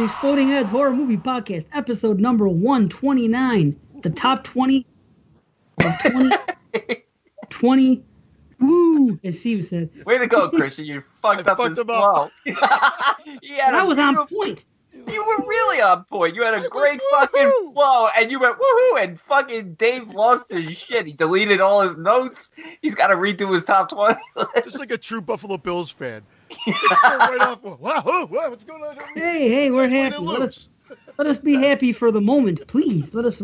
Exploding Heads Horror Movie Podcast, episode number 129. The top 20 of 2020. Woo! As Steve said. Way to go, Christian. You fucked up as well. I was on point. You were really on point. You had a great fucking flow, and you went woohoo, and fucking Dave lost his shit. He deleted all his notes. He's got to redo his top 20 list. Just like a true Buffalo Bills fan. Right off. Wow, what's going on? Hey, we're happy. Let us be happy for the moment, please. Let us,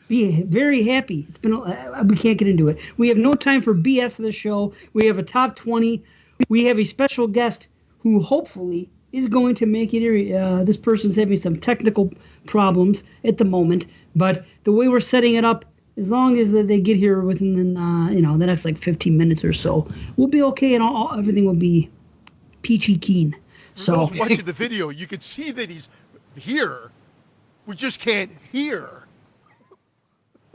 be very happy. It's been we can't get into it. We have no time for BS of the show. We have a top 20. We have a special guest who hopefully is going to make it. This person's having some technical problems at the moment, but the way we're setting it up, as long as they get here within the next like 15 minutes or so, we'll be okay, and everything will be peachy keen. For those watching the video, you can see that he's here. We just can't hear.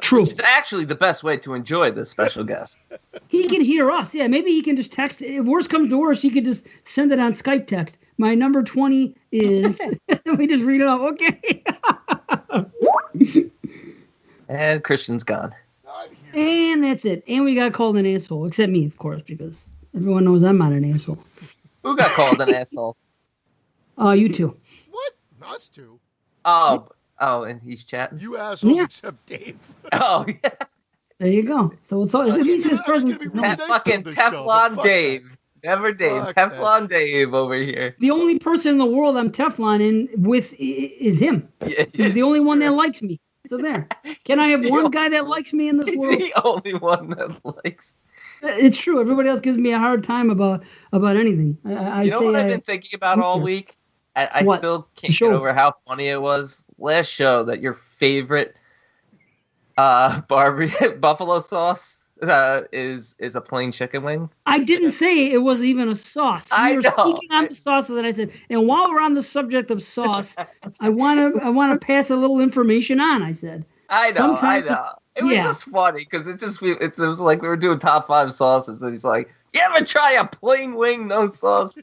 True. Which is actually the best way to enjoy this special guest. He can hear us. Yeah, maybe he can just text. If worse comes to worse, he could just send it on Skype text. My number 20 is... Let me just read it off. Okay. And Christian's gone. And that's it. And we got called an asshole. Except me, of course, because everyone knows I'm not an asshole. Who got called an asshole? You two. What? Us two? Oh, and he's chatting? You assholes except Dave. Oh, yeah. There you go. So it's all... At least his presence... Fucking Teflon Dave. Never Dave. Teflon Dave over here. The only person in the world I'm Teflon in with is him. Yeah, he's the only one that likes me. So there. Can I have one guy that likes me in this world? He's the only one that likes. It's true. Everybody else gives me a hard time about anything. You know what I've been thinking about all week? I still can't get over how funny it was. Last show that your favorite buffalo sauce is a plain chicken wing. I didn't say it was even a sauce. We were speaking on the sauces, and I said, and while we're on the subject of sauce, I want to pass a little information on. I said, I know. It was just funny because it was like we were doing top 5 sauces, and he's like, "You ever try a plain wing, no sauce?"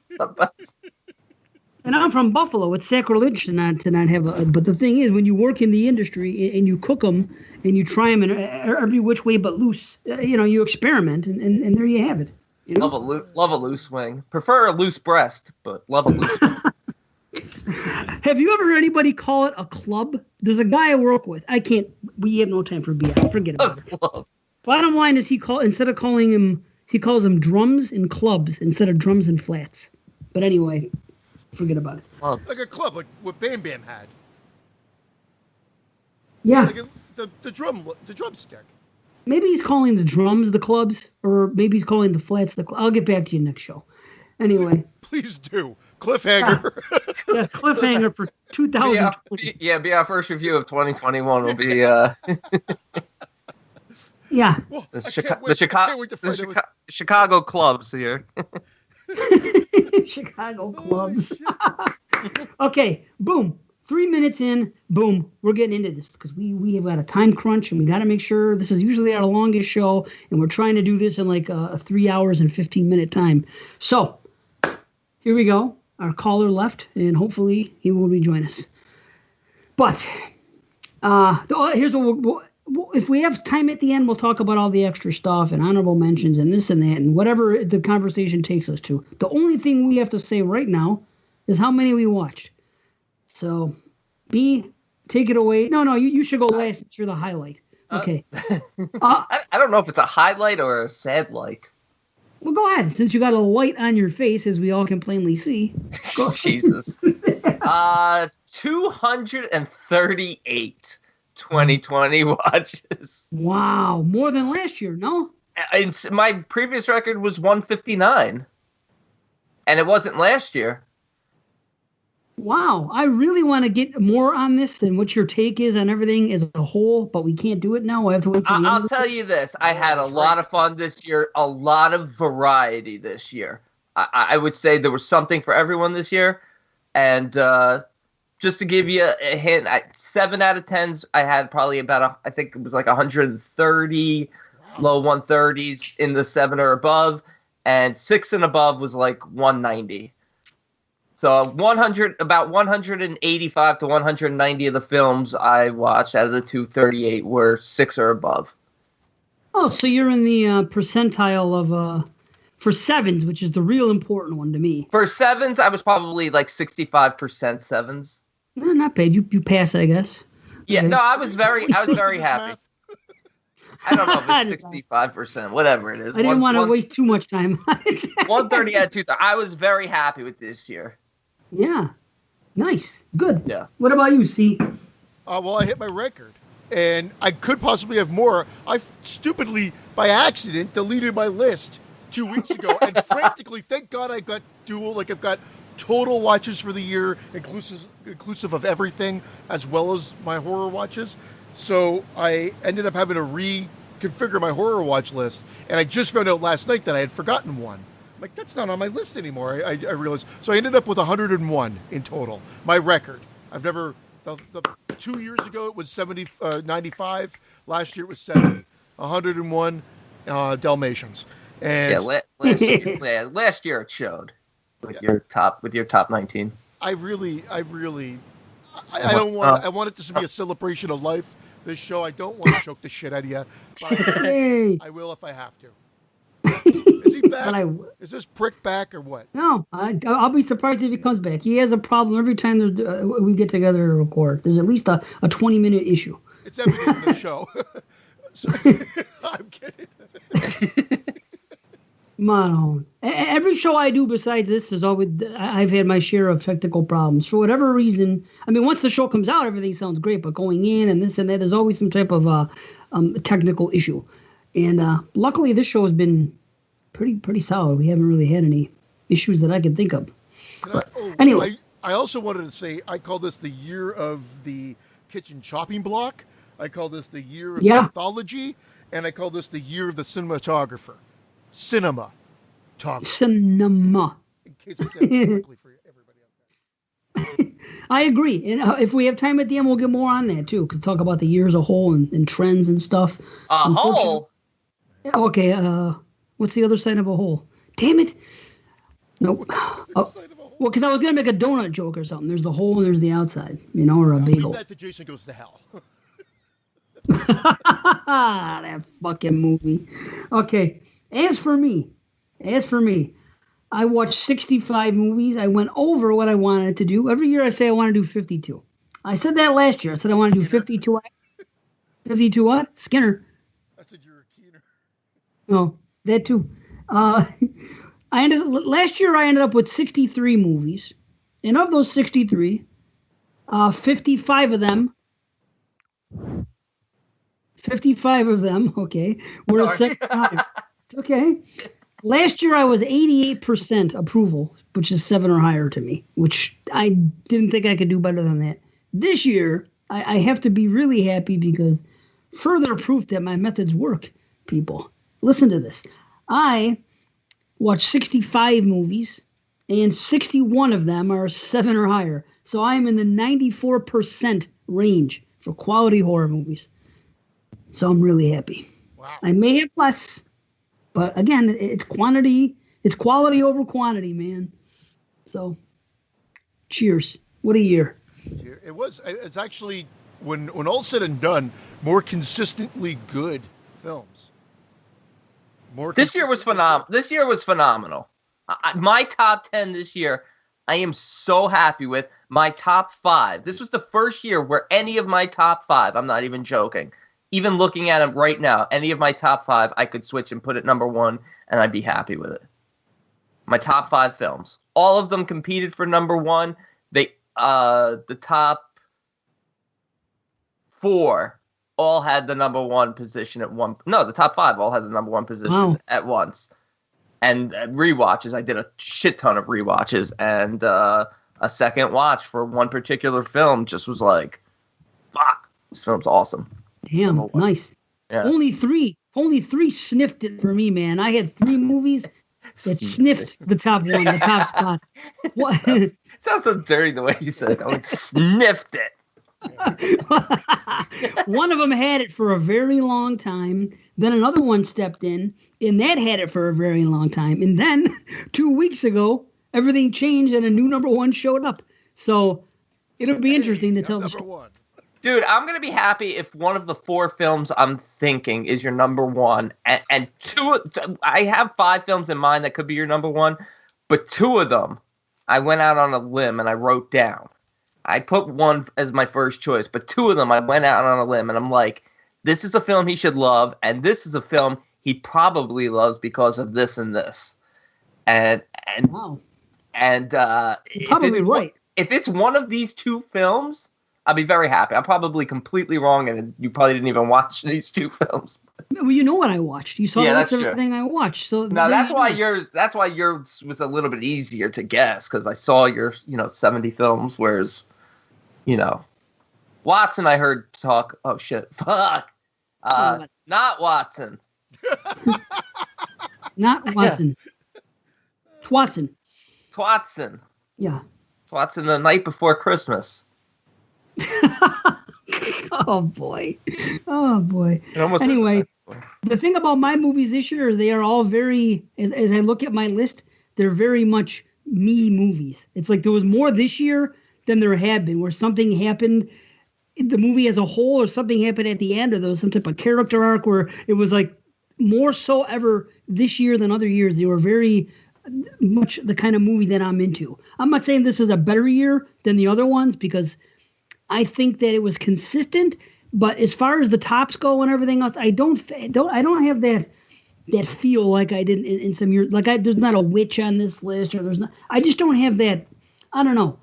And I'm from Buffalo. It's sacrilege to not have a. But the thing is, when you work in the industry and you cook them and you try them in every which way but loose, you experiment, and there you have it. You know? Love a loose wing. Prefer a loose breast, but love a loose wing. Have you ever heard anybody call it a club? There's a guy I work with. We have no time for BS. Forget about it. Club. Bottom line is he calls them drums and clubs instead of drums and flats. But anyway. Forget about it. Like a club, like what Bam Bam had. Yeah. Like the drumstick. Maybe he's calling the drums the clubs, or maybe he's calling the flats the clubs. I'll get back to you next show. Anyway. Please do. Cliffhanger. Yeah, cliffhanger for 2020. Be our first review of 2021 will be... Yeah. Well, the Chicago clubs here. Chicago clubs. Okay, boom. 3 minutes in, boom. We're getting into this because we have got a time crunch and we got to make sure this is usually our longest show, and we're trying to do this in like a 3 hours and 15-minute time. So here we go. Our caller left, and hopefully he will rejoin us. But here's what if we have time at the end, we'll talk about all the extra stuff and honorable mentions and this and that and whatever the conversation takes us to. The only thing we have to say right now is how many we watched. So, B, take it away. No, you should go last. You're the highlight. Okay. I don't know if it's a highlight or a sad light. Well, go ahead. Since you got a light on your face, as we all can plainly see. Jesus. 238. 2020 watches. Wow, more than last year, no? My previous record was 159, and it wasn't last year. Wow, I really want to get more on this and what your take is on everything as a whole, but we can't do it now. I have to wait till the I'll tell you this. I had a lot of fun this year, a lot of variety this year. I would say there was something for everyone this year, and just to give you a hint, 7 out of 10s, I had probably I think it was like 130, low 130s in the 7 or above, and 6 and above was like 190. So 185 to 190 of the films I watched out of the 238 were 6 or above. Oh, so you're in the percentile of for sevens, which is the real important one to me. For sevens, I was probably like 65% sevens. Not bad. You pass, I guess. Yeah, Okay. no, I was very happy. Math? I don't know if it's 65%, whatever it is. I didn't want to waste too much time. 130 out of 230. I was very happy with this year. Yeah. Nice. Good. Yeah. What about you, C? Well, I hit my record, and I could possibly have more. I stupidly, by accident, deleted my list 2 weeks ago, and frantically, thank God I got dual. Like I've got total watches for the year, inclusive of everything, as well as my horror watches. So I ended up having to reconfigure my horror watch list, and I just found out last night that I had forgotten one. I'm like, that's not on my list anymore. I realized. So I ended up with 101 in total, my record. I've never. The 2 years ago it was 95. Last year it was 70. 101 Dalmatians. And last year it showed with your top 19. I don't want. I want it to be a celebration of life. This show, I don't want to choke the shit out of you, but I will if I have to. Is he back? Is this prick back or what? No, I'll be surprised if he comes back. He has a problem every time we get together to record. There's at least a 20-minute issue. It's evident in the show. So, I'm kidding. Come every show I do besides this is always I've had my share of technical problems for whatever reason. I mean, once the show comes out, everything sounds great, but going in and this and that, there's always some type of technical issue. And luckily, this show has been pretty solid. We haven't really had any issues that I can think of. Anyway, I also wanted to say I call this the year of the kitchen chopping block. I call this the year of mythology, and I call this the year of the cinematographer. Cinema. Cinema. In case I said it correctly for everybody out there. I agree. And if we have time at the end, we'll get more on that, too. Because talk about the year as a whole and trends and stuff. A whole? Okay. What's the other side of a hole? Damn it. Nope. Well, because I was going to make a donut joke or something. There's the hole and there's the outside, or a bagel. Leave that to Jason Goes to Hell. That fucking movie. Okay. As for me, I watched 65 movies. I went over what I wanted to do. Every year I say I want to do 52. I said that last year. I said I want to do 52. 52 what? Skinner. I said you're a Keener. Oh, that too. Last year I ended up with 63 movies. And of those 63, 55 of them, okay, were a second time. Okay. Last year I was 88% approval, which is 7 or higher to me, which I didn't think I could do better than that. This year, I have to be really happy because further proof that my methods work, people. Listen to this. I watched 65 movies, and 61 of them are 7 or higher. So I am in the 94% range for quality horror movies. So I'm really happy. Wow. I may have less, but again, it's quantity. It's quality over quantity, man. So, cheers. What a year. It's actually, when all's said and done, more consistently good films. This year was phenomenal. My top 10 this year, I am so happy with. My top 5. This was the first year where any of my top 5, I'm not even joking, even looking at them right now, any of my top 5, I could switch and put it number 1, and I'd be happy with it. My top 5 films. All of them competed for number 1. The top 4 all had the number 1 position at one. No, the top 5 all had the number 1 position at once. And rewatches, I did a shit ton of rewatches, and a second watch for one particular film just was like, fuck, this film's awesome. Damn, nice. Yeah. Only three sniffed it for me, man. I had 3 movies that sniffed the top 1, the top spot. What? Sounds so dirty the way you said it. I went, sniffed it. One of them had it for a very long time. Then another one stepped in, and that had it for a very long time. And then 2 weeks ago, everything changed and a new number one showed up. So it'll be interesting to tell the number story. one. Dude, I'm gonna be happy if one of the 4 films I'm thinking is your number one, and I have 5 films in mind that could be your number one, but 2 of them I went out on a limb and I wrote down. I put one as my first choice, but 2 of them I went out on a limb and I'm like, this is a film he should love, and this is a film he probably loves because of this and this. And Wow. and You're probably right. If it's one of these 2 films, I'll be very happy. I'm probably completely wrong, and you probably didn't even watch these 2 films. Well, you know what I watched. You saw Yeah, that's that's true. everything I watched. So No, there that's you why go. yours was a little bit easier to guess, because I saw your 70 films, whereas Watson I heard talk. Oh shit, fuck. Not Watson. Not Watson. Twatson. Twatson. Yeah. Twatson the night before Christmas. Oh boy. Oh boy. It almost Anyway, the thing about my movies this year is they are all very, as I look at my list, they're very much me movies. It's like there was more this year than there had been, where something happened in the movie as a whole, or something happened at the end, or there was some type of character arc where it was like more so ever this year than other years. They were very much the kind of movie that I'm into. I'm not saying this is a better year than the other ones, because I think that it was consistent, but as far as the tops go and everything else, I don't have that feel like I did in some years. Like there's not a witch on this list, or I just don't have that. I don't know.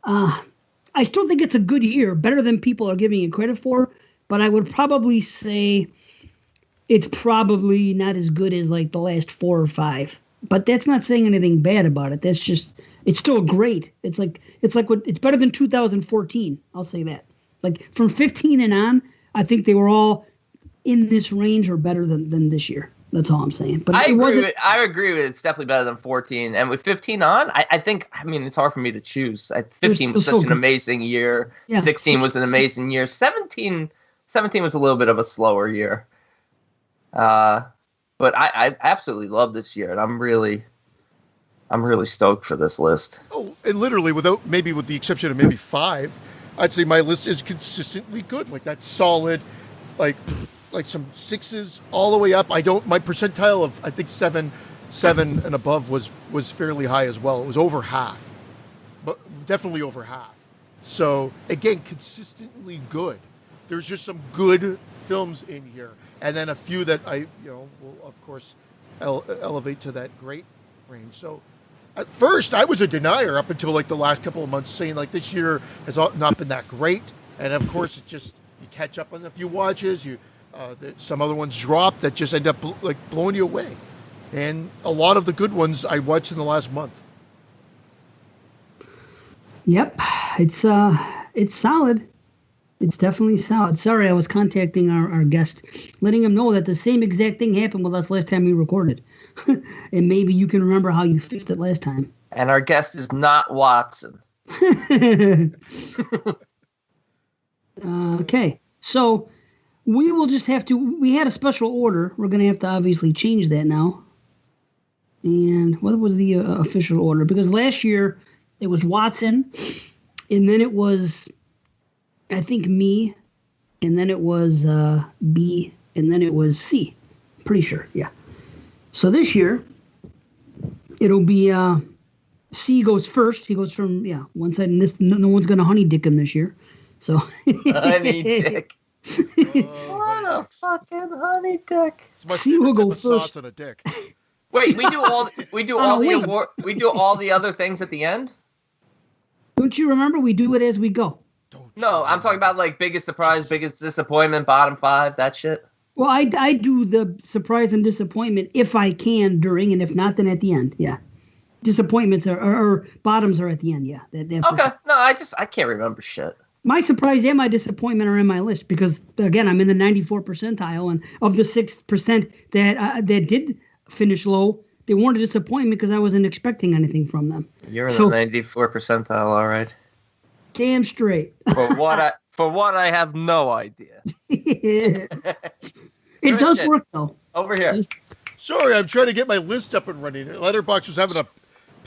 I still think it's a good year, better than people are giving it credit for, but I would probably say it's probably not as good as like the last 4 or 5. But that's not saying anything bad about it. That's just, it's still great. It's better than 2014. I'll say that. Like from 15 and on, I think they were all in this range or better than this year. That's all I'm saying. But I agree with it. It's definitely better than 14. And with 15 on, I think it's hard for me to choose. 15 was such an amazing year. Yeah. 16 was an amazing year. 17 was a little bit of a slower year. But I absolutely love this year, and I'm really stoked for this list. Oh, and literally, with the exception of maybe 5, I'd say my list is consistently good. Like that's solid, like some 6s all the way up. My percentile of I think 7 and above was fairly high as well. It was over half, but definitely over half. So again, consistently good. There's just some good films in here, and then a few that I will of course elevate to that great range. So at first I was a denier up until like the last couple of months, saying like this year has not been that great, and of course it just you catch up on a few watches, some other ones drop that just end up blowing you away, and a lot of the good ones I watched in the last month. Yep, it's solid. It's definitely solid. Sorry, I was contacting our guest, letting him know that the same exact thing happened with us last time we recorded. And maybe you can remember how you fixed it last time. And our guest is not Watson. Okay, so we will just have to, we had a special order. We're going to have to obviously change that now. And what was the official order? Because last year it was Watson, and then it was, I think, me, and then it was B, and then it was C. Pretty sure, yeah. So this year, it'll be C goes first. He goes from one side, and no one's gonna honey dick him this year. So honey dick. What a fucking honey dick. It's my favorite type of sauce on a dick. Wait, we do all the other things at the end? Don't you remember? We do it as we go. No, I'm talking about like biggest surprise, biggest disappointment, bottom 5, that shit. Well, I do the surprise and disappointment if I can during, and if not, then at the end. Yeah, disappointments or bottoms are at the end. Yeah. Okay. No, I can't remember shit. My surprise and my disappointment are in my list because again, I'm in the 94th percentile, and of the 6% that did finish low, they weren't a disappointment because I wasn't expecting anything from them. You're in the 94th percentile, all right. Damn straight. For what I have no idea. It does work though. Over here. Sorry, I'm trying to get my list up and running. Letterboxd was having a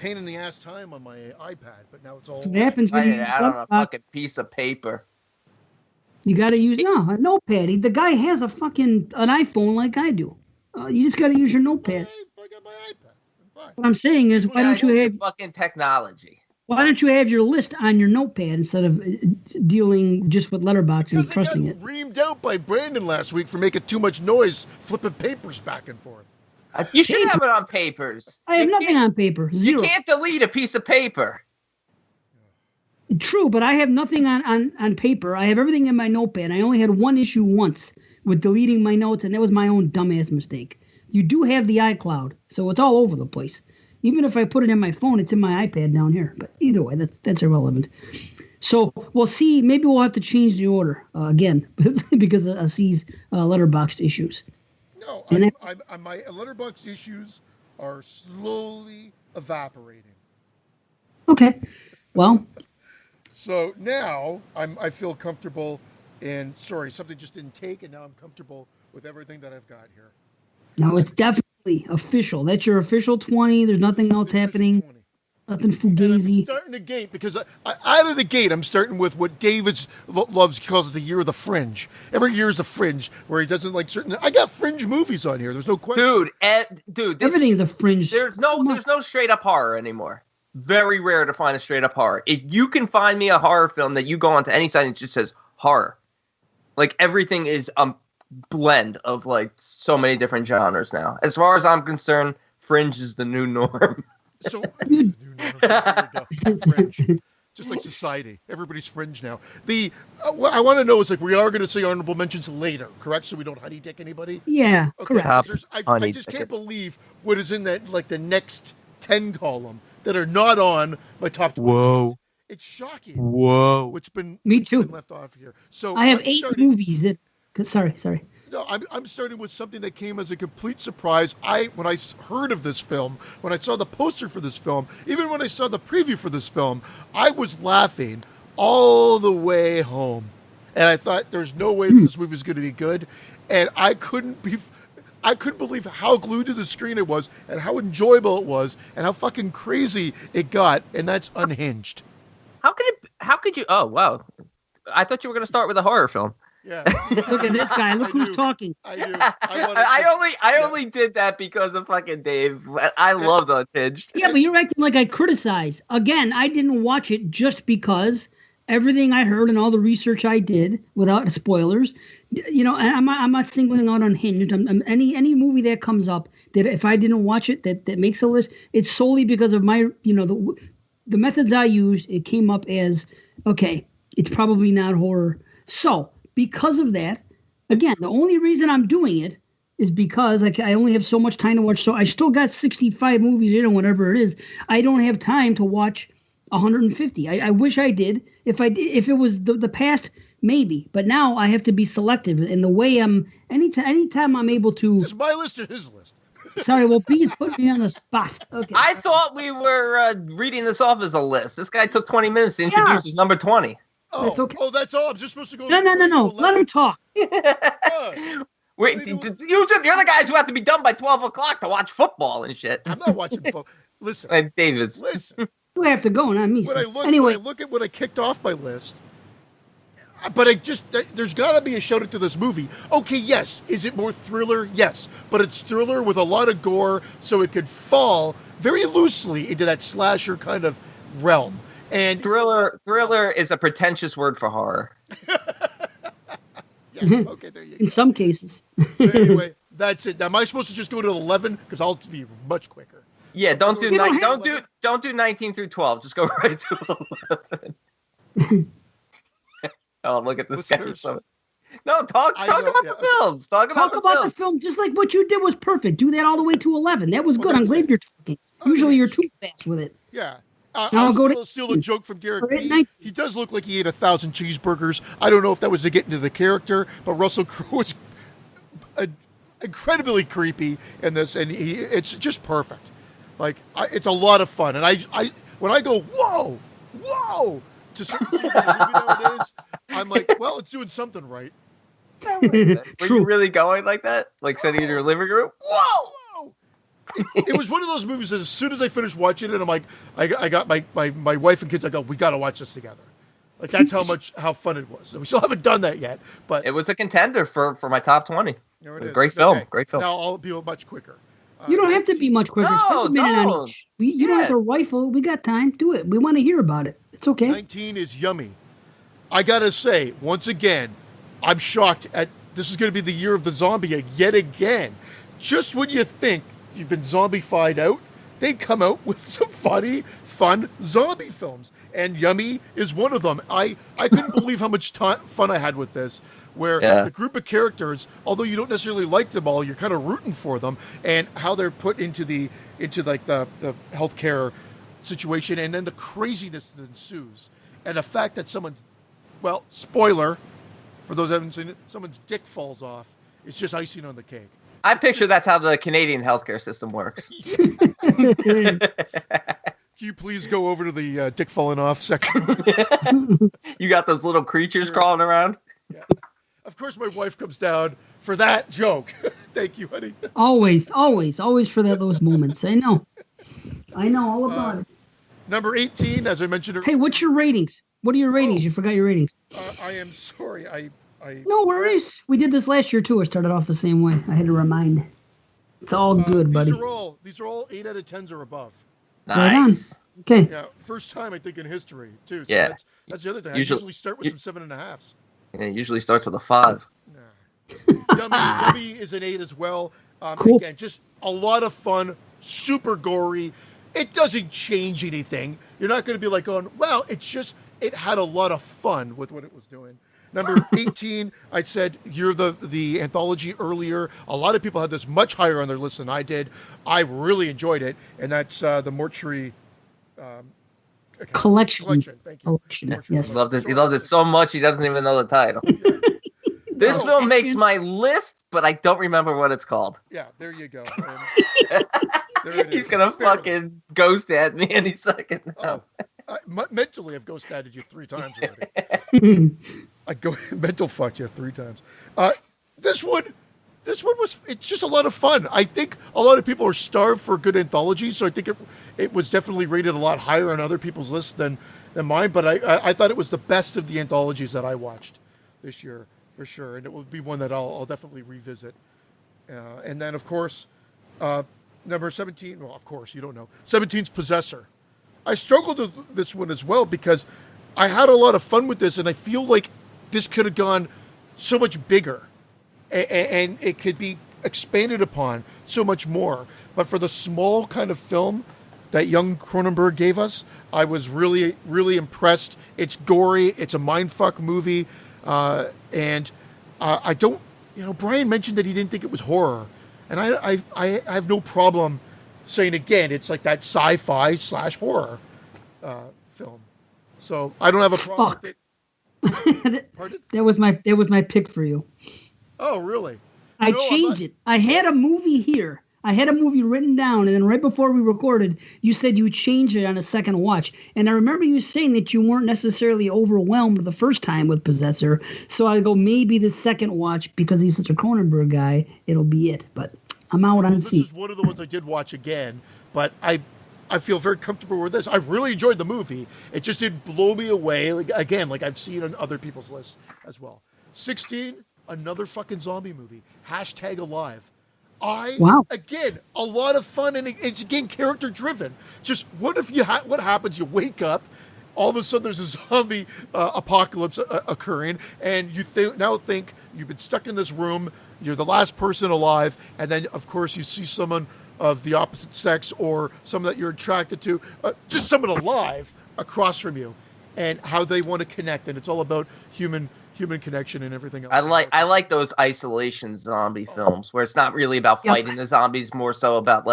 pain in the ass time on my iPad, but now it's all. What happens when Write you it use out on a Dropbox, fucking piece of paper. you got to use a notepad. The guy has an iPhone like I do. You just got to use your notepad. I got my iPad. I'm fine. What I'm saying is, why don't you have fucking technology? Why don't you have your list on your notepad instead of dealing just with Letterboxd and trusting it? I got reamed out by Brandon last week for making too much noise, flipping papers back and forth. You should have it on papers. I have nothing on paper. Zero. You can't delete a piece of paper. True, but I have nothing on paper. I have everything in my notepad. I only had one issue once with deleting my notes, and that was my own dumbass mistake. You do have the iCloud, so it's all over the place. Even if I put it in my phone, it's in my iPad down here. But either way, that's irrelevant. So we'll see. Maybe we'll have to change the order again because of C's Letterboxd issues. No, my Letterboxd issues are slowly evaporating. Okay. Well. So now I feel comfortable in. Sorry, something just didn't take, and now I'm comfortable with everything that I've got here. No, it's definitely official. That's your official 20. There's nothing else happening. 20. Nothing And fugazi. I'm starting the gate because out of the gate, I'm starting with what David loves, calls it the year of the fringe. Every year is a fringe where he doesn't like certain. I got fringe movies on here. There's no question. Dude, Everything's a fringe. There's no straight up horror anymore. Very rare to find a straight up horror. If you can find me a horror film that you go onto any site and it just says horror, like everything is blend of like so many different genres now. As far as I'm concerned, fringe is the new norm. So, fringe. Just like society. Everybody's fringe now. What I want to know is, like, we are going to say honorable mentions later, correct? So we don't honey dick anybody? Yeah, Okay. correct. I just can't believe what is in that, like, the next 10 column that are not on my top 20. Whoa. It's shocking. Whoa. What's been Me too. been left off here. So I have I'm 8 starting- movies that. Sorry. No, I'm starting with something that came as a complete surprise. When I heard of this film, when I saw the poster for this film, even when I saw the preview for this film, I was laughing all the way home. And I thought, there's no way that this movie is going to be good. And I couldn't believe how glued to the screen it was and how enjoyable it was and how fucking crazy it got. And that's Unhinged. How could you? Oh, wow. I thought you were going to start with a horror film. Yeah. Look at this guy. Look who's talking. I do. I only did that because of fucking Dave. I loved Unhinged. Yeah, but you're acting like I criticize. Again, I didn't watch it just because everything I heard and all the research I did, without spoilers, and I'm not singling out Unhinged. Any movie that comes up that if I didn't watch it that makes a list, it's solely because of my the methods I used. It came up as okay. It's probably not horror. So because of that, again, the only reason I'm doing it is because I only have so much time to watch. So I still got 65 movies in or whatever it is. I don't have time to watch 150. I wish I did. If it was the past, maybe. But now I have to be selective. And the way anytime I'm able to. Is this my list or his list? Sorry, well, please put me on the spot. Okay. I thought we were reading this off as a list. This guy took 20 minutes to introduce his number 20. Oh, That's okay. Oh, that's all. I'm just supposed to go. No. Let him talk. Wait, you're the guys who have to be done by 12 o'clock to watch football and shit. I'm not watching football. Listen, And David's. listen. You have to go, not me. When I Anyway, look at what I kicked off my list, but there's got to be a shout out to this movie. Okay, yes. Is it more thriller? Yes, but it's thriller with a lot of gore, so it could fall very loosely into that slasher kind of realm. And Thriller is a pretentious word for horror. yeah, okay, there you go. in some cases. So anyway, that's it. Now, am I supposed to just go to 11? Because I'll be much quicker. Yeah, don't do You don't don't do 19 through 12. Just go right to 11. Oh, look at this guy. Listeners. No, talk I know, about yeah. the films. Talk about the films. film, just like what you did was perfect. Do that all the way to 11. That was Well, good. I'm that's glad it. you're talking. Okay. Usually you're too fast with it. Yeah. Now I'll I'll go steal a joke from Derek We're at B. 19. He does look like he ate 1,000 cheeseburgers. I don't know if that was to get into the character, but Russell Crowe was incredibly creepy in this, and it's just perfect. Like, it's a lot of fun. And I when I go, whoa, to certain scenes in the movie nowadays, I'm like, well, it's doing something right. Were you True. really going like that? Like sitting in your living room? Whoa! it was one of those movies that as soon as I finished watching it, I'm like, I got my wife and kids. I go, we got to watch this together. Like that's how fun it was. And we still haven't done that yet, but It was a contender for my top 20. there it is. Great film. Okay. Great film. Now I'll be much quicker. You don't have to be much quicker. Spend No, a minute on don't. each. You don't have to rifle. We got time. Do it. We want to hear about it. It's okay. 19 is Yummy. I gotta say, once again, I'm shocked at this is going to be the year of the zombie yet again. Just when you think you've been zombified out, they come out with some fun zombie films, and Yummy is one of them. I couldn't believe how much fun I had with this. Where the group of characters, although you don't necessarily like them all, you're kind of rooting for them, and how they're put into the healthcare situation, and then the craziness that ensues, and the fact that spoiler for those who haven't seen it, someone's dick falls off. It's just icing on the cake. I picture that's how the Canadian healthcare system works. Can you please go over to the dick falling off section? You got those little creatures crawling around. Yeah. Of course, my wife comes down for that joke. Thank you, honey. Always for those moments. I know all about it. Number 18, as I mentioned. Hey, what's your ratings? What are your ratings? You forgot your ratings. I am sorry. I No worries. We did this last year too. I started off the same way. I had to remind. It's all good, buddy. These are all 8 out of 10s or above. Nice. Okay. Yeah, first time I think in history too. So Yeah. That's the other thing. I Usually- usually start with some 7.5s. Yeah, it usually starts with a 5. Yummy is an 8 as well. Cool. Again, just a lot of fun, super gory. It doesn't change anything. You're not going to be like going, well, it had a lot of fun with what it was doing. Number 18, I said you're the anthology earlier. A lot of people had this much higher on their list than I did. I really enjoyed it, and that's the Mortuary Collection. Thank you. Collection. Yes. He loved it so much he doesn't even know the title. This film makes my list, but I don't remember what it's called. Yeah, there you go. There it He's is. gonna Barely. fucking ghost at me any second now. Mentally, I've ghost added you 3 times already. I go mental fucked you 3 times. This one it's just a lot of fun. I think a lot of people are starved for good anthologies, so I think it was definitely rated a lot higher on other people's lists than mine. But I thought it was the best of the anthologies that I watched this year for sure, and it will be one that I'll definitely revisit. And then of course, number 17. Well, of course you don't know 17's Possessor. I struggled with this one as well because I had a lot of fun with this, and I feel like this could have gone so much bigger, and it could be expanded upon so much more. But for the small kind of film that young Cronenberg gave us, I was really, really impressed. It's gory. It's a mindfuck movie. And I don't, Brian mentioned that he didn't think it was horror. And I have no problem saying again, it's like that sci-fi / horror film. So I don't have a problem with it. Pardon? That was my pick for you. Oh, really? I changed it. I had a movie here. I had a movie written down, and then right before we recorded, you said you changed it on a second watch. And I remember you saying that you weren't necessarily overwhelmed the first time with Possessor. So I go, maybe the second watch, because he's such a Cronenberg guy, it'll be it. But I'm out on This C. is one of the ones I did watch again, but I feel very comfortable with this. I really enjoyed the movie. It just did blow me away. Like I've seen on other people's lists as well. 16, another fucking zombie movie. #Alive. Again, a lot of fun, and it's again character driven. Just what if what happens? You wake up, all of a sudden there's a zombie apocalypse occurring, and you now think you've been stuck in this room. You're the last person alive, and then of course you see someone of the opposite sex or someone that you're attracted to, just someone alive across from you, and how they want to connect, and it's all about human connection and everything else. I like those isolation zombie films where it's not really about fighting the zombies, more so about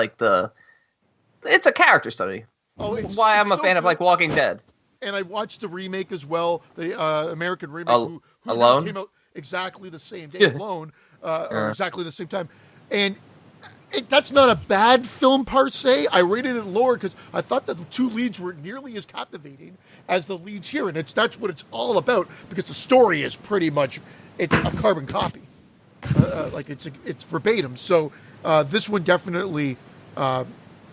it's a character study. Why I'm a fan of Walking Dead. And I watched the remake as well, the American remake, who Alone? came out exactly the same day, Alone, or exactly the same time, and that's not a bad film per se. I rated it lower because I thought that the 2 leads were nearly as captivating as the leads here, and that's what it's all about, because the story is pretty much it's a carbon copy, it's verbatim. So this one definitely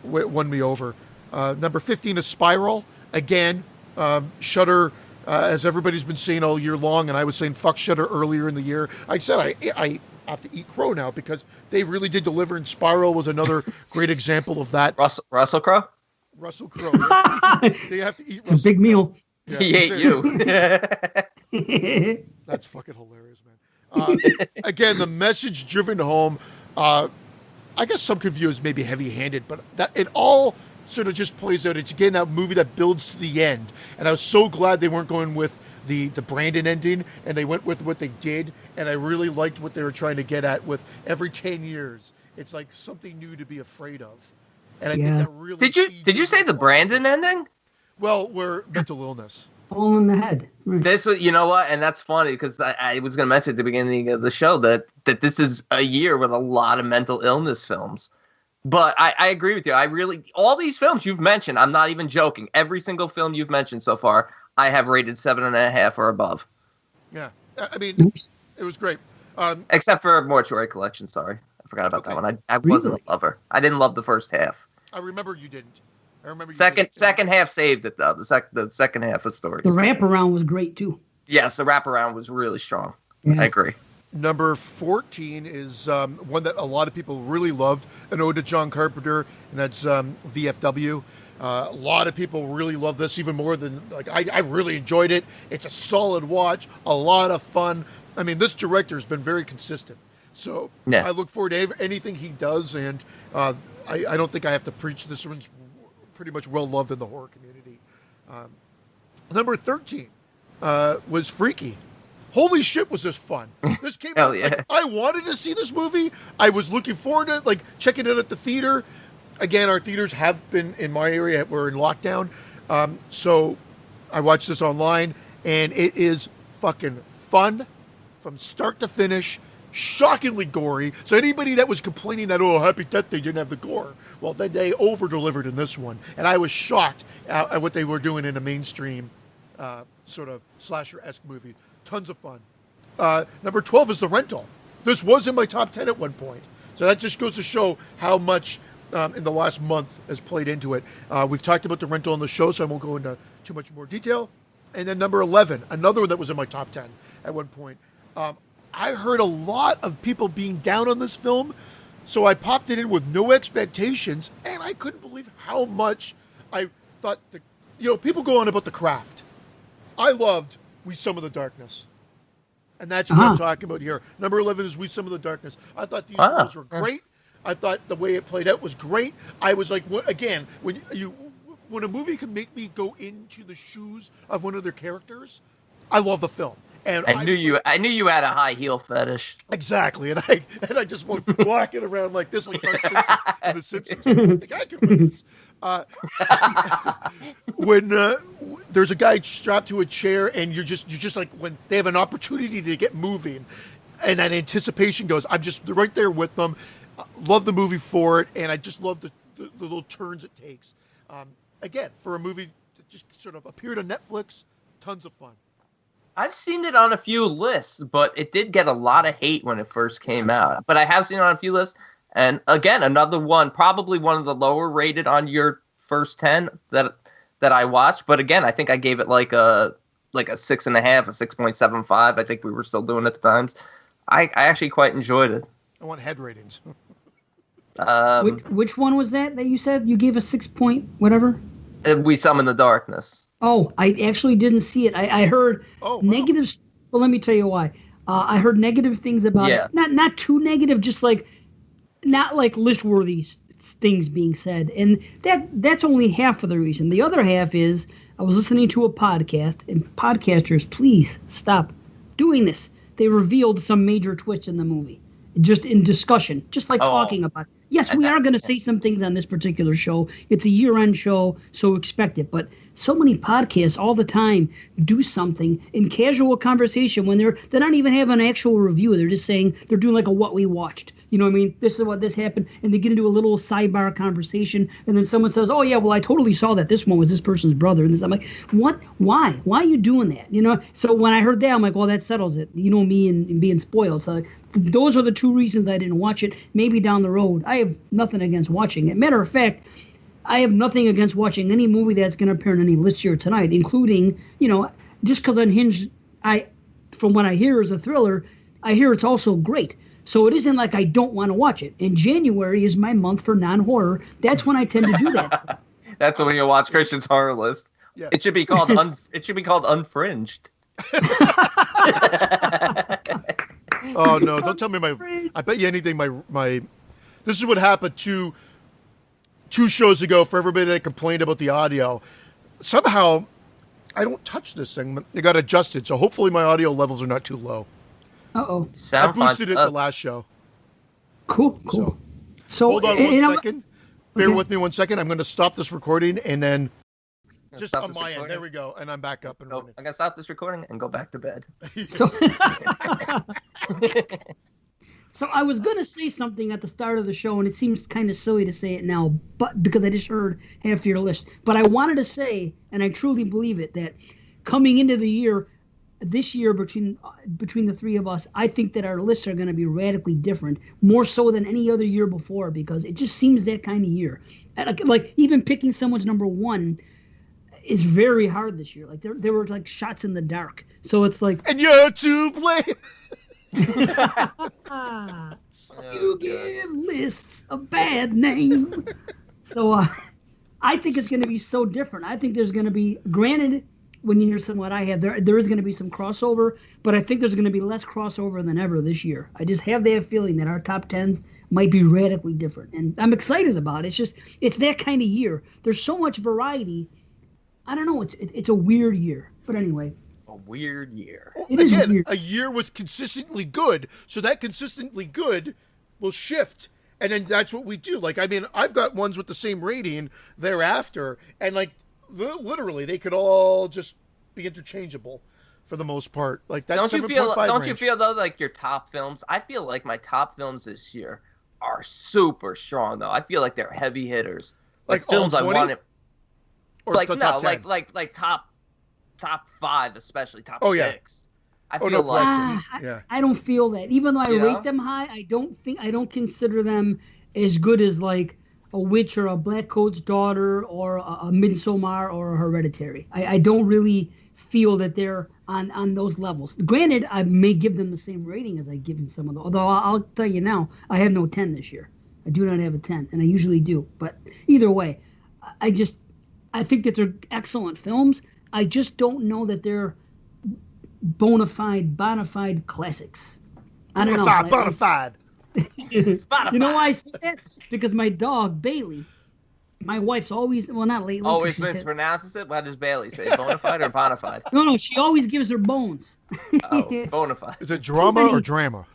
won me over. Number 15 is Spiral. Again, Shudder, as everybody's been saying all year long, and I was saying fuck Shudder earlier in the year. I said I have to eat crow now because they really did deliver, and Spiral was another great example of that. Russell Crowe? Russell Crowe. They have to eat It's a big meal. Yeah, he ate you. That's fucking hilarious, man. Again, the message driven home. I guess some could view as maybe heavy-handed, but that it all sort of just plays out. It's again that movie that builds to the end, and I was so glad they weren't going with the Brandon ending, and they went with what they did, and I really liked what they were trying to get at with every 10 years. It's like something new to be afraid of, and I think that really. Did you say the Brandon ending? Well, we're mental illness. All in the head. Right. This was, you know what, and that's funny because I was going to mention at the beginning of the show that this is a year with a lot of mental illness films. But I agree with you. All these films you've mentioned, I'm not even joking. Every single film you've mentioned so far, I have rated 7.5 or above. Yeah, I mean, it was great. Except for Mortuary Collection. Sorry, I forgot about that one. I wasn't a lover. I didn't love the first half. I remember you didn't. I remember you second half saved it though. The second half of story. The wraparound was great too. Yes, the wraparound was really strong. Yeah. I agree. Number 14 is one that a lot of people really loved, an ode to John Carpenter, and that's VFW. A lot of people really love this, even more than I really enjoyed it. It's a solid watch, a lot of fun. I mean, this director has been very consistent, so I look forward to anything he does. And I don't think I have to preach. This one's pretty much well loved in the horror community. Number 13 was Freaky. Holy shit, was this fun. This came out, I wanted to see this movie. I was looking forward to it, checking it at the theater. Again, our theaters have been, in my area, we're in lockdown. So I watched this online, and it is fucking fun from start to finish. Shockingly gory. So anybody that was complaining that, Happy Death Day didn't have the gore, well, then they over-delivered in this one. And I was shocked at what they were doing in a mainstream sort of slasher-esque movie. Tons of fun. Number 12 is The Rental. This was in my top 10 at one point. So that just goes to show how much in the last month has played into it. We've talked about The Rental on the show, so I won't go into too much more detail. And then number 11, another one that was in my top 10 at one point. I heard a lot of people being down on this film, so I popped it in with no expectations, and I couldn't believe how much I thought people go on about The Craft. I loved We Summon the Darkness. And that's what I'm talking about here. Number 11 is We Summon the Darkness. I thought these films were great. I thought the way it played out was great. I was like, again, when a movie can make me go into the shoes of one of their characters, I love the film. And I knew you had a high heel fetish. Exactly, and I just was walking around like this, like Bart Simpson in The Simpsons. I think I can win this. When there's a guy strapped to a chair, and you're just like when they have an opportunity to get moving, and that anticipation goes. I'm just right there with them. Love the movie for it, and I just love the little turns it takes. Again, for a movie that just sort of appeared on Netflix, tons of fun. I've seen it on a few lists, but it did get a lot of hate when it first came out. But I have seen it on a few lists. And again, another one, probably one of the lower rated on your first 10 that I watched. But again, I think I gave it like a 6.5, a 6.75. I think we were still doing it at the times. I actually quite enjoyed it. I want head ratings. Which one was that you said you gave a 6 point whatever? We Summon the Darkness. Oh, I actually didn't see it. I heard negatives. Well, let me tell you why. I heard negative things about it. Not too negative, just not like list-worthy things being said. And that's only half of the reason. The other half is I was listening to a podcast, and podcasters, please stop doing this. They revealed some major twist in the movie, just in discussion, just like talking about it. Yes, we are going to say some things on this particular show. It's a year-end show, so expect it. But so many podcasts all the time do something in casual conversation when they're not even having an actual review. They're just saying they're doing like a what we watched. You know what I mean? This is what this happened. And they get into a little sidebar conversation. And then someone says, oh, yeah, well, I totally saw that this one was this person's brother. And this, I'm like, what? Why? Why are you doing that? You know? So when I heard that, I'm like, well, that settles it. You know me and being spoiled. So those are the two reasons I didn't watch it. Maybe down the road. I have nothing against watching it. Matter of fact, I have nothing against watching any movie that's going to appear in any list here tonight, including, you know, just because Unhinged, from what I hear is a thriller, I hear it's also great. So it isn't like I don't want to watch it. And January is my month for non-horror. That's when I tend to do that. That's when you watch Christian's horror list. Yeah. It should be called Unfringed. Oh no! Don't tell me I bet you anything. My. This is what happened two shows ago for everybody that complained about the audio. Somehow, I don't touch this thing. It got adjusted, so hopefully my audio levels are not too low. Uh-oh. I boosted it the last show. Cool. So hold on 1 second. Bear with me 1 second. I'm going to stop this recording and then just on my end. There we go. And I'm back up and running. I'm going to stop this recording and go back to bed. So I was going to say something at the start of the show, and it seems kind of silly to say it now, but because I just heard half your list. But I wanted to say, and I truly believe it, that coming into the year, this year between the three of us, I think that our lists are going to be radically different, more so than any other year before, because it just seems that kind of year. Like even picking someone's number one is very hard this year. Like there were like shots in the dark. So it's like, and you're to blame. You give lists a bad name. So I think it's going to be so different. I think there's going to be, granted, when you hear some what I have, there is going to be some crossover, but I think there's going to be less crossover than ever this year. I just have that feeling that our top tens might be radically different, and I'm excited about it. It's that kind of year. There's so much variety. I don't know. It's a weird year, but anyway. A weird year. Well, again, weird. A year with consistently good, so that consistently good will shift, and then that's what we do. Like, I mean, I've got ones with the same rating thereafter, and like literally, they could all just be interchangeable for the most part. Like that's Don't you feel though like your top films? I feel like my top films this year are super strong though. I feel like they're heavy hitters. Like films I wanted. Or like no, top 10? like top 5, especially top 6. I feel I don't feel that. Even though I rate them high, I don't consider them as good as like a Witch or a Black Coat's Daughter or a Midsommar or a Hereditary. I don't really feel that they're on those levels. Granted, I may give them the same rating as I've given some of them. Although I'll tell you now, I have no 10 this year. I do not have a 10, and I usually do. But either way, I think that they're excellent films. I just don't know that they're bona fide classics. I don't know. Bona fide. You know why I say that? Because my dog, Bailey, my wife's always, well, not lately. Always mispronounces it? What does Bailey say? Bona fide or bona fide? No, she always gives her bones. Oh, bona fide. Is it drama or drama?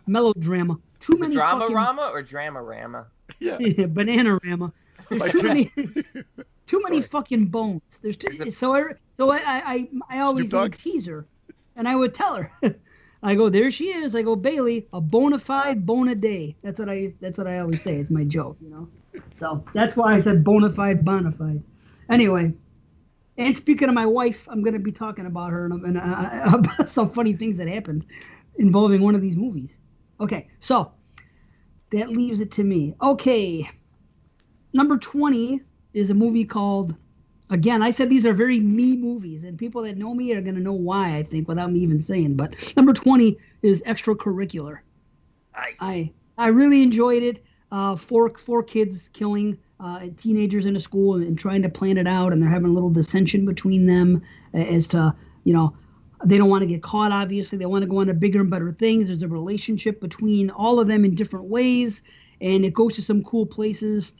Melodrama. Too many drama rama or drama rama? Yeah. Banana rama. There's too many fucking bones. There's so I always would tease her, and I would tell her, I go, there she is. I go, Bailey, a bona fide bona day. That's what I always say. It's my joke, you know. So that's why I said bona fide. Anyway, and speaking of my wife, I'm going to be talking about her and about some funny things that happened involving one of these movies. Okay, so that leaves it to me. Okay, number 20 is a movie called, again, I said these are very me movies, and people that know me are going to know why, I think, without me even saying. But number 20 is Extracurricular. Nice. I really enjoyed it. Four kids killing teenagers in a school and trying to plan it out, and they're having a little dissension between them as to, you know, they don't want to get caught, obviously. They want to go on to bigger and better things. There's a relationship between all of them in different ways, and it goes to some cool places.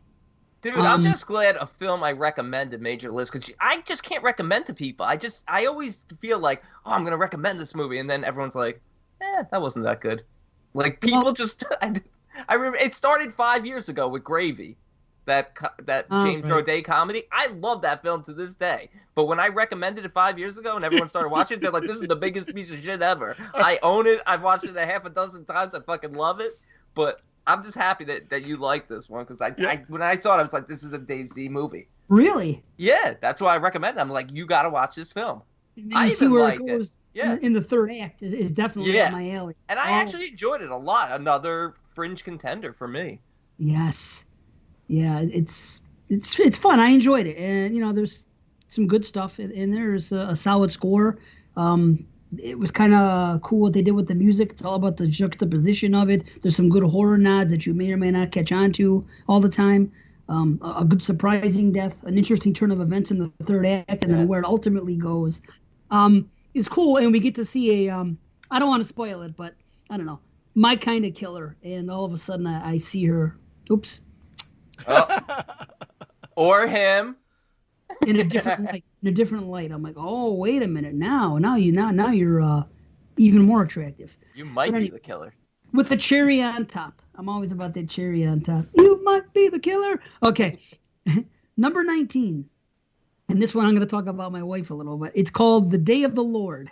Dude, I'm just glad a film I recommended made your list, because I just can't recommend to people. I always feel like, oh, I'm going to recommend this movie, and then everyone's like, that wasn't that good. Like, people I remember it started 5 years ago with Gravy, that James Roday comedy. I love that film to this day. But when I recommended it 5 years ago and everyone started watching it, they're like, this is the biggest piece of shit ever. I own it. I've watched it a half a dozen times. I fucking love it. but I'm just happy that you like this one because when I saw it, I was like, this is a Dave Z movie. Really? Yeah, that's why I recommend it. I'm like, you got to watch this film. And I you see even where liked it goes it. in the third act is definitely up my alley. And I actually enjoyed it a lot. Another fringe contender for me. Yes. Yeah, it's fun. I enjoyed it. And, there's some good stuff in there. There's a solid score. It was kind of cool what they did with the music. It's all about the juxtaposition of it. There's some good horror nods that you may or may not catch on to all the time. A good surprising death, an interesting turn of events in the third act, and then where it ultimately goes is cool. And we get to see I don't want to spoil it, but I don't know, my kind of killer. And all of a sudden I see her. Oops. Oh. Or him. In a different light. I'm like, oh, wait a minute. Now you're even more attractive. You might be the killer. With the cherry on top. I'm always about that cherry on top. You might be the killer. Okay. Number 19. And this one I'm going to talk about my wife a little bit. It's called The Day of the Lord.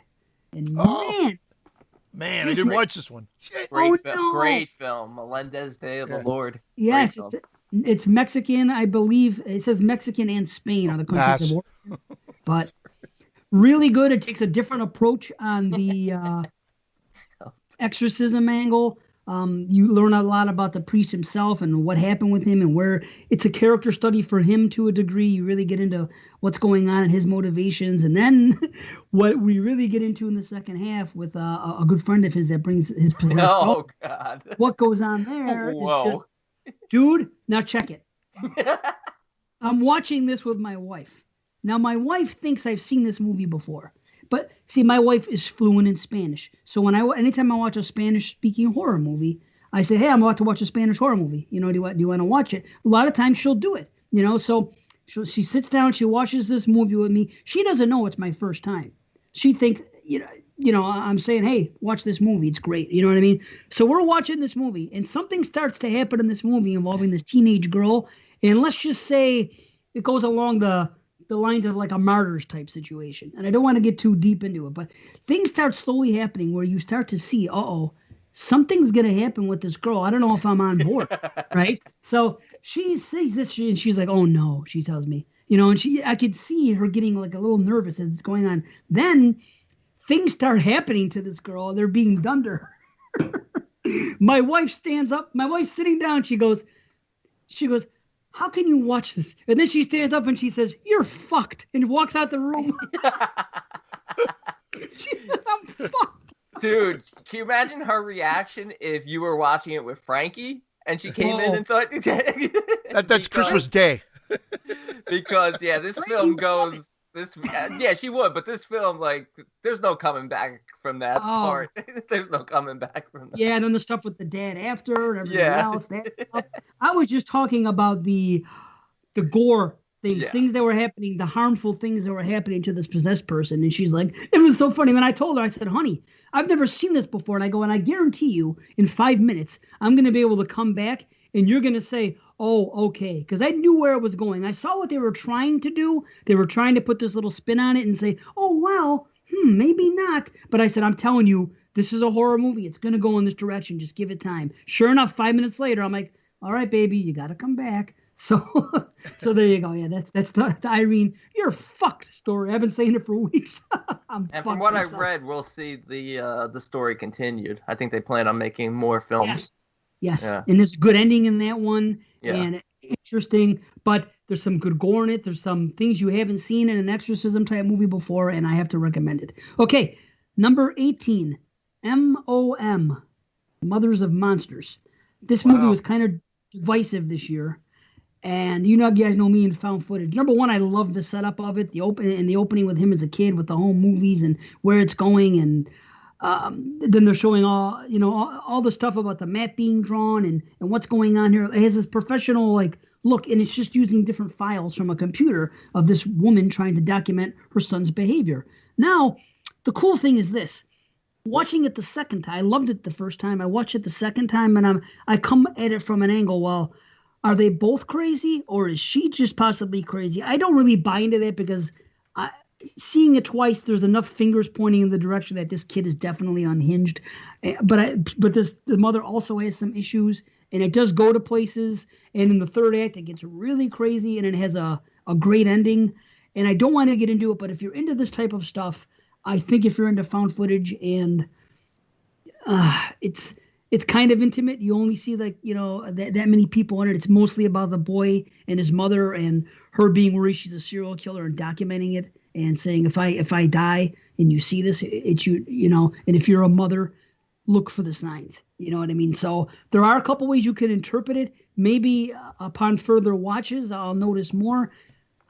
And man, I didn't watch this one. Great film. Melendez, Day of the Lord. Yes, it's Mexican, I believe. It says Mexican and Spain are the countries of origin. But really good. It takes a different approach on the exorcism angle. You learn a lot about the priest himself and what happened with him and where it's a character study for him to a degree. You really get into what's going on and his motivations. And then what we really get into in the second half with a good friend of his that brings his possession. Oh, God. What goes on there? Whoa. Is just, dude, now check it. I'm watching this with my wife. Now, my wife thinks I've seen this movie before. But see, my wife is fluent in Spanish. So anytime I watch a Spanish-speaking horror movie, I say, hey, I'm about to watch a Spanish horror movie. Do you want to watch it? A lot of times she'll do it. So she sits down, she watches this movie with me. She doesn't know it's my first time. She thinks, I'm saying, hey, watch this movie. It's great. You know what I mean? So we're watching this movie, and something starts to happen in this movie involving this teenage girl. And let's just say it goes along the lines of like a Martyrs type situation. And I don't want to get too deep into it, but things start slowly happening where you start to see, something's going to happen with this girl. I don't know if I'm on board, right? So she sees this and she's like, oh no, she tells me, and I could see her getting like a little nervous as it's going on. Then things start happening to this girl. They're being done to her. My wife stands up. My wife's sitting down. She goes, how can you watch this? And then she stands up and she says, you're fucked, and walks out the room. She says, I'm fucked. Dude, can you imagine her reaction if you were watching it with Frankie and she came in and thought... That's Christmas Day. Because, this film goes... she would, but this film, there's no coming back from that part. There's no coming back from that. Yeah, and then the stuff with the dad after and everything else. I was just talking about the gore things, things that were happening, the harmful things that were happening to this possessed person. And she's like, it was so funny. When I told her, I said, honey, I've never seen this before. And I guarantee you in 5 minutes, I'm going to be able to come back and you're going to say, oh, okay. Because I knew where it was going. I saw what they were trying to do. They were trying to put this little spin on it and say, oh, well, maybe not. But I said, I'm telling you, this is a horror movie. It's going to go in this direction. Just give it time. Sure enough, 5 minutes later, I'm like, all right, baby, you got to come back. So there you go. Yeah, that's the Irene, you're fucked story. I've been saying it for weeks. And from what I've read, we'll see the story continued. I think they plan on making more films. Yes. Yeah. And there's a good ending in that one. Yeah. And interesting, but there's some good gore in it. There's some things you haven't seen in an exorcism type movie before, and I have to recommend it. Okay, number 18, MOM, Mothers of Monsters. This movie was kind of divisive this year. And you guys know me in found footage. Number one, I love the setup of it, the opening with him as a kid with the home movies and where it's going, and then they're showing all the stuff about the map being drawn and what's going on here. It has this professional look, and it's just using different files from a computer of this woman trying to document her son's behavior. Now, the cool thing is this. Watching it the second time, I loved it the first time. I watched it the second time, and I come at it from an angle, well, are they both crazy, or is she just possibly crazy? I don't really buy into that because seeing it twice, there's enough fingers pointing in the direction that this kid is definitely unhinged. But the mother also has some issues, and it does go to places. And in the third act, it gets really crazy, and it has a great ending. And I don't want to get into it, but if you're into this type of stuff, I think if you're into found footage and it's kind of intimate. You only see that many people in it. It's mostly about the boy and his mother and her being worried she's a serial killer and documenting it and saying, if I die and you see this, it's you, and if you're a mother, look for the signs. You know what I mean? So there are a couple ways you can interpret it. Maybe upon further watches, I'll notice more.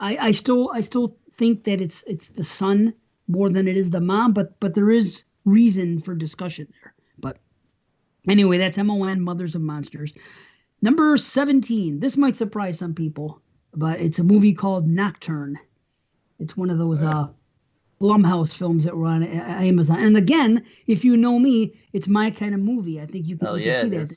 I still think that it's the son more than it is the mom, but there is reason for discussion there. But anyway, that's MON, Mothers of Monsters. Number 17. This might surprise some people, but it's a movie called Nocturne. It's one of those Blumhouse films that were on Amazon. And again, if you know me, it's my kind of movie. I think you can see that.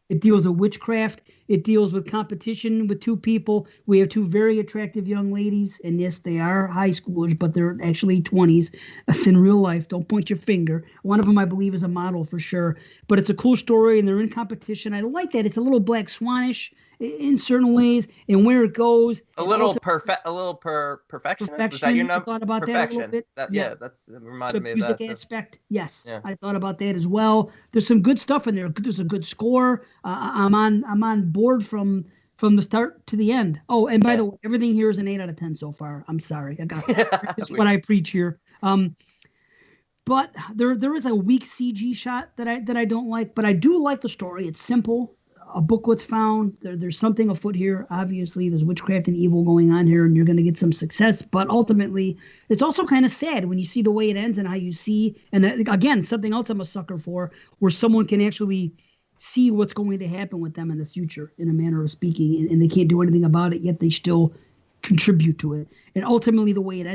It deals with witchcraft. It deals with competition with two people. We have two very attractive young ladies. And yes, they are high schoolers, but they're actually 20s. That's in real life. Don't point your finger. One of them, I believe, is a model for sure. But it's a cool story, and they're in competition. I like that. It's a little Black Swanish in certain ways, and where it goes. A little perfectionist. Was that your number? I thought about Perfection. that a little bit. That's reminded me of music that. aspect, yes. Yeah. I thought about that as well. There's some good stuff in there. There's a good score. I'm on board from the start to the end. Oh, and by the way, everything here is an 8 out of 10 so far. I'm sorry. That's what I preach here. But there is a weak CG shot that I don't like, but I do like the story. It's simple. A book was found. There's something afoot here. Obviously, there's witchcraft and evil going on here, and you're going to get some success. But ultimately, it's also kind of sad when you see the way it ends and how you see. And again, something else I'm a sucker for, where someone can actually see what's going to happen with them in the future, in a manner of speaking, and they can't do anything about it, yet they still contribute to it. And ultimately, the way it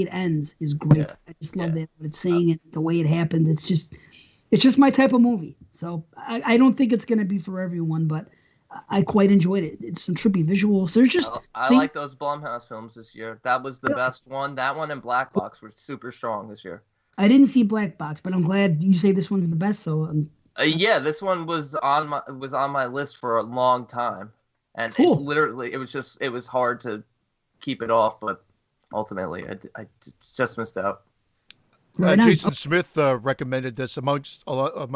ends is great. Yeah. I just love that what it's saying and the way it happened. It's just my type of movie. So I don't think it's going to be for everyone, but I quite enjoyed it. It's some trippy visuals. There's just I like those Blumhouse films this year. That was the best one. That one and Black Box were super strong this year. I didn't see Black Box, but I'm glad you say this one's the best. So this one was on my list for a long time, and cool. it was hard to keep it off, but ultimately I just missed out. Jason Smith recommended this amongst a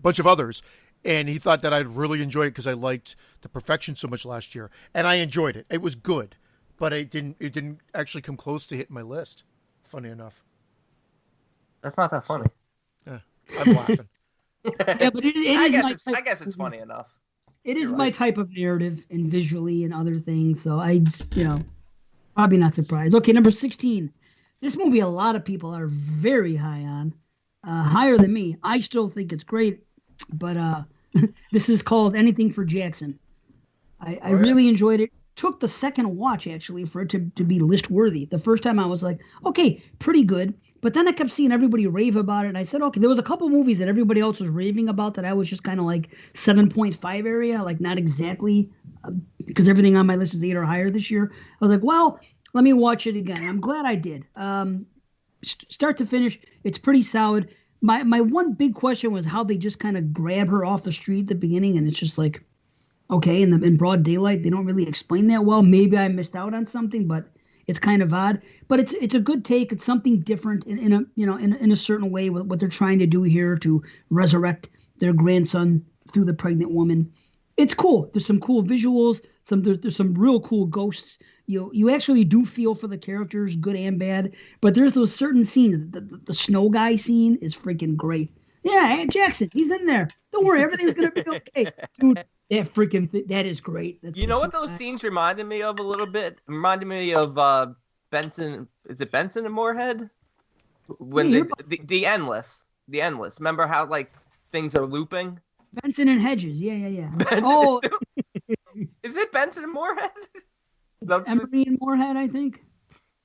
bunch of others, and he thought that I'd really enjoy it because I liked The Perfection so much last year, and I enjoyed it. It was good, but it didn't actually come close to hitting my list. Funny enough. That's not that funny. So, I'm laughing. Yeah, but I guess it's funny enough. It is my type of narrative and visually and other things, so I probably not surprised. Okay, number 16. This movie, a lot of people are very high on, higher than me. I still think it's great, but this is called Anything for Jackson. I really enjoyed it. Took the second watch, actually, for it to be list worthy. The first time I was like, okay, pretty good. But then I kept seeing everybody rave about it, and I said, okay, there was a couple movies that everybody else was raving about that I was just kind of like 7.5 area, like not exactly, because everything on my list is 8 or higher this year. I was like, well, let me watch it again. I'm glad I did. Start to finish, it's pretty solid. My one big question was how they just kind of grab her off the street at the beginning, and it's just like, okay, in broad daylight, they don't really explain that well. Maybe I missed out on something, but it's kind of odd. But it's a good take. It's something different in a certain way with what they're trying to do here to resurrect their grandson through the pregnant woman. It's cool. There's some cool visuals. There's some real cool ghosts. You actually do feel for the characters, good and bad. But there's those certain scenes. The snow guy scene is freaking great. Yeah, hey, Jackson, he's in there. Don't worry, everything's gonna be okay, dude. That freaking that is great. You know what those scenes reminded me of a little bit? Reminded me of Benson. Is it Benson and Moorhead? When the endless. Remember how like things are looping? Benson and Hedges. Yeah. Oh, is it Benson and Moorhead? Emery and Moorhead, I think.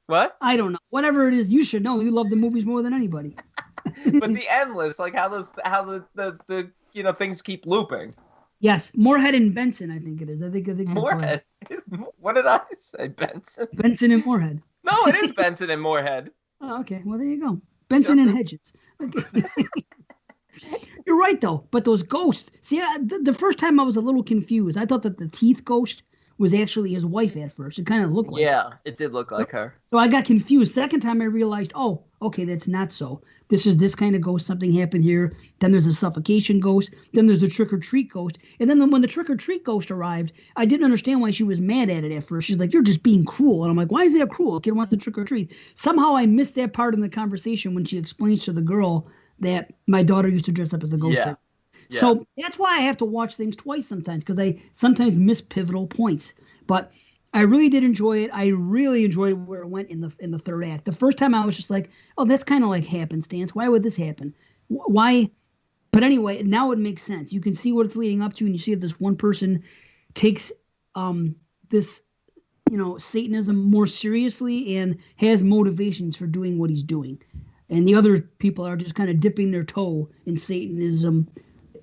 What? I don't know. Whatever it is, you should know. You love the movies more than anybody. But the endless, like how the things keep looping. Yes, Moorhead and Benson, I think it is. I think Moorhead. What did I say, Benson? Benson and Moorhead. No, it is Benson and Moorhead. Oh, okay. Well, there you go. Benson and Hedges. Okay. You're right, though. But those ghosts. See, the first time I was a little confused. I thought that the teeth ghost was actually his wife at first. It kind of looked like Yeah, it did look like her. So I got confused. Second time I realized, oh, okay, that's not so. This is this kind of ghost. Something happened here. Then there's a suffocation ghost. Then there's a trick-or-treat ghost. And then when the trick-or-treat ghost arrived, I didn't understand why she was mad at it at first. She's like, you're just being cruel. And I'm like, why is that cruel? A kid wants to trick-or-treat. Somehow I missed that part in the conversation when she explains to the girl that my daughter used to dress up as a ghost. Yeah. Yeah. So that's why I have to watch things twice sometimes, because I sometimes miss pivotal points. But I really did enjoy it. I really enjoyed where it went in the third act. The first time I was just like, oh, that's kind of like happenstance. Why would this happen? Why? But anyway, now it makes sense. You can see what it's leading up to, and you see that this one person takes this, Satanism more seriously and has motivations for doing what he's doing. And the other people are just kind of dipping their toe in Satanism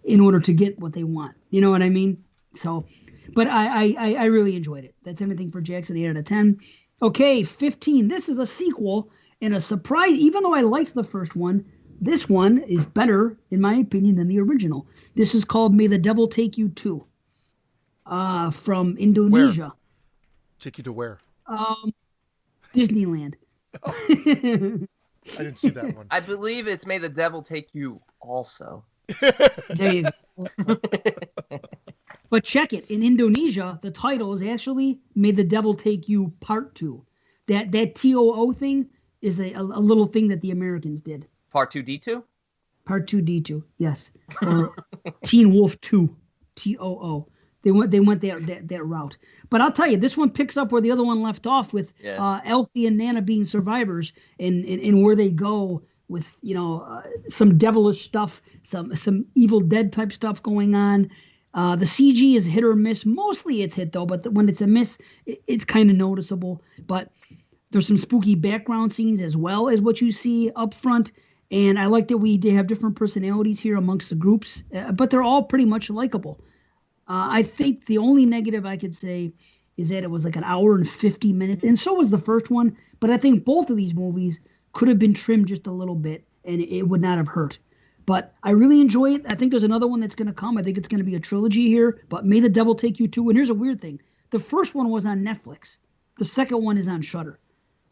in order to get what they want. You know what I mean? So... But I really enjoyed it. That's anything for Jackson, 8 out of 10. Okay, 15. This is a sequel and a surprise. Even though I liked the first one, this one is better, in my opinion, than the original. This is called May the Devil Take You 2 from Indonesia. Where? Take you to where? Disneyland. Oh, I didn't see that one. I believe it's May the Devil Take You also. There you go. But check it. In Indonesia, the title is actually May the Devil Take You Part 2. That TOO thing is a little thing that the Americans did. Part 2D2? Part 2D2, yes. Or Teen Wolf 2, TOO. They went that route. But I'll tell you, this one picks up where the other one left off with Elfie and Nana being survivors and where they go with, some devilish stuff, some Evil Dead type stuff going on. The CG is hit or miss. Mostly it's hit, though, but when it's a miss, it's kind of noticeable. But there's some spooky background scenes as well as what you see up front. And I like that they have different personalities here amongst the groups, but they're all pretty much likable. I think the only negative I could say is that it was like an hour and 50 minutes, and so was the first one. But I think both of these movies could have been trimmed just a little bit, and it would not have hurt. But I really enjoy it. I think there's another one that's going to come. I think it's going to be a trilogy here. But May the Devil Take You 2. And here's a weird thing. The first one was on Netflix. The second one is on Shudder.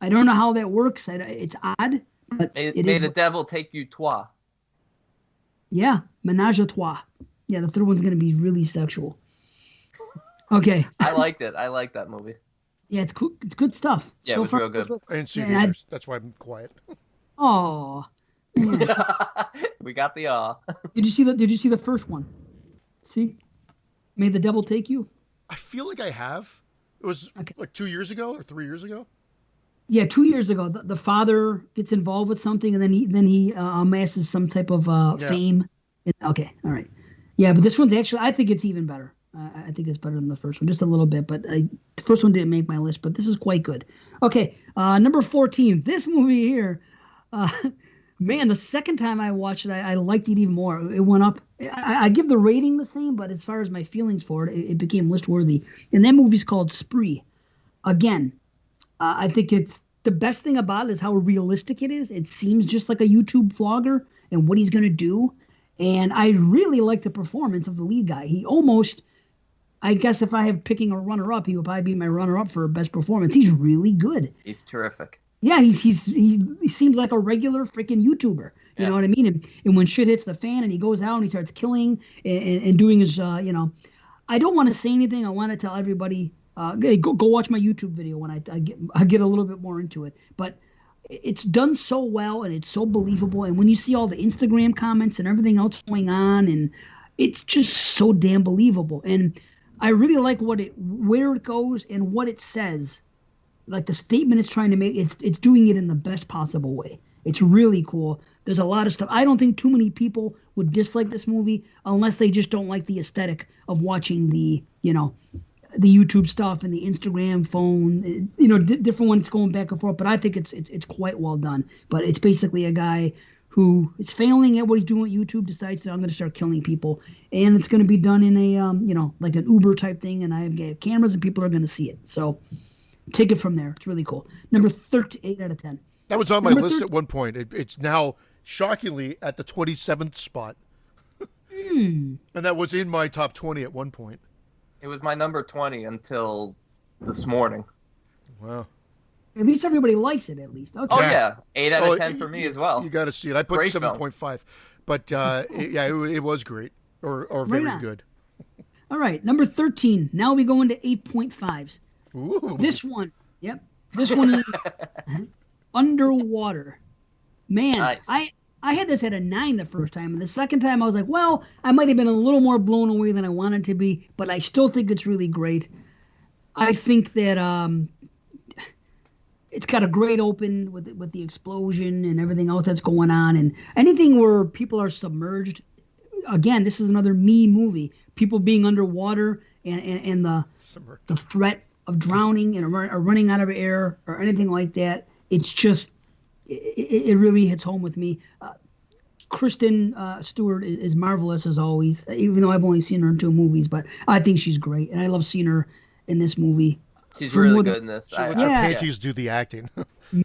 I don't know how that works. It's odd. But May the Devil Take You Trois. Yeah, Ménage à Trois. Yeah, the third one's going to be really sexual. Okay. I liked it. I liked that movie. Yeah, it's cool. It's good stuff. Yeah, it was real good. I didn't see it either. That's why I'm quiet. Oh. We got the Did you see the first one? See? May the Devil Take You? I feel like I have. It was like 2 years ago or 3 years ago. Yeah, 2 years ago. The father gets involved with something, and then he amasses some type of fame. Okay, all right. Yeah, but this one's actually, I think it's even better. I think it's better than the first one, just a little bit. But the first one didn't make my list, but this is quite good. Okay, number 14. This movie here, man, the second time I watched it, I liked it even more. It went up. I give the rating the same, but as far as my feelings for it, it became list worthy. And that movie's called Spree. Again, I think it's the best thing about it is how realistic it is. It seems just like a YouTube vlogger and what he's going to do. And I really like the performance of the lead guy. He almost, I guess if I have picking a runner-up, he would probably be my runner-up for best performance. He's really good. He's terrific. Yeah, he seems like a regular freaking YouTuber. You know what I mean? And when shit hits the fan and he goes out and he starts killing and doing his, I don't want to say anything. I want to tell everybody, hey, go watch my YouTube video when I get a little bit more into it. But it's done so well and it's so believable. And when you see all the Instagram comments and everything else going on, and it's just so damn believable. And I really like where it goes and what it says. Like the statement it's trying to make, it's doing it in the best possible way. It's really cool. There's a lot of stuff. I don't think too many people would dislike this movie unless they just don't like the aesthetic of watching the YouTube stuff and the Instagram phone, different ones going back and forth. But I think it's quite well done. But it's basically a guy who is failing at what he's doing with YouTube, decides that I'm going to start killing people, and it's going to be done in a like an Uber type thing, and I have cameras and people are going to see it. So take it from there. It's really cool. Number 13, 8 out of 10. That was on my Number list 13. at one point. It's now shockingly at the 27th spot. And that was in my top 20 at one point. It was my number 20 until this morning. Wow. At least everybody likes it, at least. Okay. Oh, Yeah. yeah. 8 out of 10 for me as well. You got to see it. I put Great film. 7.5. But it was great or Right very on. good. All right, number 13. Now we go into 8.5s. Ooh. This one, yep. This one is Underwater. Man, Nice. I had this at a 9 the first time, and the second time I was like, well, I might have been a little more blown away than I wanted to be, but I still think it's really great. I think that it's got a great open with the explosion and everything else that's going on, and anything where people are submerged. Again, this is another me movie. People being underwater and the threat of drowning and or running out of air or anything like that. It's just it really hits home with me. Kristen Stewart is marvelous as always, even though I've only seen her in 2 movies, but I think she's great, and I love seeing her in this movie. She's For really more good than- in this. She lets her Yeah. panties do the acting.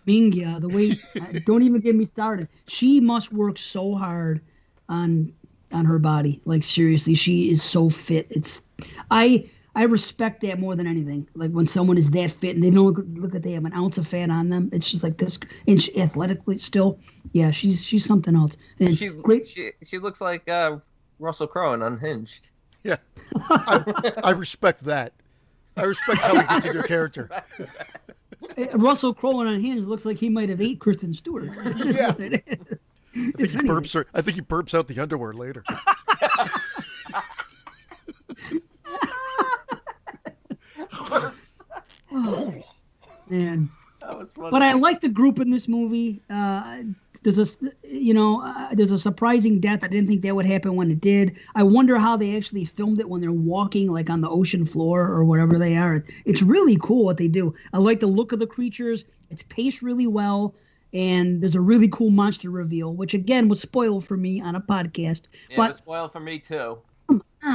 Mingya, the way don't even get me started. She must work so hard on her body. Like seriously, she is so fit. It's I respect that more than anything. Like when someone is that fit and they don't look like they have an ounce of fat on them. It's just like this, and she, athletically still, yeah, she's something else. And She great. she looks like Russell Crowe in Unhinged. Yeah. I respect that. I respect how he gets into a character. Russell Crowe on Unhinged looks like he might have ate Kristen Stewart. Yeah. I think he burps her. I think he burps out the underwear later. Man. That was funny. But I like the group in this movie. There's a surprising death. I didn't think that would happen when it did. I wonder how they actually filmed it when they're walking like on the ocean floor or whatever they are. It's really cool what they do. I like the look of the creatures. It's paced really well, and there's a really cool monster reveal, which again was spoiled for me on a podcast. Yeah, it but was spoiled for me too.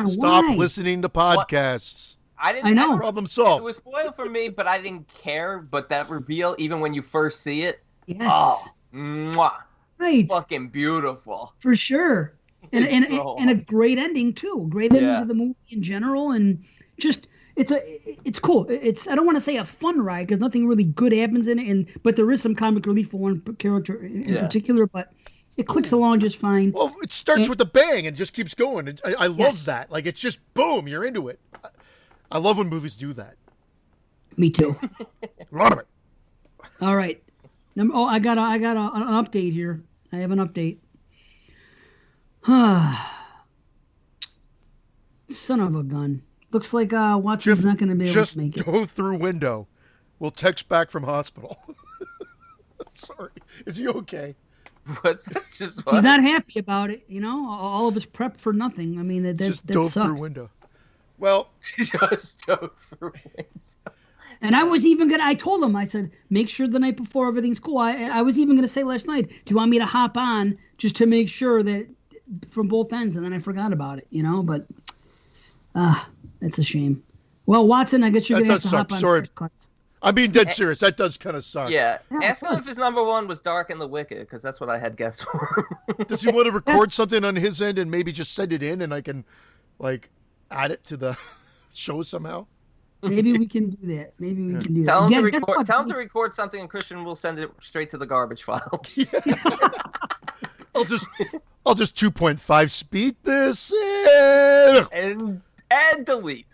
Stop why? listening to podcasts. I didn't. I know. Problem It solved. was spoiled for me, but I didn't care. But that reveal, even when you first see it, Yes. oh, mwah, Right. fucking beautiful. For sure. And It's and, so and a awesome. great ending too. Great ending Yeah. to the movie in general, and just it's cool. It's I don't want to say a fun ride because nothing really good happens in it, but there is some comic relief for one character in Yeah. particular. But it clicks along just fine. Well, it starts with a bang and just keeps going. I love Yes. that. Like it's just boom, you're into it. I love when movies do that. Me too. A lot of it. All right. I got an update here. I have an update. Son of a gun. Looks like Watson's not going to be able Just to make it. go through window. We'll text back from hospital. Sorry. Is he okay? What's that? Just He's what? not happy about it, you know. All of his prep for nothing. I mean, that Just that dove sucks. through window. Well, Just go through it. And I was even gonna. I told him. I said, make sure the night before everything's cool. I was even gonna say last night, do you want me to hop on just to make sure that from both ends? And then I forgot about it, you know. But that's a shame. Well, Watson, I guess you're That gonna have does to hop suck. on. Sorry. first cut. I'm being dead serious. That does kind of suck. Yeah. Yeah, Ask him it if his number 1 was Dark and the Wicked, because that's what I had guessed for. Does he want to record something on his end and maybe just send it in and I can, like, add it to the show somehow? Maybe we can do that. Maybe we can do that. Tell him, Yeah, to guess record, what? tell him to record something, and Christian will send it straight to the garbage file. I'll just 2.5 speed this in. and delete.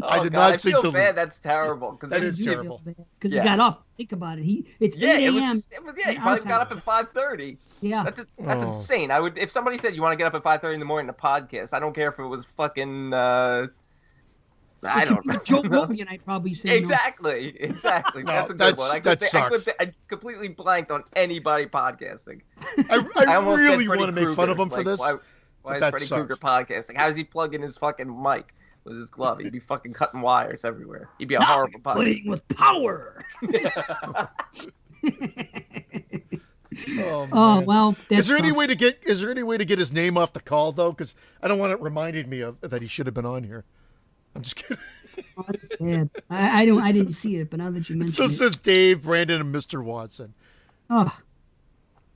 I did not say I feel delete. bad. That's terrible. That is You feel terrible. bad, 'cause Yeah. he got up. Think about it. It's Yeah, 8 it a.m. was. Yeah, you probably got up at 5:30. Yeah. That's Oh. insane. I would if somebody said you want to get up at 5:30 in the morning to podcast. I don't care if it was fucking. I don't know. Joe Rogan, I'd probably say. no. Exactly. No, That's a good that's- one. that sucks. I completely blanked on anybody podcasting. I almost said really Freddy want to make fun of Krueger. him for Like, this. Why but is that Freddy sucks. Krueger podcasting? How does he plug in his fucking mic with his glove? He'd be fucking cutting wires everywhere. He'd be a Now horrible you're playing podcaster. with power. Oh, Oh man. well. Is there any sucks. way to get his name off the call though? Because I don't want it reminded me of that he should have been on here. I'm just kidding. Oh, that's sad. I didn't see it, but now that you It mention still it, says Dave, Brandon, and Mr. Watson. oh,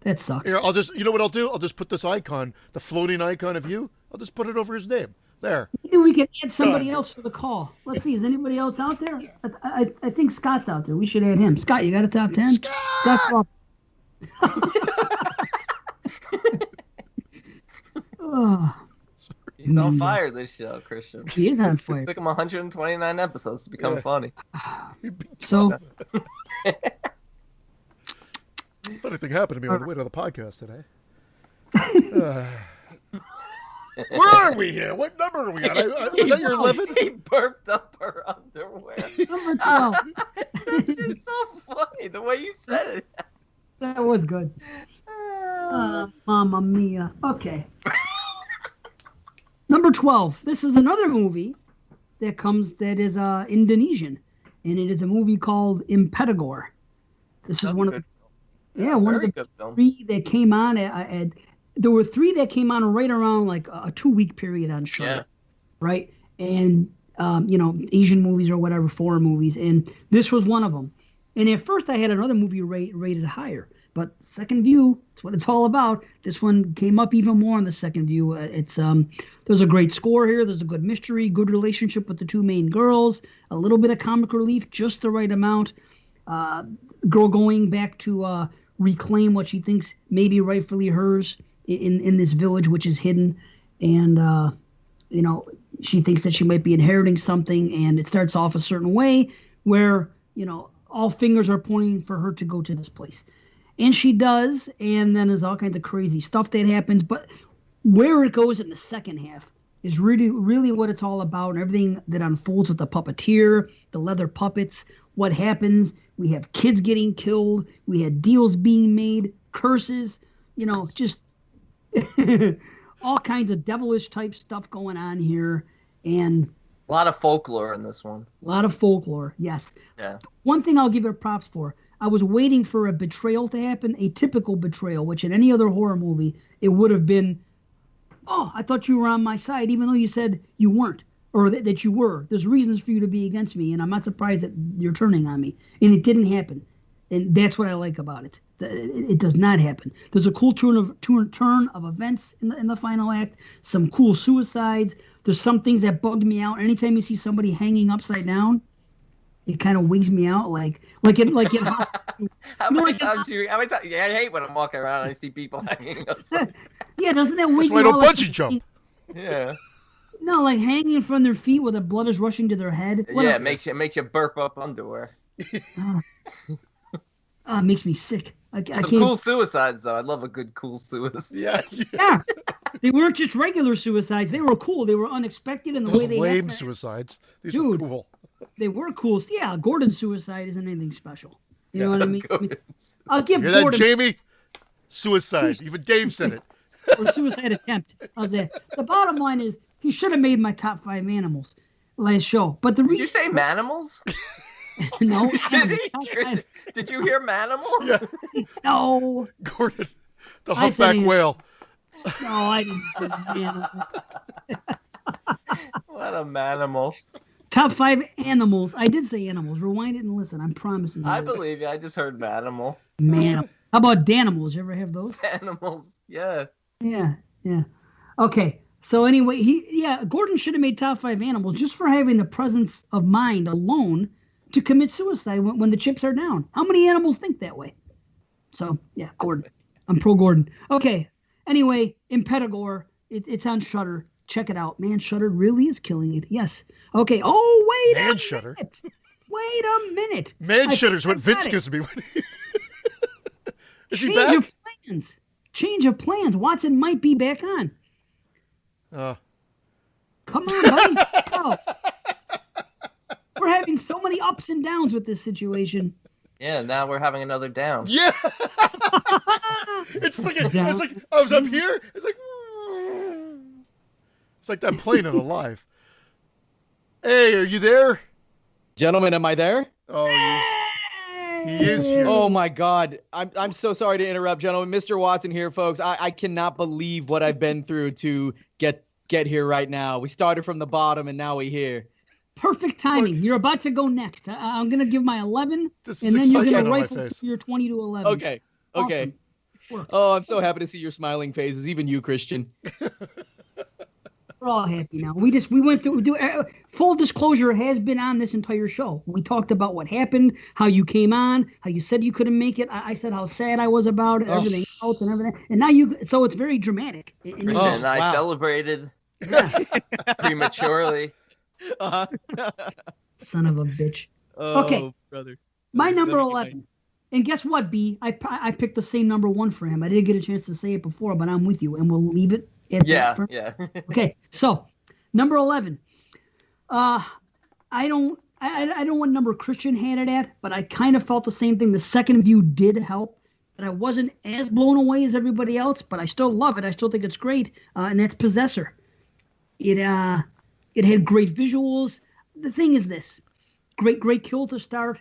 that sucks. Here, you know what I'll do? I'll just put this icon, the floating icon of you. I'll just put it over his name. There. Maybe we can add somebody Done. else to the call. Let's see. Is anybody else out there? I think Scott's out there. We should add him. Scott, you got a top 10? Scott! Oh, He's on fire this show, Christian. he is on fire. It took him 129 episodes to become Yeah. funny. So, Funny thing happened to me on the way to the podcast today. Where are we here? What number are we on? Is that your 11? He burped up her underwear. number 12. It's so funny the way you said it. That was good. Mamma mia. Okay. Number 12. This is another movie that is Indonesian, and it is a movie called Impetigore. This is one of Very the good film. 3 that came on there were 3 that came on right around like a 2-week period on Shudder, Yeah. right? And Asian movies or whatever, foreign movies, and this was one of them. And at first I had another movie rated higher, but second view, it's what it's all about. This one came up even more on the second view. There's a great score here. There's a good mystery, good relationship with the 2 main girls, a little bit of comic relief, just the right amount. Girl going back to reclaim what she thinks may be rightfully hers in this village, which is hidden. And, she thinks that she might be inheriting something. And it starts off a certain way where, all fingers are pointing for her to go to this place. And she does. And then there's all kinds of crazy stuff that happens. But where it goes in the second half is really, really what it's all about, and everything that unfolds with the puppeteer, the leather puppets, what happens. We have kids getting killed. We had deals being made, curses, just all kinds of devilish type stuff going on here. And A lot of folklore in this one. a lot of folklore, yes. Yeah. One thing I'll give her props for, I was waiting for a betrayal to happen, a typical betrayal, which in any other horror movie, it would have been, oh, I thought you were on my side, even though you said you weren't, or that you were. There's reasons for you to be against me, and I'm not surprised that you're turning on me. And it didn't happen. And that's what I like about it. It does not happen. There's a cool turn of events in the final act, some cool suicides. There's some things that bugged me out. Anytime you see somebody hanging upside down, it kind of wigs me out, like in hospital. How many times I hate when I'm walking around and I see people hanging upside. Yeah, doesn't that wig That's why I you don't out? bungee jump. Yeah. No, like hanging from their feet where the blood is rushing to their head. Yeah, it makes you burp up underwear. It makes me sick. I Some can't. cool suicides though. I love a good cool suicide. Yeah. Yeah, they weren't just regular suicides. They were cool. They were unexpected in the way Those they lame happened. suicides. These Dude. are cool. They were cool. Yeah, Gordon's suicide isn't anything special. You know what I mean? Good. I'll give Hear that, Gordon Jamie? Suicide. Even Dave said it. or suicide attempt. How's that? The bottom line is he should have made my top 5 animals last show. But the Did you reason say manimals? no, Did you hear manimal? Yeah. no, Gordon, the I said humpback he- whale. no, I didn't say animals. What a manimal. Top 5 animals. I did say animals. Rewind it and listen. I'm promising. I you. believe you. I just heard manimal. Man, how about Danimals? You ever have those? Animals. Yeah. Yeah. Okay. So anyway, Gordon should have made top 5 animals just for having the presence of mind alone to commit suicide when the chips are down. How many animals think that way? So yeah, Gordon. I'm pro Gordon. Okay. Anyway, Impetigore. It's on Shudder. Check it out. Man, Shudder really is killing it. Yes. Okay. Oh, wait Man a Shudder. minute. Wait a minute. Man I shitter's what think I Vince got gives me. Is he Change back? of plans. Change of plans. Watson might be back on. Come on, buddy. Oh. We're having so many ups and downs with this situation. Yeah. Now we're having another down. Yeah. It's like I was up here. It's like that plane on Alive. Hey, are you there? Gentlemen, am I there? Oh, he is here. Oh my God. I'm so sorry to interrupt, gentlemen. Mr. Watson here, folks. I cannot believe what I've been through to get here right now. We started from the bottom and now we're here. Perfect timing. You're about to go next. I'm going to give my 11, This and is then you're excitement going to on my rifle face. through your 20 to 11. Okay. Okay. Awesome. Oh, I'm so happy to see your smiling faces, even you, Christian. We're all happy now. We went through. Full disclosure has been on this entire show. We talked about what happened, how you came on, how you said you couldn't make it. I said how sad I was about it, everything else, and everything. And now so it's very dramatic. Christian and I celebrated prematurely. Uh-huh. Son of a bitch. Oh, Okay. brother. My number Let me get 11. And guess what, B? I picked the same number 1 for him. I didn't get a chance to say it before, but I'm with you, and we'll leave it at Yeah, that. yeah. Okay, so number 11. I don't know what number Christian had it at, but I kind of felt the same thing. The second view did help, but I wasn't as blown away as everybody else. But I still love it. I still think it's great, and that's Possessor. It had great visuals. The thing is this: great kill to start.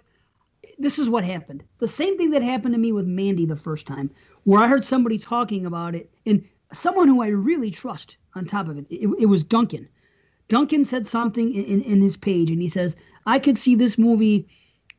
This is what happened. The same thing that happened to me with Mandy the first time, where I heard somebody talking about it, and someone who I really trust on top of it. It was Duncan. Duncan said something in his page, and he says, I could see this movie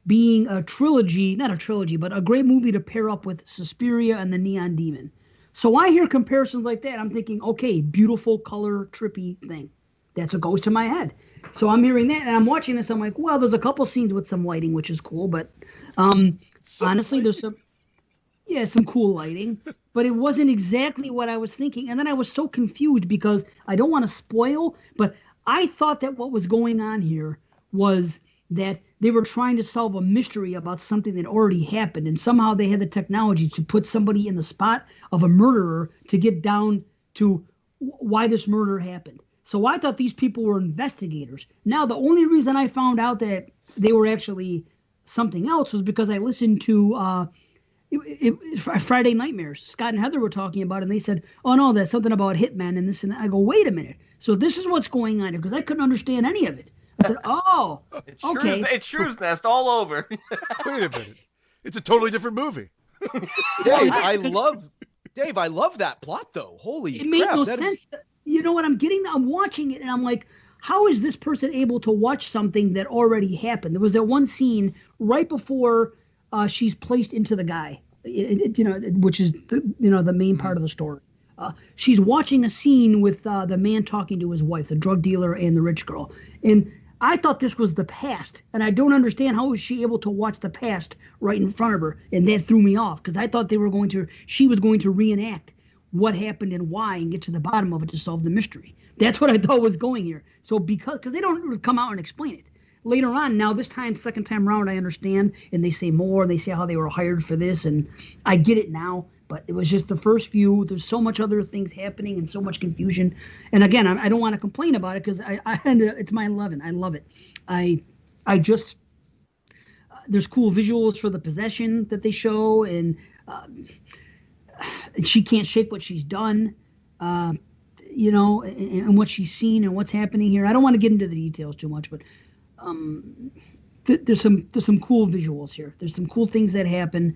being a trilogy, not a trilogy, but a great movie to pair up with Suspiria and the Neon Demon. So I hear comparisons like that. I'm thinking, okay, beautiful, color, trippy thing. That's what goes to my head. So I'm hearing that, and I'm watching this. I'm like, well, there's a couple scenes with some lighting, which is cool, but honestly, there's some cool lighting, but it wasn't exactly what I was thinking. And then I was so confused because I don't want to spoil, but I thought that what was going on here was that they were trying to solve a mystery about something that already happened, and somehow they had the technology to put somebody in the spot of a murderer to get down to why this murder happened. So I thought these people were investigators. Now, the only reason I found out that they were actually something else was because I listened to Friday Nightmares. Scott and Heather were talking about it, and they said, oh, no, that's something about Hitman and this and that. I go, wait a minute. So this is what's going on here, because I couldn't understand any of it. I said, oh, okay. It's Shrews Nest all over. Wait a minute. It's a totally different movie. Dave, I love that plot, though. Holy It made crap. no that is- sense. You know what I'm getting? I'm watching it, and I'm like, how is this person able to watch something that already happened? There was that one scene right before she's placed into the guy, which is the main part of the story. She's watching a scene with the man talking to his wife, the drug dealer and the rich girl. And I thought this was the past, and I don't understand how was she able to watch the past right in front of her, and that threw me off because I thought she was going to reenact what happened and why and get to the bottom of it to solve the mystery. That's what I thought was going here. So because they don't come out and explain it. Later on, now this time, second time around, I understand, and they say more, they say how they were hired for this, and I get it now, but it was just the first view. There's so much other things happening and so much confusion. And again, I don't want to complain about it because it's my 11. I love it. I just, there's cool visuals for the possession that they show, and she can't shake what she's done, and what she's seen and what's happening here. I don't want to get into the details too much, but there's some cool visuals here. There's some cool things that happen.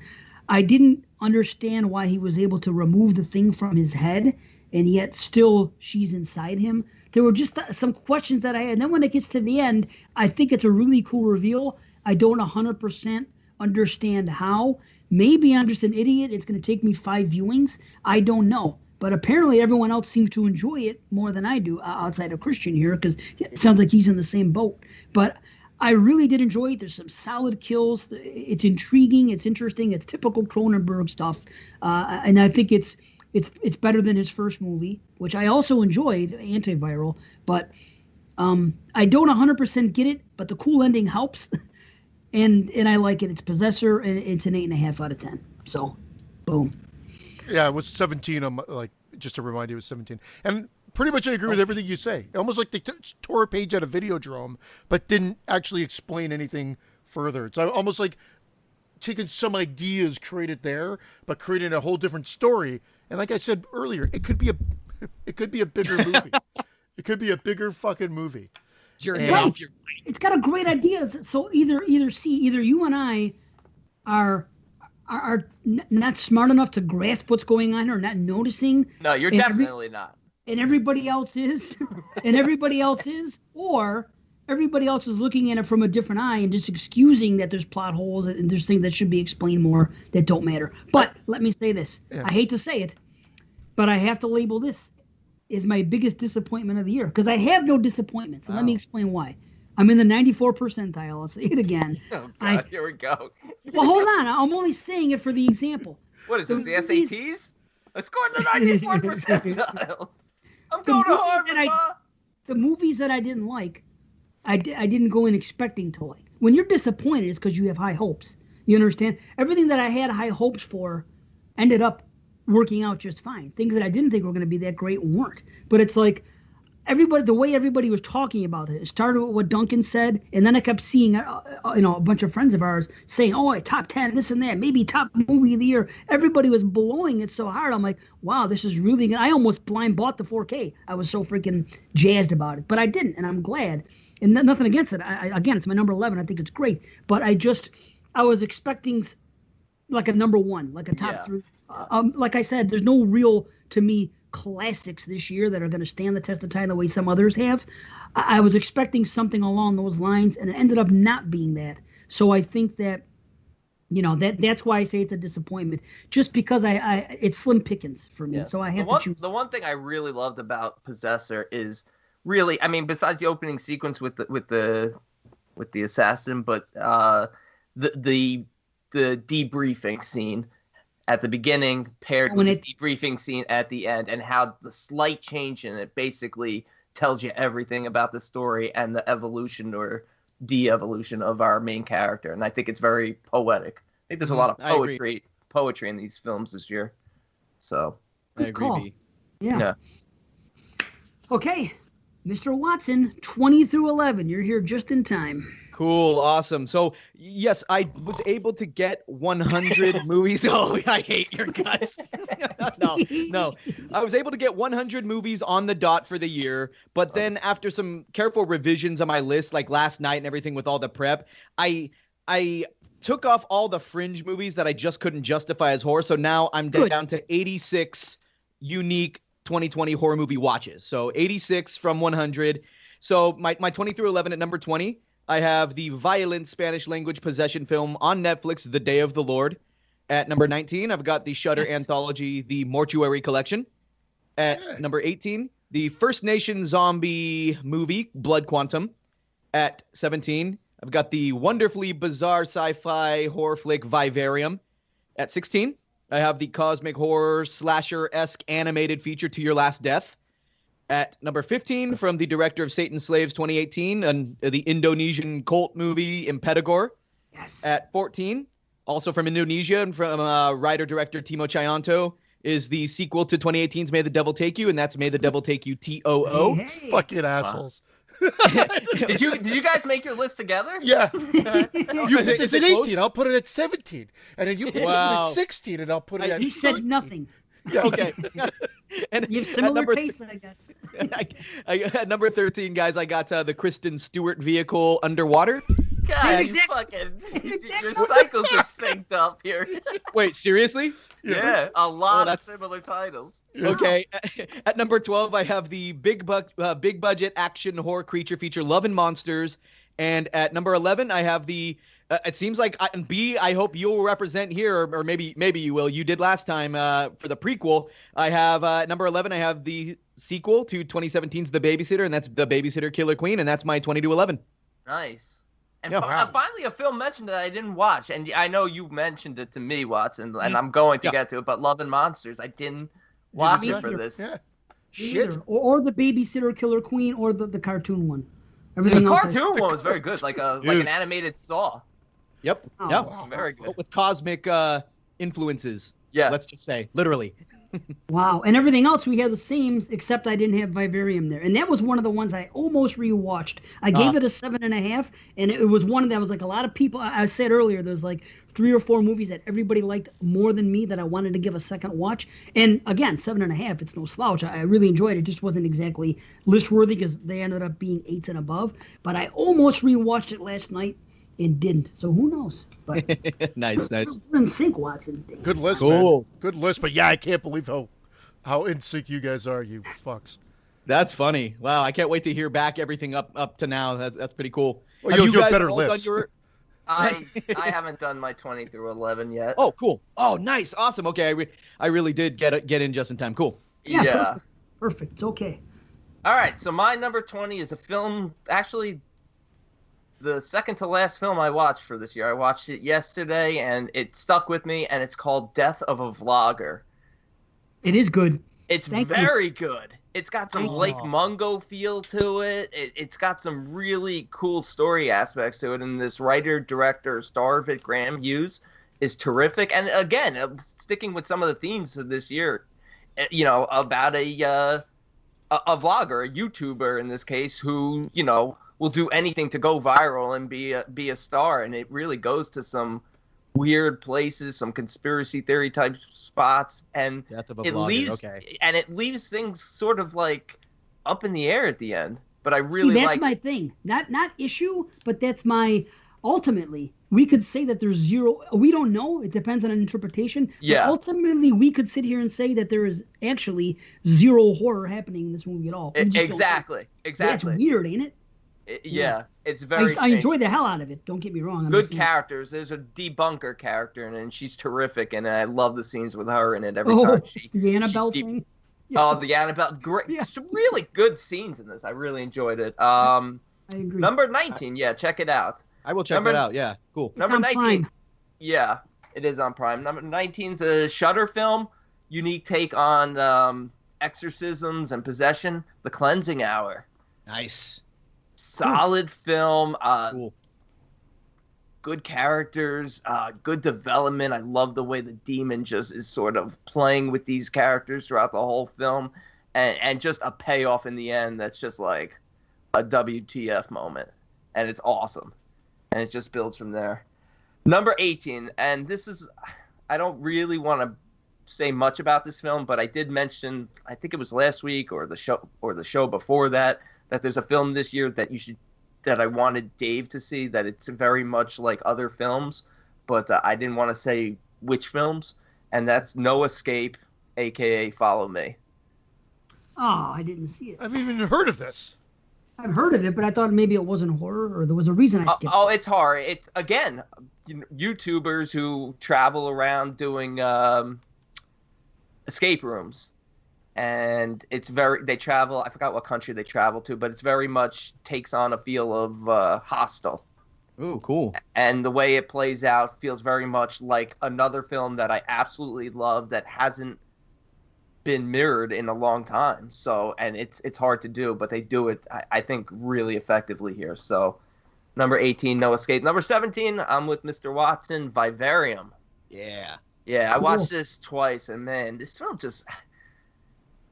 I didn't understand why he was able to remove the thing from his head, and yet still she's inside him. There were just some questions that I had. And then when it gets to the end, I think it's a really cool reveal. I don't 100% understand how. Maybe I'm just an idiot. It's going to take me 5 viewings. I don't know. But apparently everyone else seems to enjoy it more than I do outside of Christian here, because it sounds like he's in the same boat. But I really did enjoy it. There's some solid kills. It's intriguing. It's interesting. It's typical Cronenberg stuff. And I think it's better than his first movie, which I also enjoyed, Antiviral. But I don't 100% get it, but the cool ending helps. And I like it. It's Possessor, and it's an 8.5 out of 10. So, boom. Yeah, it was 17. Just to remind you, it was 17. And pretty much I agree with everything you say. Almost like they tore a page out of Videodrome, but didn't actually explain anything further. It's almost like taking some ideas created there, but creating a whole different story. And like I said earlier, it could be a bigger movie. It could be a bigger fucking movie. It's got a great idea. So either you and I are not smart enough to grasp what's going on or not noticing. No, you're definitely not. And everybody else is, or everybody else is looking at it from a different eye and just excusing that there's plot holes and there's things that should be explained more that don't matter. But let me say this. Yeah. I hate to say it, but I have to label this as my biggest disappointment of the year because I have no disappointments. And let me explain why. I'm in the 94 percentile. I'll say it again. Oh, God, here we go. Well, hold on. I'm only saying it for the example. What is this, the movies- SATs? I scored the 94 percentile. I'm going to Harvard, Ma. The movies that I didn't like, I didn't go in expecting to like. When you're disappointed, it's because you have high hopes. You understand? Everything that I had high hopes for ended up working out just fine. Things that I didn't think were going to be that great weren't. But it's like the way everybody was talking about it started with what Duncan said, and then I kept seeing a bunch of friends of ours saying, "Oh, top 10, this and that, maybe top movie of the year." Everybody was blowing it so hard. I'm like, "Wow, this is really good." I almost blind bought the 4K. I was so freaking jazzed about it, but I didn't, and I'm glad. And nothing against it. Again, it's my number 11. I think it's great, but I was expecting like a number 1, like a top 3. Like I said, there's no real, to me, classics this year that are going to stand the test of time the way some others have. I was expecting something along those lines, and it ended up not being that. So I think that, that's why I say it's a disappointment, just because it's slim pickings for me. Yeah. So I have to choose. The one thing I really loved about Possessor is really, I mean, besides the opening sequence with the assassin, but the debriefing scene at the beginning paired with the debriefing scene at the end, and how the slight change in it basically tells you everything about the story and the evolution or de-evolution of our main character. And I think it's very poetic. I think there's a lot of poetry in these films this year. So I agree. Yeah. Okay, Mr. Watson, 20 through 11. You're here just in time. Cool, awesome. So, yes, I was able to get 100 movies. Oh, I hate your guts. No. I was able to get 100 movies on the dot for the year, but then after some careful revisions on my list, like last night and everything with all the prep, I took off all the fringe movies that I just couldn't justify as horror. So now I'm down to 86 unique 2020 horror movie watches. So 86 from 100. So my 20 through 11 at number 20. I have the violent Spanish language possession film on Netflix, The Day of the Lord. At number 19, I've got the Shudder anthology, The Mortuary Collection. At number 18, the First Nation zombie movie, Blood Quantum. At 17, I've got the wonderfully bizarre sci-fi horror flick, Vivarium. At 16, I have the cosmic horror slasher-esque animated feature, To Your Last Death. At number 15, from the director of Satan's Slaves 2018, and the Indonesian cult movie Impetigore. Yes. At 14, also from Indonesia and from writer-director Timo Tjahjanto, is the sequel to 2018's May the Devil Take You, and that's May the Devil Take You TOO. Hey. Fucking assholes. Did you guys make your list together? Yeah. You put this at 18, close? I'll put it at 17. And then you put this at 16, and I'll put it at You said 13. nothing. Yeah. Okay. And You have similar taste, I guess. At number 13, guys, I got the Kristen Stewart vehicle, Underwater. God, your cycles are synced up here. Wait, seriously? Yeah, a lot of similar titles. Okay. At number 12, I have the big budget action horror creature feature, Love and Monsters. And at number 11, I have the it seems like I hope you'll represent here, or maybe you will. You did last time for the prequel. I have number 11. I have the sequel to 2017's The Babysitter, and that's The Babysitter Killer Queen, and that's my 20 to 11. Nice. And Yeah. finally, a film mentioned that I didn't watch, and I know you mentioned it to me, Watson, and I'm going to get to it. But Love and Monsters, I didn't watch it for this. Yeah. Shit. Shit. Or the Babysitter Killer Queen, or the cartoon one. The Everything else cartoon one was very good, like an animated Saw. Yep. Oh, Yeah. Wow. Very good. With cosmic influences. Yeah. Let's just say, literally. Wow. And everything else we had the same, except I didn't have Vivarium there. And that was one of the ones I almost rewatched. I gave it a 7.5, and it was one that was like a lot of people. I said earlier, there's like 3 or 4 movies that everybody liked more than me that I wanted to give a second watch. And again, 7.5, it's no slouch. I really enjoyed it. It just wasn't exactly list worthy because they ended up being 8s and above. But I almost rewatched it last night and didn't. So who knows? But Nice. we're in sync, Watson. Good list, Cool. man. Good list, but yeah, I can't believe how in sync you guys are, you fucks. That's funny. Wow, I can't wait to hear back everything up to now. That's pretty cool. Well, Have you'll you do a guys better all done list. your- I haven't done my 20 through 11 yet. Oh, cool. Oh, nice. Awesome. Okay, I really did get in just in time. Cool. Yeah. Perfect. It's okay. All right, so my number 20 is a film, actually the second to last film I watched for this year. I watched it yesterday, and it stuck with me, and it's called Death of a Vlogger. It is good. It's Thank you. very good. It's got some Thank you. Lake Mungo feel to it. It's got some really cool story aspects to it, and this writer-director, star of it, Graham Hughes, is terrific. And again, sticking with some of the themes of this year, about a vlogger, a YouTuber in this case, who, will do anything to go viral and be a star. And it really goes to some weird places, some conspiracy theory type spots, and Death of a it Vlogger. leaves things sort of like up in the air at the end. But I See, really that's like my thing. Not issue, but that's my ultimately. We could say that there's zero. We don't know. It depends on an interpretation. But Yeah. ultimately, we could sit here and say that there is actually zero horror happening in this movie at all. We just don't know. exactly. That's weird, ain't it? Yeah, it's very. I strange. enjoyed the hell out of it. Don't get me wrong. I'm Good just saying. characters. There's a debunker character, and she's terrific, and I love the scenes with her in it every Oh, time she. the Annabelle she thing. Oh, the Annabelle. Great. Yeah. Some really good scenes in this. I really enjoyed it. I agree. Number 19. Yeah, check it out. I will check Number- that out. Yeah, cool. It's Number on 19. Prime. Yeah, it is on Prime. Number 19 is a Shudder film. Unique take on exorcisms and possession. The Cleansing Hour. Nice. Solid film. Cool. Good characters, good development. I love the way the demon just is sort of playing with these characters throughout the whole film, and just a payoff in the end that's just like a WTF moment, and it's awesome, and it just builds from there. Number 18, and this is, I don't really want to say much about this film, but I did mention, I think it was last week or the show before that there's a film this year that I wanted Dave to see, that it's very much like other films, but I didn't want to say which films, and that's No Escape, aka Follow Me. Oh, I didn't see it. I've even heard of this. I've heard of it, but I thought maybe it wasn't horror, or there was a reason I skipped. It's horror. It's, again, YouTubers who travel around doing escape rooms. And they travel, I forgot what country they travel to, but it's very much takes on a feel of Hostel. Ooh, cool. And the way it plays out feels very much like another film that I absolutely love that hasn't been mirrored in a long time. So, and it's hard to do, but they do it, I think, really effectively here. So, number 18, No Escape. Number 17, I'm with Mr. Watson, Vivarium. Yeah. Yeah, I Cool. watched this twice, and man, this film just...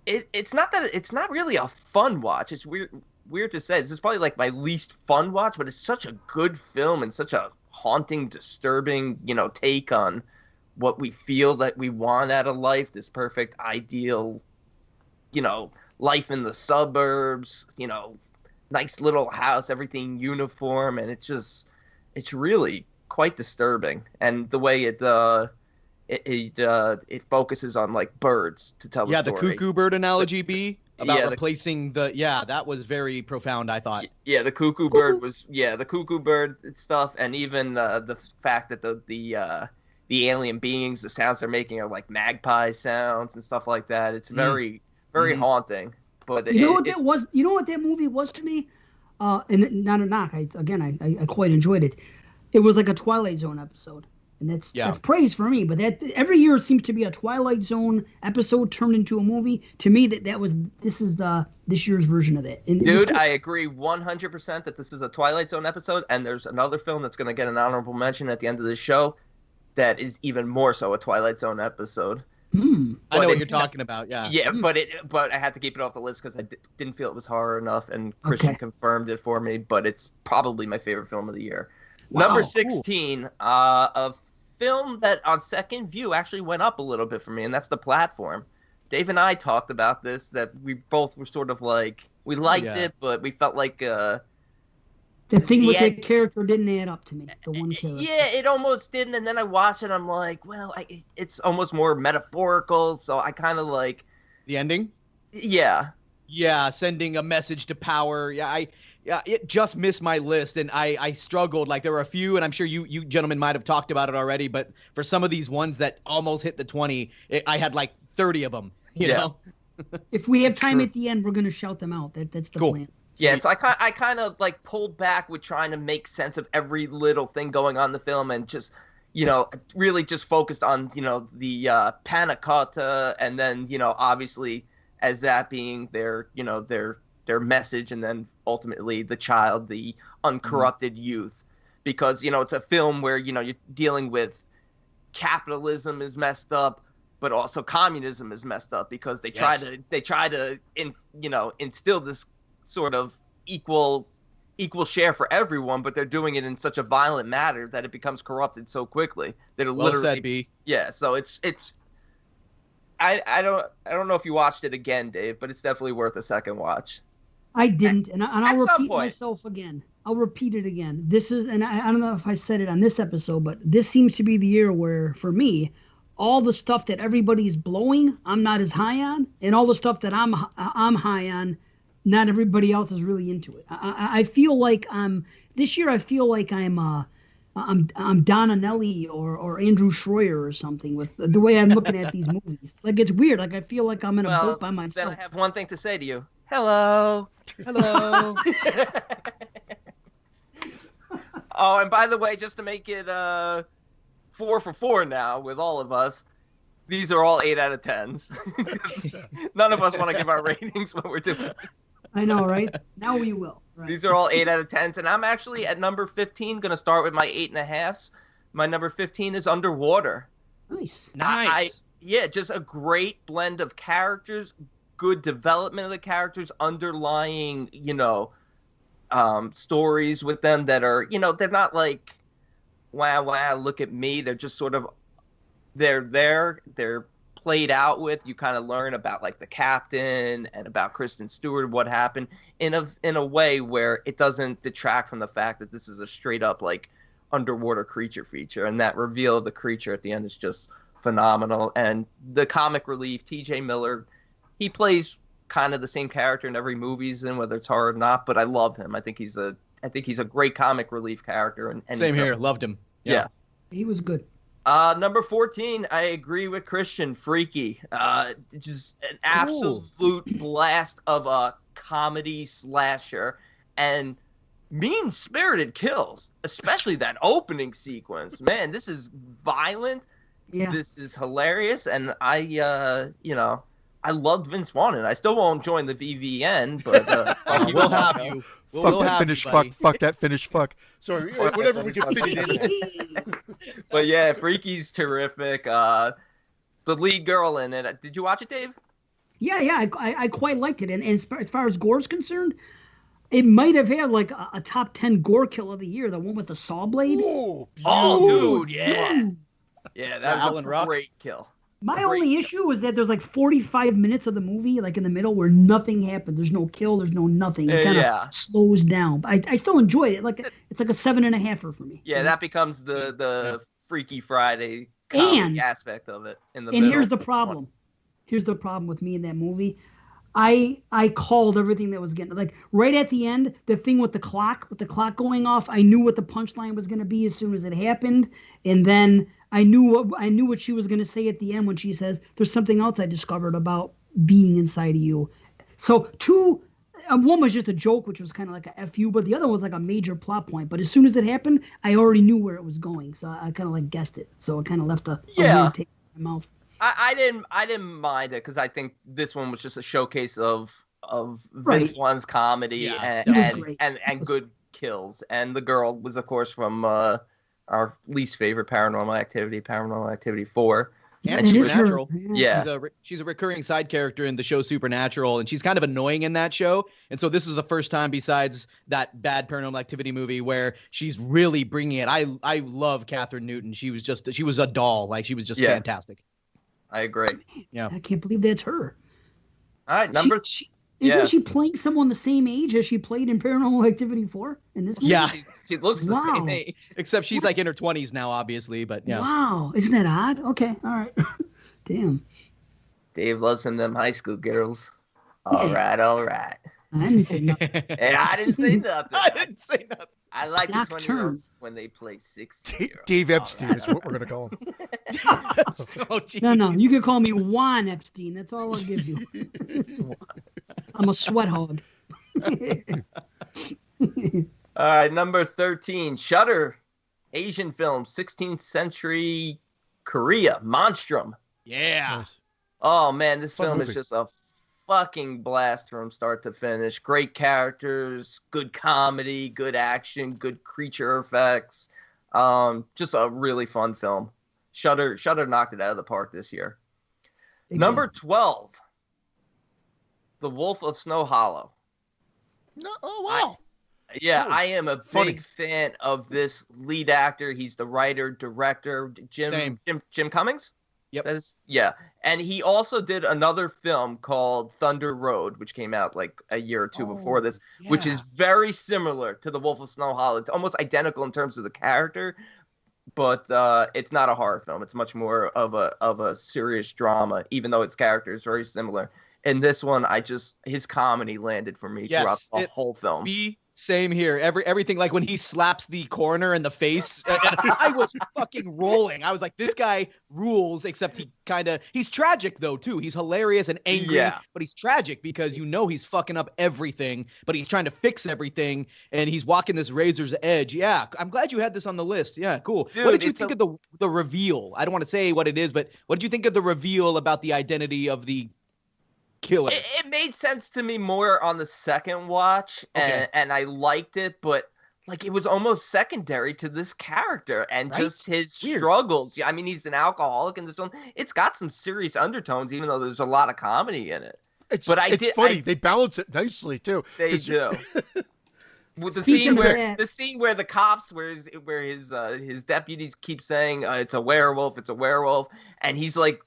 It's not really a fun watch. It's weird to say. This is probably like my least fun watch, but it's such a good film and such a haunting, disturbing, take on what we feel that we want out of life. This perfect, ideal, life in the suburbs, nice little house, everything uniform, and it's really quite disturbing. And the way it focuses on like birds to tell the Yeah, the story. cuckoo bird analogy, B, about Yeah, replacing that was very profound, I thought. Yeah, the cuckoo bird the cuckoo bird stuff, and even the fact that the alien beings, the sounds they're making are like magpie sounds and stuff like that. It's very haunting. But You know what that was? You know what that movie was to me? And not a knock. I quite enjoyed it. It was like a Twilight Zone episode, and that's praise for me. But that every year seems to be a Twilight Zone episode turned into a movie. To me, this is this year's version of that. And dude, I agree 100% that this is a Twilight Zone episode, and there's another film that's going to get an honorable mention at the end of the show that is even more so a Twilight Zone episode. I know But what it's you're talking about, yeah. Yeah, but I had to keep it off the list because I didn't feel it was horror enough, and Christian confirmed it for me. But it's probably my favorite film of the year. Wow, Number cool. 16, a film that on second view actually went up a little bit for me, and that's The Platform. Dave and I talked about this, that we both were sort of like, we liked it, but we felt like the thing the with end- that character didn't add up to me. The one character. yeah, it almost didn't, and then I watched it, I'm like, well, it's almost more metaphorical, so I kind of like, The ending? yeah. Yeah, sending a message to power. Yeah, it just missed my list, and I struggled. Like there were a few, and I'm sure you gentlemen might have talked about it already. But for some of these ones that almost hit the 20, I had like 30 of them. You know. If we have time at the end, we're gonna shout them out. That's the plan. Yeah, so I kind of like pulled back with trying to make sense of every little thing going on in the film, and just really just focused on the panna cotta, and then obviously as that being their their message, and then ultimately the child, the uncorrupted youth, because it's a film where you're dealing with capitalism is messed up, but also communism is messed up, because they try to instill this sort of equal share for everyone, but they're doing it in such a violent manner that it becomes corrupted so quickly that it literally said, B. Yeah, so it's I don't know if you watched it again, Dave, but it's definitely worth a second watch. I didn't, and I'll repeat myself again. I'll repeat it again. This is, and I don't know if I said it on this episode, but this seems to be the year where, for me, all the stuff that everybody's blowing, I'm not as high on, and all the stuff that I'm high on, not everybody else is really into it. I feel like this year. I feel like I'm Donna Nelly or Andrew Schroyer or something with the way I'm looking at these movies. Like, it's weird. Like, I feel like I'm in a boat by myself. Then I have one thing to say to you. Hello. Oh, and by the way, just to make it 4 for 4 now with all of us, these are all 8 out of 10s. None of us want to give our ratings when we're doing this. I know, right? Now we will. Right. These are all 8 out of 10s, and I'm actually at number 15 going to start with my 8.5s. My number 15 is Underwater. Nice. Just a great blend of characters, good development of the characters, underlying, stories with them that are, they're not like, wow, look at me. They're just sort of, they're played out with. You kind of learn about like the captain and about Kristen Stewart, what happened in a way where it doesn't detract from the fact that this is a straight up like underwater creature feature, and that reveal of the creature at the end is just phenomenal. And the comic relief, TJ Miller, he plays kind of the same character in every movie he's in, whether it's horror or not, but I love him. I think he's a great comic relief character. And same here, loved him. Yeah. He was good. Number 14, I agree with Christian, Freaky. Just an absolute blast of a comedy slasher, and mean-spirited kills, especially that opening sequence. Man, this is violent. Yeah. This is hilarious, and I loved Vince Vaughn, and I still won't join the VVN, but we'll have you. Fuck that finish fuck. Fuck that finish fuck. Sorry, whatever we can fit it in. But yeah, Freaky's terrific. The lead girl in it. Did you watch it, Dave? Yeah, I quite liked it. And as far as gore's concerned, it might have had like a top 10 gore kill of the year. The one with the saw blade. Oh, dude, yeah. Yeah, that was a great kill. My only issue was that there's like 45 minutes of the movie, like in the middle, where nothing happened. There's no kill. There's no nothing. It kind of slows down. But I still enjoyed it. Like, it's like a 7.5 for me. Yeah, that becomes the Freaky Friday comedy aspect of it in the middle. And here's the problem. Here's the problem with me in that movie. I called everything that was getting, like, right at the end, the thing with the clock going off. I knew what the punchline was going to be as soon as it happened, and then I knew what she was going to say at the end when she says, "There's something else I discovered about being inside of you." So one was just a joke, which was kind of like a FU, but the other was like a major plot point. But as soon as it happened, I already knew where it was going, so I kind of like guessed it. So it kind of left a weird taste in my mouth. I didn't mind it, because I think this one was just a showcase of Vince Vaughn's comedy and good kills. And the girl was, of course, from our least favorite Paranormal Activity 4. And Supernatural. Yeah. She's a recurring side character in the show Supernatural, and she's kind of annoying in that show. And so this is the first time, besides that bad Paranormal Activity movie, where she's really bringing it. I love Catherine Newton. She was a doll. Like, she was just fantastic. I agree. Yeah. I can't believe that's her. All right, Isn't she playing someone the same age as she played in Paranormal Activity 4 in this movie? Yeah. She looks the same age. Except she's like in her 20s now, obviously, but yeah. Wow. Isn't that odd? Okay. All right. Damn. Dave loves them high school girls. All right. I didn't say nothing. And I didn't say nothing. I didn't say nothing. I like the Nocturne. 20-year-olds when they play 60. Dave Epstein is what we're gonna call him. Oh, No, jeez. you can call me Juan Epstein. That's all I'll give you. I'm a sweat hog. All right, number 13, Shudder, Asian film, 16th century Korea, Monstrum. Yeah. Nice. Oh man, this Fun film movie. is just a fucking blast from start to finish. Great characters, good comedy, good action, good creature effects. Just a really fun film. Shudder knocked it out of the park this year. Number 12, The Wolf of Snow Hollow. No, oh wow. Yeah, Cool. I am a Funny. big fan of this lead actor. He's the writer, director, Same. Jim Cummings. Yep. That is, yeah. And he also did another film called Thunder Road, which came out like a year or two before this, which is very similar to The Wolf of Snow Hollow. It's almost identical in terms of the character, but it's not a horror film. It's much more of a serious drama, even though its character is very similar. In this one, his comedy landed for me throughout the whole film. Be same here. Everything, like when he slaps the coroner in the face, and I was fucking rolling. I was like, this guy rules. Except he's tragic though too. He's hilarious and angry, Yeah. but he's tragic because he's fucking up everything, but he's trying to fix everything, and he's walking this razor's edge. Yeah, I'm glad you had this on the list. Yeah, cool. Dude, what did you it's think of the reveal? I don't want to say what it is, but what did you think of the reveal about the identity of the killer? It made sense to me more on the second watch, Okay. and I liked it, but like it was almost secondary to this character and Right? just his Weird. struggles. Yeah, I mean, he's an alcoholic in this one. It's got some serious undertones, even though there's a lot of comedy in it. It's But funny. They balance it nicely too. They 'Cause do. With the Speaking scene of where that- the scene where the cops, where his deputies keep saying it's a werewolf, and he's like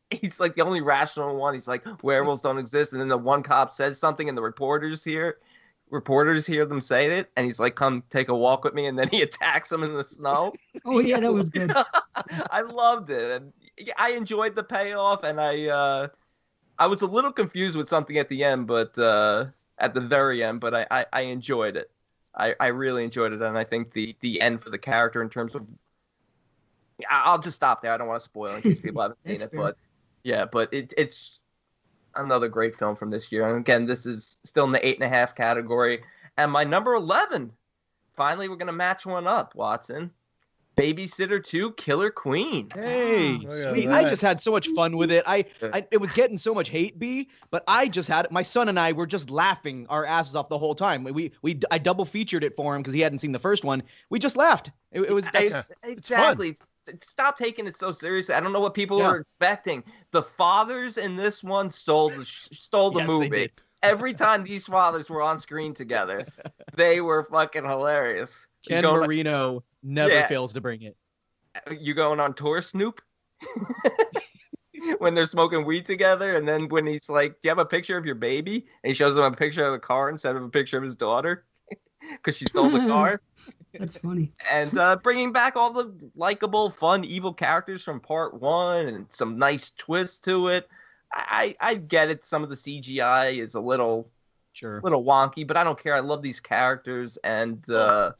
he's like the only rational one. He's like, werewolves don't exist, and then the one cop says something, and the reporters hear them say it, and he's like, come take a walk with me, and then he attacks them in the snow. Oh yeah, that was good. I loved it, and I enjoyed the payoff, and I was a little confused with something at the end, but at the very end, but I enjoyed it. I really enjoyed it, and I think the end for the character in terms of, I'll just stop there. I don't want to spoil in case people haven't seen That's it, fair. but yeah, but it's another great film from this year. And again, this is still in the 8.5 category. And my number 11, finally, we're going to match one up, Watson. Babysitter 2, Killer Queen. Hey, Oh, yeah, sweet. that- I just had so much fun with it. It was getting so much hate, but I just had my son and I were just laughing our asses off the whole time. I double featured it for him because he hadn't seen the first one. We just laughed. It was Exactly. Stop taking it so seriously. I don't know what people Yeah. were expecting. The fathers in this one stole the Yes, they movie. did. Every time these fathers were on screen together, they were fucking hilarious. Ken Marino never Yeah. fails to bring it. You going on tour, Snoop? When they're smoking weed together, and then when he's like, "Do you have a picture of your baby?" and he shows him a picture of the car instead of a picture of his daughter because she stole the car. That's funny. And bringing back all the likable, fun, evil characters from part one and some nice twists to it. I get it. Some of the CGI is a little Sure. wonky, but I don't care. I love these characters, and Samara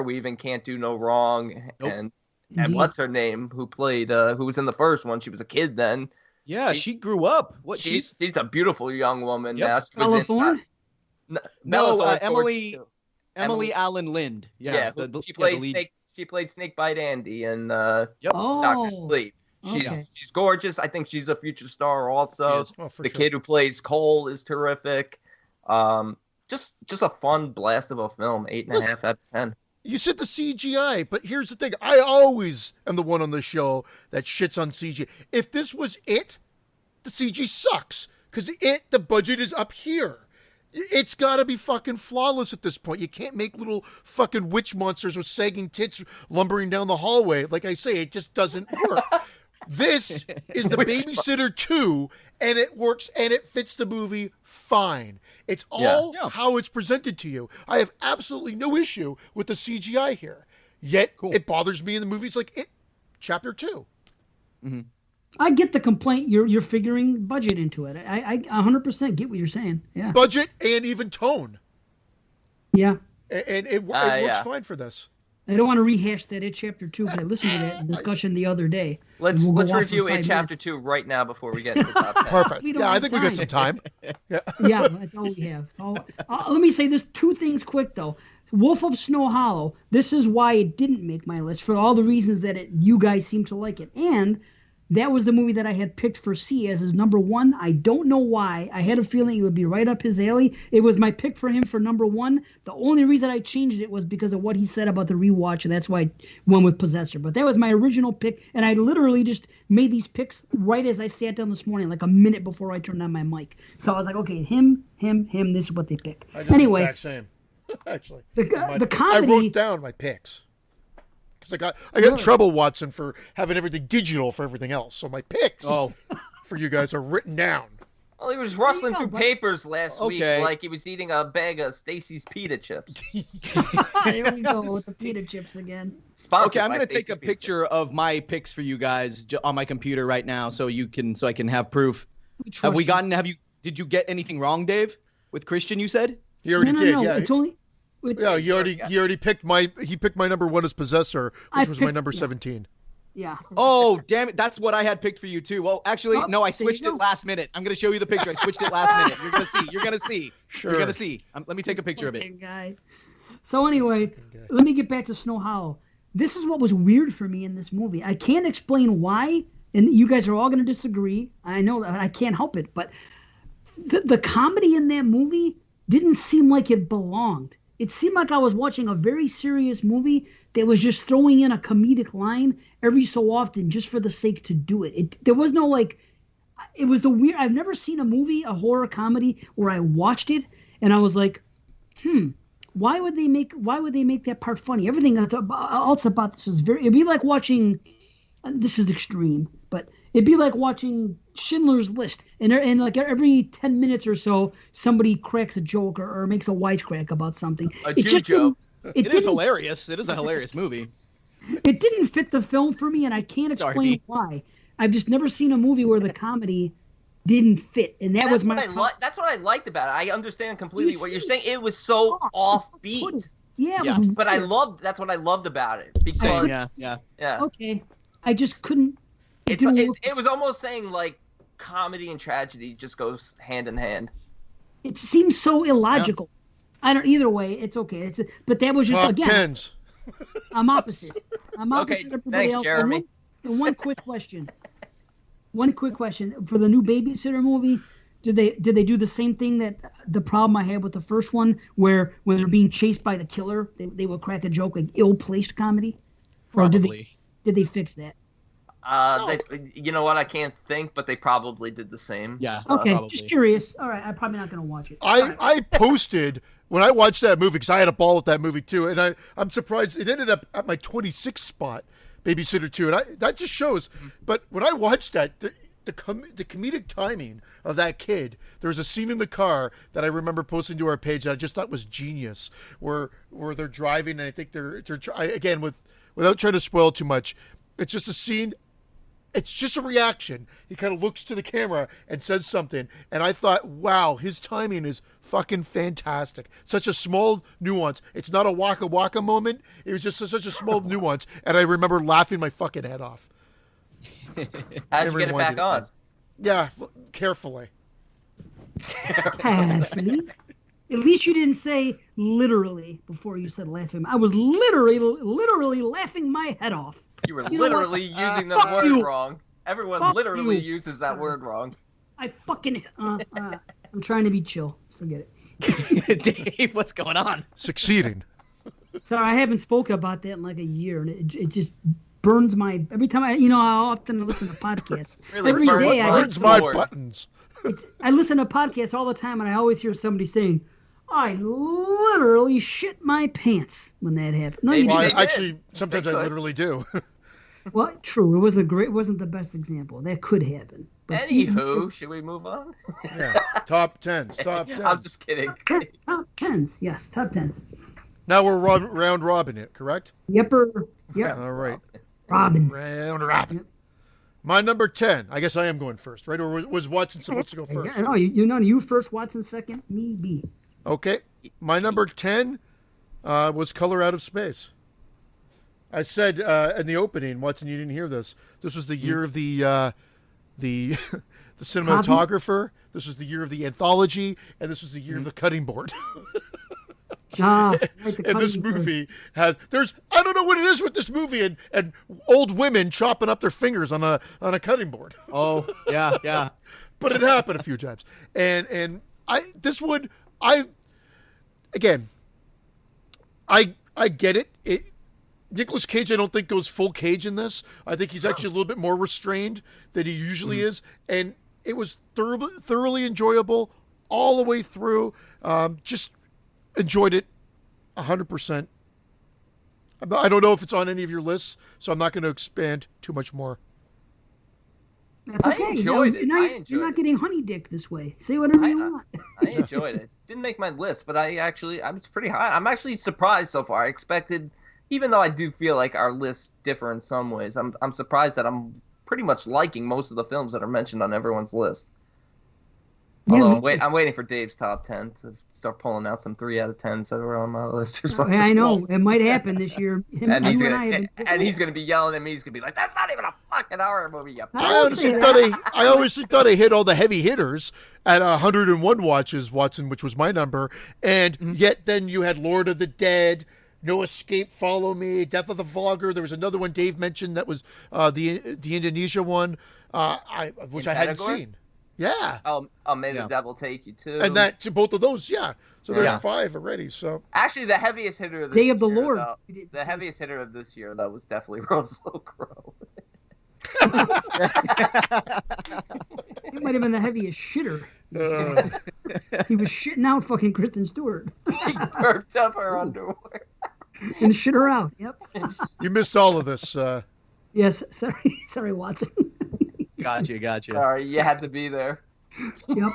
Weaving can't do no wrong. Nope. And Indeed. what's her name? Who played? Who was in the first one? She was a kid then. Yeah, she grew up. What She's a beautiful young woman Yep. now. She was Bella in, Thorne? Bella Thorne's Emily gorgeous, too. Emily Allen Lind. Yeah, the she played lead. Snake. She played Snakebite Andy in Oh, Doctor Sleep. okay. She's gorgeous. I think she's a future star also. She is. Oh, for The sure. kid who plays Cole is terrific. Just a fun blast of a film. 8.5 out of 10. You said the CGI, but here's the thing. I always am the one on the show that shits on CGI. If this was it, the CG sucks. Because the budget is up here. It's got to be fucking flawless at this point. You can't make little fucking witch monsters with sagging tits lumbering down the hallway. Like I say, it just doesn't work. This is the Babysitter 2, and it works, and it fits the movie fine. It's all Yeah. how it's presented to you. I have absolutely no issue with the CGI here. Yet, Cool. it bothers me in the movies like It Chapter 2. I get the complaint. You're figuring budget into it. I 100% get what you're saying. Yeah. Budget and even tone. Yeah. And it works yeah. fine for this. I don't want to rehash that It Chapter 2 because I listened to that discussion the other day. Let's We'll go off review for It 5 Chapter minutes. 2 right now before we get to the top 10. Perfect. We don't Yeah, I have think we got some time. Yeah. Yeah, that's all we have. Let me say this 2 things quick though. Wolf of Snow Hollow. This is why it didn't make my list for all the reasons that you guys seem to like it, and that was the movie that I had picked for C as his number 1. I don't know why. I had a feeling it would be right up his alley. It was my pick for him for number 1. The only reason I changed it was because of what he said about the rewatch, and that's why I went with Possessor. But that was my original pick, and I literally just made these picks right as I sat down this morning, like a minute before I turned on my mic. So I was like, okay, him, this is what they pick. I did Anyway, the exact same. Actually, the I comedy. wrote down my picks because I got in trouble, Watson, for having everything digital for everything else. So my picks for you guys are written down. Well, he was rustling through papers last week Okay. like he was eating a bag of Stacy's pita chips. There we go with the pita chips again. Sponsored Okay, I'm by gonna take Stacy's a Pita picture of my picks for you guys on my computer right now, so I can have proof. Trust you. Did you get anything wrong, Dave? With Christian, you said? He already No, did. no, Yeah. it's only. Yeah, he already picked he picked my number 1 as Possessor, which was my number 17. Yeah. Oh, damn it. That's what I had picked for you, too. Well, actually, Oh, no, I there you switched it go. last minute. I'm going to show you the picture. I switched it last minute. You're going to see. You're going to see. Sure. You're going to see. Let me take a picture of it. Fucking guy. So anyway, let me get back to Snow Hollow. This is what was weird for me in this movie. I can't explain why, and you guys are all going to disagree. I know that I can't help it, but the comedy in that movie didn't seem like it belonged. It seemed like I was watching a very serious movie that was just throwing in a comedic line every so often just for the sake to do it. There was no like, it was the weird. I've never seen a movie, a horror comedy, where I watched it and I was like, why would they make that part funny? Everything else about this is it'd be like watching, this is extreme, but it'd be like watching Schindler's List, and like every 10 minutes or so, somebody cracks a joke or makes a wisecrack about something. A Jew joke. It is hilarious. It is a hilarious movie. It didn't fit the film for me, and I can't explain why. I've just never seen a movie where the comedy didn't fit, and that's what I liked about it. I understand completely what you're saying. It was so offbeat. Yeah. But that's what I loved about it. Because Same, yeah. Okay, I just couldn't. It was almost saying like comedy and tragedy just goes hand in hand. It seems so illogical. I don't. Either way, it's okay. But that was just Top again. tens. I'm opposite. Okay, everybody thanks, else. Jeremy. And one quick question. For the new Babysitter movie. Did they do the same thing that the problem I had with the first one, where when they're being chased by the killer, they will crack a joke like ill-placed comedy? Probably. Or did they fix that? You know what? I can't think, but they probably did the same. Yeah. Okay, probably. just curious. All right, I'm probably not going to watch it. I posted when I watched that movie because I had a ball with that movie too, and I'm surprised it ended up at my 26th spot, Babysitter 2, and that just shows. But when I watched that, the comedic timing of that kid, there was a scene in the car that I remember posting to our page that I just thought was genius, where they're driving, and I think they're again without trying to spoil too much, it's just a scene. It's just a reaction. He kind of looks to the camera and says something. And I thought, wow, his timing is fucking fantastic. Such a small nuance. It's not a waka waka moment. It was just such a small nuance. And I remember laughing my fucking head off. How'd you get it back on? Yeah, carefully. Carefully. At least you didn't say literally before you said laughing. I was literally laughing my head off. You were literally using the word wrong. Everyone literally uses that word wrong. I fucking I'm trying to be chill. Forget it. Dave, what's going on? Succeeding. Sorry, I haven't spoken about that in like a year, and it just burns my every time I often listen to podcasts. Really every day burns my buttons. I listen to podcasts all the time, and I always hear somebody saying, "I literally shit my pants" when that happened. No, you Well, didn't. actually, sometimes I literally do. Well, true. It wasn't the best example. That could happen. But Anywho, should we move on? Yeah. Top tens. I'm just kidding. Top tens. Yes, top tens. Now we're round robin it, correct? Yep. All right. Robin. Round robin. My number 10. I guess I am going first, right? Or was Watson supposed to go first? No, you first, Watson second, me B. Okay. My number 10 was Color Out of Space. I said in the opening, Watson, you didn't hear this. This was the year of the cinematographer. This was the year of the anthology, and this was the year of the cutting board. Like and this movie has I don't know what it is with this movie and old women chopping up their fingers on a cutting board. Oh, yeah. But it happened a few times. And I get it. Nicolas Cage, I don't think goes full Cage in this. I think he's actually a little bit more restrained than he usually is. And it was thoroughly enjoyable all the way through. Just enjoyed it 100%. I don't know if it's on any of your lists, so I'm not going to expand too much more. That's okay. I enjoyed it. You're not getting honey dick this way. Say whatever you want. I enjoyed it. Didn't make my list, but I'm pretty high. I'm actually surprised so far. I expected, even though I do feel like our lists differ in some ways, I'm surprised that I'm pretty much liking most of the films that are mentioned on everyone's list. Although I'm waiting for Dave's top 10 to start pulling out some 3 out of 10s that were on my list or something. I know. It might happen this year. And he's gonna be yelling at me. He's gonna be like, "That's not even a fucking horror movie." I honestly thought I hit all the heavy hitters at 101 watches, Watson, which was my number. And yet then you had Lord of the Dead, No Escape, Follow Me, Death of the Vlogger. There was another one Dave mentioned that was the Indonesia one, which I hadn't seen. Yeah. May the Devil Take You too. And that to both of those, yeah. So there's 5 already. So actually, the heaviest hitter of this Day of the year, Lord. The heaviest hitter of this year, that was definitely Russell Crowe. He might have been the heaviest shitter. He was shitting out fucking Kristen Stewart. He burped up her underwear and shit her out. Yep. You missed all of this. Yes. Sorry, Watson. Gotcha. Sorry, you had to be there. Yep.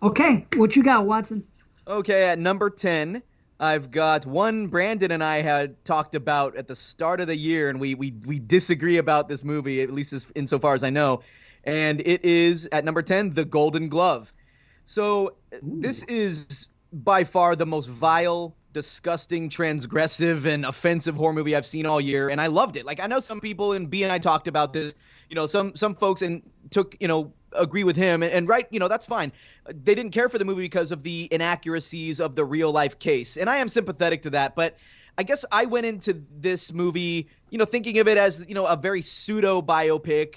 Okay, what you got, Watson? Okay, at number 10, I've got one Brandon and I had talked about at the start of the year, and we disagree about this movie, at least insofar as I know. And it is, at number 10, The Golden Glove. So this is by far the most vile, disgusting, transgressive, and offensive horror movie I've seen all year, and I loved it. Like, I know some people, and B and I talked about this, some folks agree with him, and right, that's fine. They didn't care for the movie because of the inaccuracies of the real life case, and I am sympathetic to that. But I guess I went into this movie, thinking of it as a very pseudo biopic,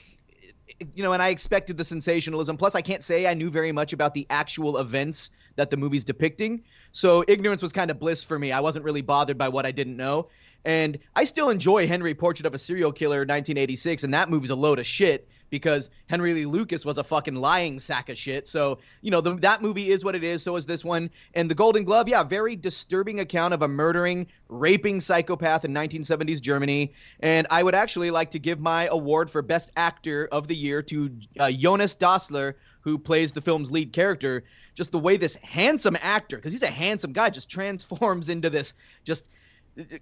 and I expected the sensationalism. Plus, I can't say I knew very much about the actual events that the movie's depicting, so ignorance was kind of bliss for me. I wasn't really bothered by what I didn't know. And I still enjoy Henry, Portrait of a Serial Killer, 1986, and that movie's a load of shit because Henry Lee Lucas was a fucking lying sack of shit. So, that movie is what it is. So is this one. And The Golden Glove, very disturbing account of a murdering, raping psychopath in 1970s Germany. And I would actually like to give my award for Best Actor of the Year to Jonas Dassler, who plays the film's lead character. Just the way this handsome actor, because he's a handsome guy, just transforms into this just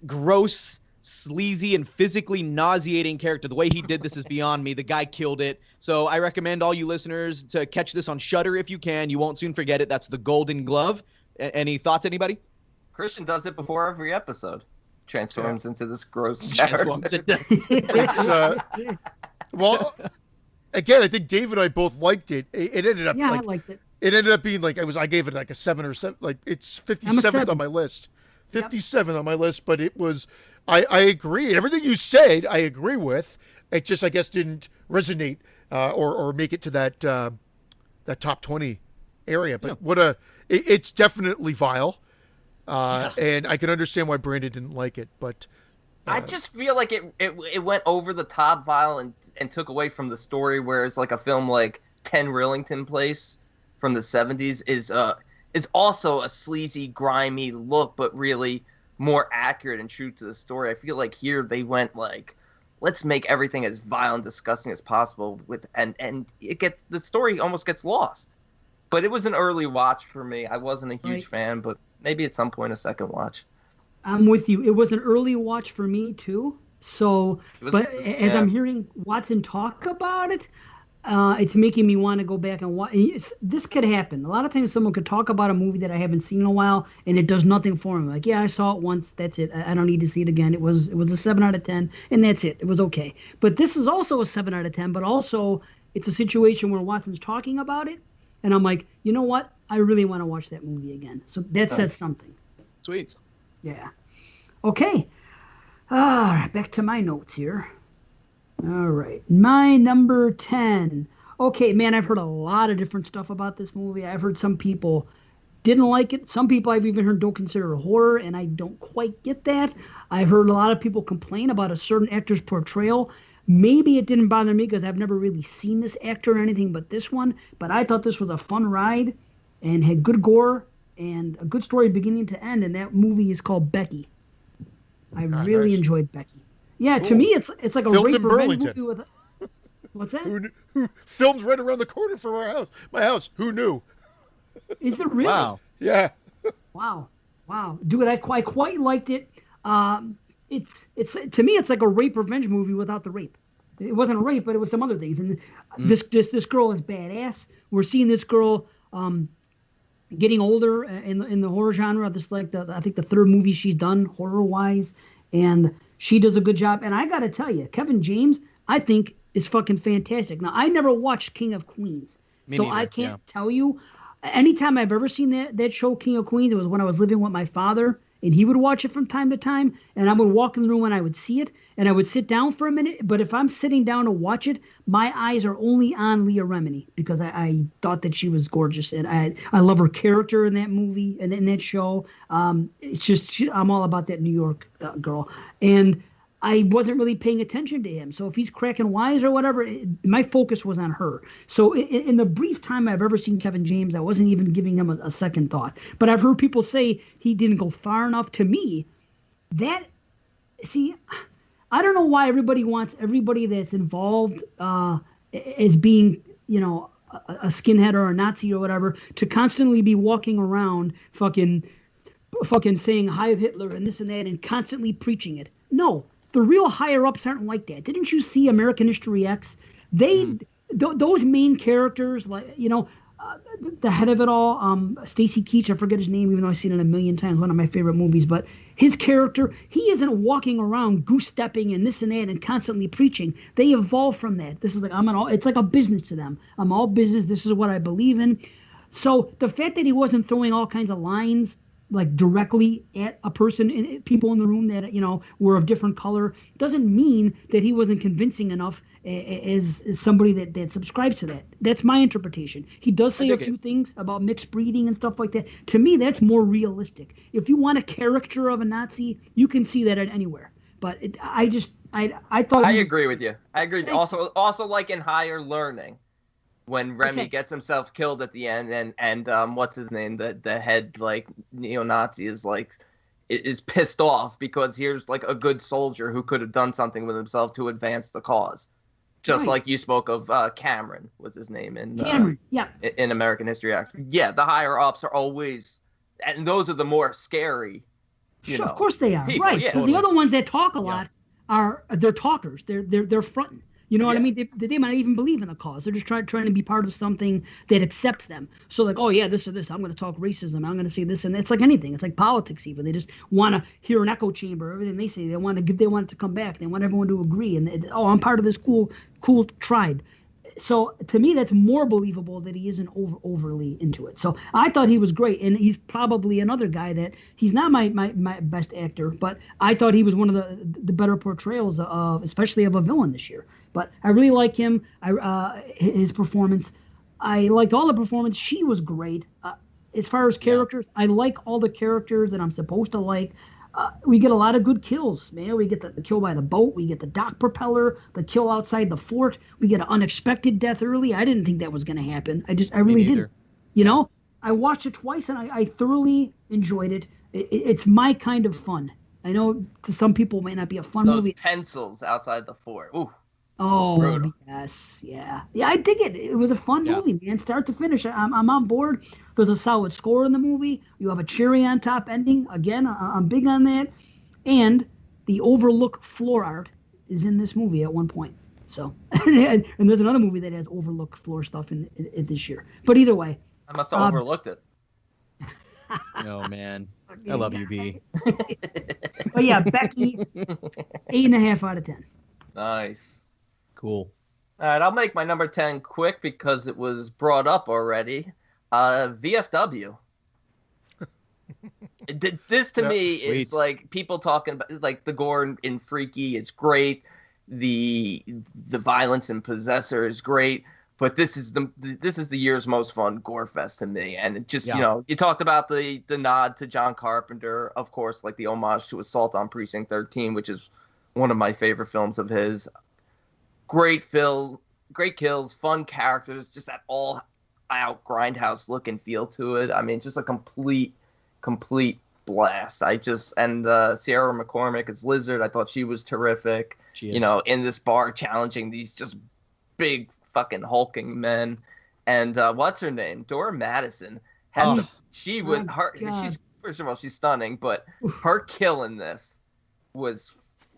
gross, sleazy, and physically nauseating character. The way he did this is beyond me. The guy killed it. So I recommend all you listeners to catch this on Shudder if you can. You won't soon forget it. That's The Golden Glove. Any thoughts, anybody? Christian does it before every episode. Transforms into this gross character. Well, again, I think Dave and I both liked it. It ended up I liked it. It ended up being I gave it like a 7 or 7. Like, it's 57th on my list. 57 on my list, but it was, I agree. Everything you said, I agree with. It just, I guess, didn't resonate or make it to that top 20 area. But it's definitely vile. And I can understand why Brandon didn't like it. But I just feel like it went over the top vile and took away from the story, whereas like a film like 10 Rillington Place from the 70s is also a sleazy, grimy look, but really more accurate and true to the story. I feel like here they went like, let's make everything as vile and disgusting as possible and the story almost gets lost. But it was an early watch for me. I wasn't a huge fan, but maybe at some point a second watch. I'm with you. It was an early watch for me too. So, It was, but as yeah. I'm hearing Watson talk about it, it's making me want to go back and watch. This could happen. A lot of times, someone could talk about a movie that I haven't seen in a while, and it does nothing for me. Like, yeah, I saw it once. That's it. I don't need to see it again. It was a 7 out of 10, and that's it. It was okay. But this is also a 7 out of 10. But also, it's a situation where Watson's talking about it, and I'm like, you know what? I really want to watch that movie again. So that says something. Sweet. Yeah. Okay. All right, back to my notes here. All right, my number 10. Okay, man, I've heard a lot of different stuff about this movie. I've heard some people didn't like it. Some people I've even heard don't consider it horror, and I don't quite get that. I've heard a lot of people complain about a certain actor's portrayal. Maybe it didn't bother me because I've never really seen this actor or anything but this one, but I thought this was a fun ride and had good gore and a good story beginning to end, and that movie is called Becky. I really nice. enjoyed Becky. Yeah, to Cool. me, it's like a Filmed rape in revenge Burlington. movie with. What's that? Who filmed right around the corner from our house? My house. Who knew? Is it really? Wow. Yeah. Wow, dude, I quite liked it. It's to me, it's like a rape revenge movie without the rape. It wasn't a rape, but it was some other things. And this girl is badass. We're seeing this girl getting older in the horror genre. This like I think the third movie she's done horror wise, and she does a good job. And I gotta tell you, Kevin James, I think is fucking fantastic. Now I never watched King of Queens, Me so neither, I can't tell you. Anytime I've ever seen that show, King of Queens, it was when I was living with my father, and he would watch it from time to time, and I would walk in the room when I would see it, and I would sit down for a minute. But if I'm sitting down to watch it, my eyes are only on Leah Remini because I thought that she was gorgeous, and I love her character in that movie and in that show. It's just I'm all about that New York girl, and I wasn't really paying attention to him. So if he's cracking wise or whatever, my focus was on her. So in the brief time I've ever seen Kevin James, I wasn't even giving him a second thought. But I've heard people say he didn't go far enough. To me, I don't know why everybody wants everybody that's involved as being, a skinhead or a Nazi or whatever to constantly be walking around fucking saying Heil Hitler and this and that and constantly preaching it. No. The real higher ups aren't like that. Didn't you see American History X? Those main characters, like the head of it all, Stacy Keach, I forget his name, even though I've seen it a million times, one of my favorite movies. But his character, he isn't walking around goose stepping and this and that and constantly preaching. They evolve from that. This is like it's like a business to them. I'm all business. This is what I believe in. So the fact that he wasn't throwing all kinds of lines like directly at a person and people in the room that were of different color doesn't mean that he wasn't convincing enough as somebody that subscribes to that. That's my interpretation. He does say a few things about mixed breeding and stuff like that. To me, that's more realistic. If you want a caricature of a Nazi, you can see that anywhere. But I thought I agree with you. I agree. Also like in Higher Learning, when Remy gets himself killed at the end, and what's his name, the head like neo-Nazi is pissed off because here's like a good soldier who could have done something with himself to advance the cause. Just like you spoke of Cameron was his name in in American History X. Yeah, the higher ups are always, and those are the more scary. Of course they are, people, right? yeah. Because the other ones that talk a lot they're talkers. They're fronting. You know what I mean? They might not even believe in the cause. They're just trying to be part of something that accepts them. So like, oh yeah, this or this. I'm going to talk racism. I'm going to say this, and it's like anything. It's like politics even. They just want to hear an echo chamber. Everything they say, they want it to come back. They want everyone to agree. And I'm part of this cool tribe. So to me, that's more believable that he isn't overly into it. So I thought he was great, and he's probably another guy that he's not my best actor, but I thought he was one of the better portrayals of, especially of a villain this year. But I really like him. His performance. I liked all the performance. She was great. As far as characters, I like all the characters that I'm supposed to like. We get a lot of good kills, man. We get the kill by the boat. We get the dock propeller, the kill outside the fort. We get an unexpected death early. I didn't think that was going to happen. I really didn't. I watched it twice, and I thoroughly enjoyed it. It's my kind of fun. I know to some people it may not be a fun movie. Those pencils outside the fort. Ooh. Oh, brutal. Yes, yeah. Yeah, I dig it. It was a fun movie, man. Start to finish. I'm on board. There's a solid score in the movie. You have a cherry on top ending. Again, I'm big on that. And the overlook floor art is in this movie at one point. So, and there's another movie that has overlooked floor stuff in this year. But either way, I must have overlooked it. Oh man, I love you, B. But yeah, Becky, 8.5 out of 10. Nice. Cool. All right, I'll make my number 10 quick because it was brought up already. VFW. This to me is Sweet. like people talking about like the gore in Freaky. It's great. The violence in Possessor is great. But this is the year's most fun gore fest to me, and it just you talked about the nod to John Carpenter, of course, like the homage to Assault on Precinct 13, which is one of my favorite films of his. Great kills, fun characters, just that all out grindhouse look and feel to it. I mean, just a complete blast. Sierra McCormick as Lizard, I thought she was terrific. She is. In this bar challenging these just big fucking hulking men. And what's her name? Dora Madison. She's first of all, she's stunning, but her kill in this was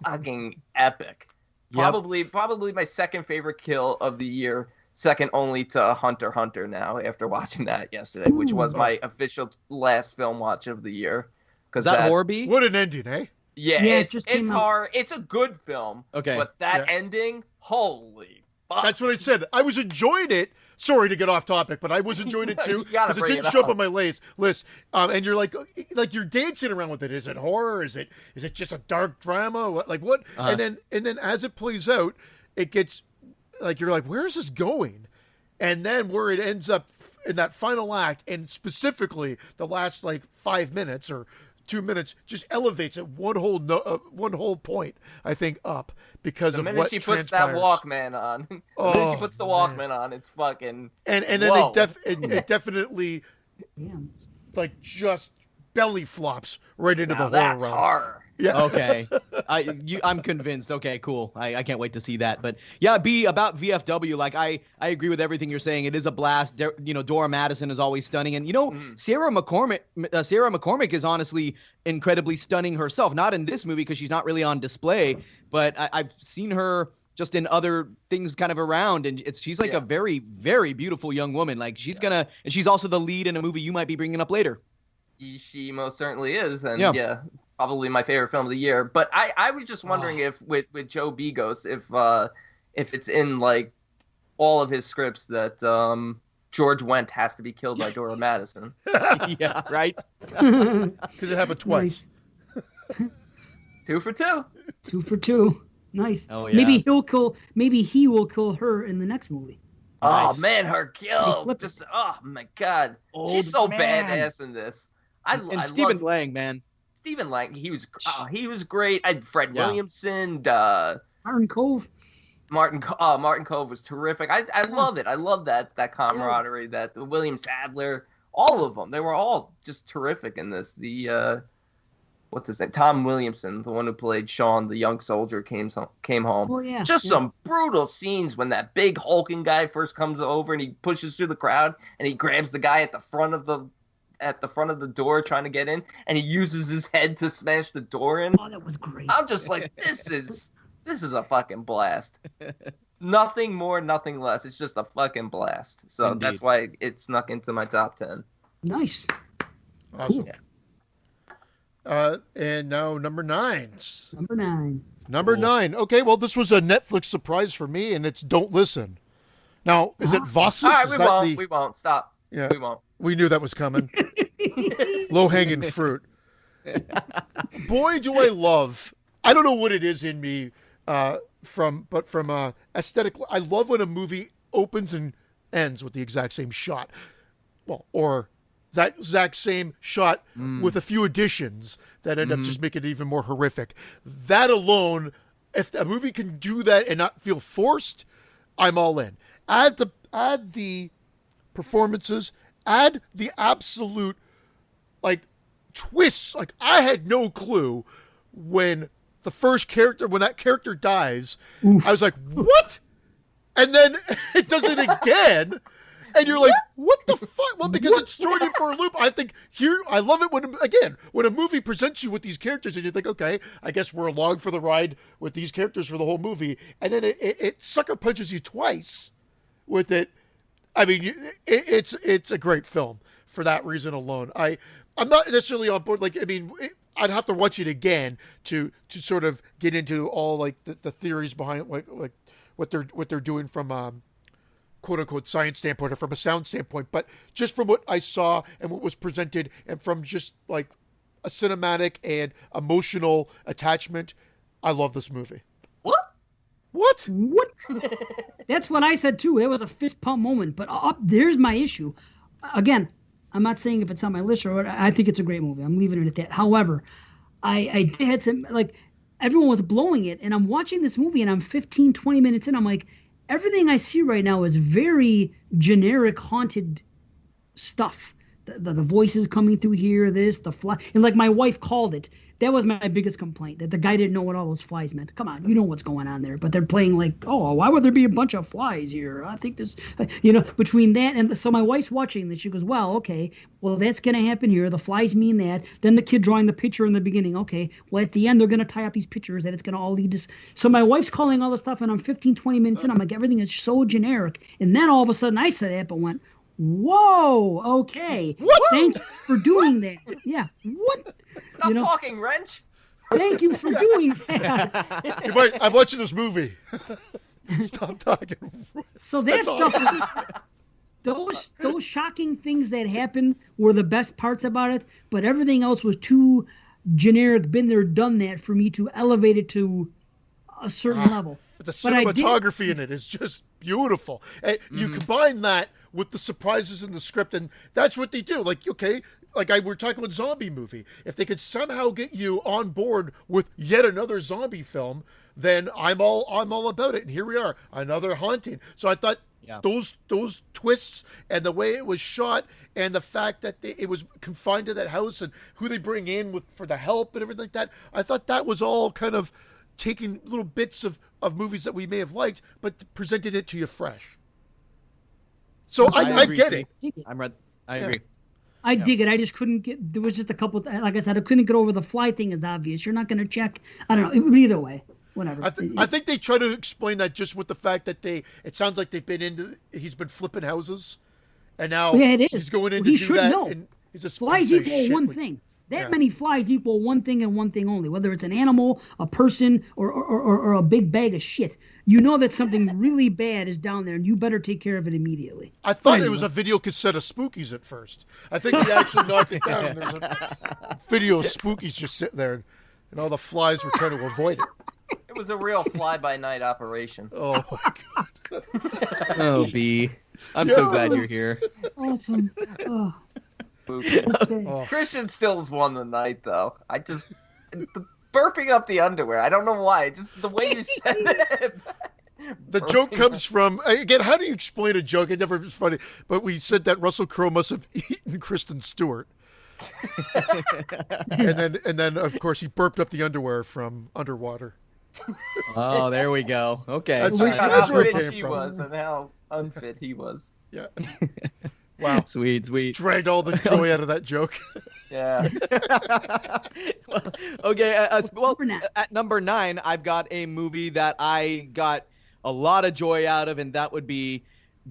fucking epic. Yep. Probably my second favorite kill of the year, second only to Hunter x Hunter now after watching that yesterday, which was my official last film watch of the year. Is that Horby? What an ending, eh? Yeah, it's hard. It's a good film. Okay. But that ending, holy fuck. That's what I said. I was enjoying it. Sorry to get off topic, but I was enjoying it too because it didn't show up on my list. And you're like you're dancing around with it. Is it horror? Is it just a dark drama? What? And then as it plays out, it gets like you're like, where is this going? And then where it ends up in that final act, and specifically the last 5 minutes or 2 minutes, just elevates it one whole point, I think, up because of what transpires. The minute she puts that Walkman on, it's fucking. And then it definitely just belly flops right into the horror that's realm. horror. Yeah. Okay. I'm convinced. Okay, cool. I can't wait to see that. But yeah, B, about VFW, I agree with everything you're saying. It is a blast. Dora Madison is always stunning. And, Sarah McCormick is honestly incredibly stunning herself. Not in this movie because she's not really on display, but I've seen her just in other things kind of around. And she's a very, very beautiful young woman. And she's also the lead in a movie you might be bringing up later. She most certainly is. And probably my favorite film of the year. But I was just wondering if with Joe Begos, if it's in all of his scripts that George Wendt has to be killed by Dora Madison. Yeah, right? Because it happened twice. Nice. 2 for 2. 2 for 2. Nice. Oh, yeah. Maybe he will kill her in the next movie. Oh Nice. Man, her kill! Just oh my god, she's so badass in this. I Stephen love Lang, man. Stephen Lang. He was great. Fred Williamson, Martin Cove. Martin Cove was terrific. I love it. I love that camaraderie. That William Sadler, all of them. They were all just terrific in this. The what's his name? Tom Williamson, the one who played Sean, the young soldier, came home. Oh, yeah. Some brutal scenes when that big hulking guy first comes over and he pushes through the crowd and he grabs the guy at the front of the door trying to get in, and he uses his head to smash the door in. Oh, that was great. I'm just like, this is a fucking blast. Nothing more, nothing less. It's just a fucking blast. So Indeed. That's why it snuck into my top 10. Nice. Awesome. Cool. And now number 9s. Number 9. Number 9. Okay, well, this was a Netflix surprise for me, and it's Don't Listen. Now, is it Voss's? All right, we won't. Stop. Yeah. We won't. We knew that was coming. Low-hanging fruit. Boy, do I love. I don't know what it is in me from aesthetic. I love when a movie opens and ends with the exact same shot. Well, or that exact same shot with a few additions that end up just making it even more horrific. That alone, if a movie can do that and not feel forced, I'm all in. Add the performances, add the absolute twists. I had no clue when that character dies. I was like, what? And then it does it again. And you're like, what the fuck? Well, because it's throwing you for a loop. I think I love it when a movie presents you with these characters and you think, okay, I guess we're along for the ride with these characters for the whole movie. And then it sucker punches you twice with it. I mean, it's a great film for that reason alone. I'm not necessarily on board. Like, I mean, I'd have to watch it again to sort of get into all like the theories behind like what they're doing from quote unquote science standpoint or from a sound standpoint. But just from what I saw and what was presented, and from just like a cinematic and emotional attachment, I love this movie. What? That's what I said too. It was a fist pump moment. But there's my issue. Again, I'm not saying if it's on my list or what. I think it's a great movie. I'm leaving it at that. However, I had some, like, everyone was blowing it, and I'm watching this movie, and I'm 15, 20 minutes in. I'm like, everything I see right now is very generic, haunted stuff. The voices coming through here, the fly, and like my wife called it. That was my biggest complaint, that the guy didn't know what all those flies meant. Come on, you know what's going on there. But they're playing like, oh, why would there be a bunch of flies here? I think this, between that and so my wife's watching this. She goes, well, okay, well, that's going to happen here. The flies mean that. Then the kid drawing the picture in the beginning. Okay, well, at the end, they're going to tie up these pictures that it's going to all lead to. So my wife's calling all this stuff, and I'm 15, 20 minutes in. I'm like, everything is so generic. And then all of a sudden I said that, but went, whoa, okay. What? Thank you for doing that. Yeah. What? Stop talking, Wrench. Thank you for doing that. I'm watching this movie. Stop talking. So that's awesome. those shocking things that happened were the best parts about it, but everything else was too generic, been there, done that, for me to elevate it to a certain level. The cinematography in it is just beautiful. And you combine that with the surprises in the script, and that's what they do. Like, okay, we're talking about zombie movie. If they could somehow get you on board with yet another zombie film, then I'm all about it. And here we are, another haunting. So I thought those twists and the way it was shot, and the fact that it was confined to that house, and who they bring in for the help and everything like that, I thought that was all kind of taking little bits of movies that we may have liked, but presented it to you fresh. So I get it. I agree. I dig it. I just couldn't get. There was just a couple. Like I said, I couldn't get over the fly thing. Is obvious. You're not going to check. I don't know. Either way, whatever. I think they try to explain that just with the fact that it sounds like he's been flipping houses, and now he's going in to do that. Know. And he's a flies equal one thing. That many flies equal one thing and one thing only. Whether it's an animal, a person, or a big bag of shit. You know that something really bad is down there, and you better take care of it immediately. I thought it was a video cassette of Spookies at first. I think he actually knocked it down, and there's a video of Spookies just sitting there, and all the flies were trying to avoid it. It was a real fly-by-night operation. Oh, my God. Oh, B. I'm so glad you're here. Awesome. Oh. Christian Stills won the night, though. Burping up the underwear. I don't know why. Just the way you said it. The joke comes from, again, how do you explain a joke? It never was funny, but we said that Russell Crowe must have eaten Kristen Stewart. and then of course he burped up the underwear from underwater. Oh, there we go. Okay. That's how where it fit came she from. was and how unfit he was. Yeah. Wow. Sweet. Just dragged all the joy out of that joke. Yeah. Okay. At number 9, I've got a movie that I got a lot of joy out of, and that would be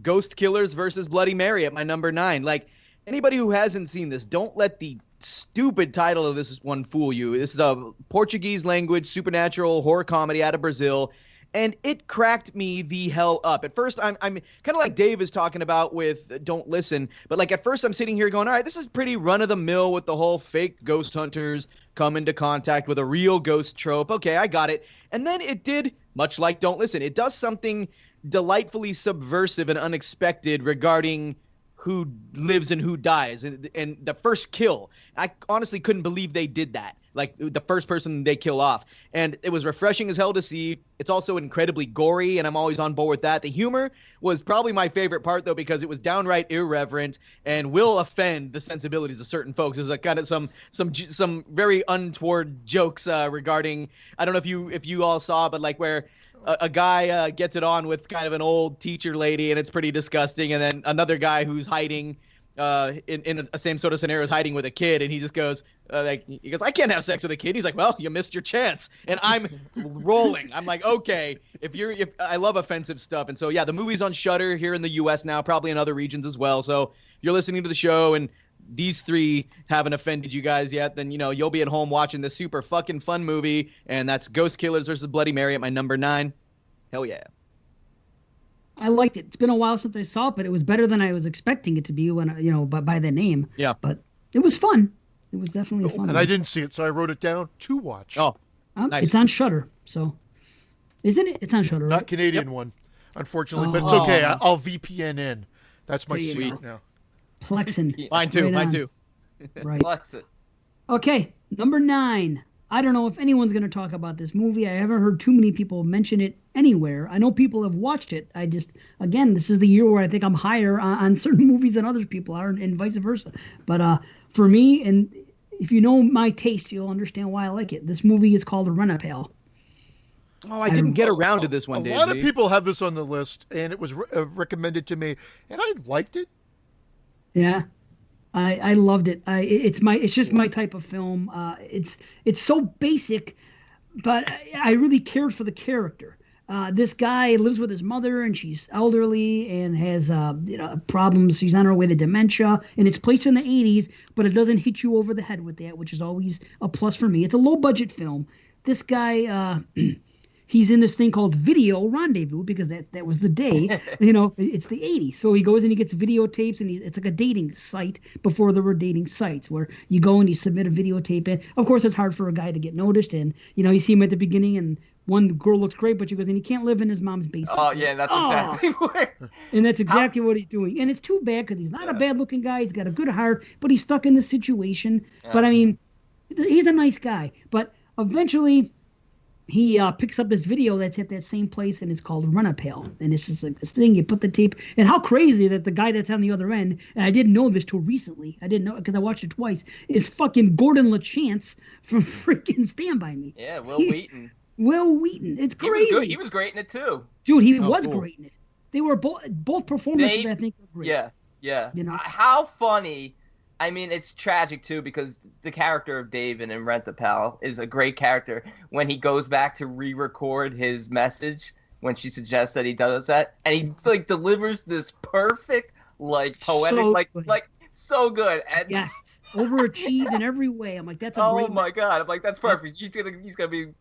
Ghost Killers versus Bloody Mary at my number 9. Like, anybody who hasn't seen this, don't let the stupid title of this one fool you. This is a Portuguese language supernatural horror comedy out of Brazil. And it cracked me the hell up. At first, I'm kind of like Dave is talking about with Don't Listen. But like at first, I'm sitting here going, all right, this is pretty run-of-the-mill with the whole fake ghost hunters come into contact with a real ghost trope. Okay, I got it. And then it did, much like Don't Listen, it does something delightfully subversive and unexpected regarding who lives and who dies. And the first kill, I honestly couldn't believe they did that. Like the first person they kill off. And it was refreshing as hell to see. It's also incredibly gory, and I'm always on board with that. The humor was probably my favorite part, though, because it was downright irreverent and will offend the sensibilities of certain folks. There's kind of some very untoward jokes regarding, I don't know if you all saw, but like where a guy gets it on with kind of an old teacher lady, and it's pretty disgusting. And then another guy who's hiding in a same sort of scenario is hiding with a kid, and he just goes he goes, I can't have sex with a kid. He's like, well, you missed your chance. And I'm rolling. I'm like, okay, if I love offensive stuff. And so yeah, the movie's on Shudder here in the US now, probably in other regions as well. So if you're listening to the show and these three haven't offended you guys yet, then you'll be at home watching this super fucking fun movie, and that's Ghost Killers versus Bloody Mary at my number 9. Hell yeah. I liked it. It's been a while since I saw it, but it was better than I was expecting it to be when by the name. Yeah. But it was fun. It was definitely fun. And I didn't see it, so I wrote it down to watch. Oh, nice. It's on Shudder, so isn't it? It's on Shudder. Not right? Canadian one, unfortunately, but it's okay. I'll VPN in. That's my There you secret go. now. Plexin. Mine too. Right Mine on. too. Right. Flex it. Okay, number 9. I don't know if anyone's going to talk about this movie. I haven't heard too many people mention it anywhere. I know people have watched it. Again, this is the year where I think I'm higher on certain movies than other people are, and vice versa. But for me, and if you know my taste, you'll understand why I like it. This movie is called Run-a-Pal. Oh, I didn't get around to this one, Dave. A lot of people have this on the list, and it was recommended to me, and I liked it. Yeah, I loved it. It's just my type of film. It's so basic, but I really cared for the character. This guy lives with his mother, and she's elderly and has problems. She's on her way to dementia, and it's placed in the 80s, but it doesn't hit you over the head with that, which is always a plus for me. It's a low budget film. This guy. He's in this thing called Video Rendezvous because that was the day, it's the 80s. So he goes and he gets videotapes, and it's like a dating site before there were dating sites where you go and you submit a videotape. And of course, it's hard for a guy to get noticed. And, you see him at the beginning, and one girl looks great, but she goes, and he can't live in his mom's basement. Oh, yeah, that's exactly where. And that's exactly what he's doing. And it's too bad because he's not a bad looking guy. He's got a good heart, but he's stuck in this situation. Yeah. But I mean, he's a nice guy. But eventually, he picks up this video that's at that same place, and it's called Run-a-Pal. And it's just like this thing, you put the tape, and how crazy that the guy that's on the other end, and I didn't know this till recently, I didn't know because I watched it twice, is fucking Gordon LaChance from freaking Stand By Me. Yeah, Will Wheaton. Will Wheaton. It's crazy. He was great in it, too. Dude, he was great in it. They were both performances, I think, were great. Yeah. How funny. I mean, it's tragic, too, because the character of David in Rent-a-Pal is a great character. When he goes back to re-record his message, when she suggests that he does that, and he, delivers this perfect, poetic, so good. And yes, overachieved in every way. I'm like, that's a great... Oh, my God. I'm like, that's perfect. He's gonna be,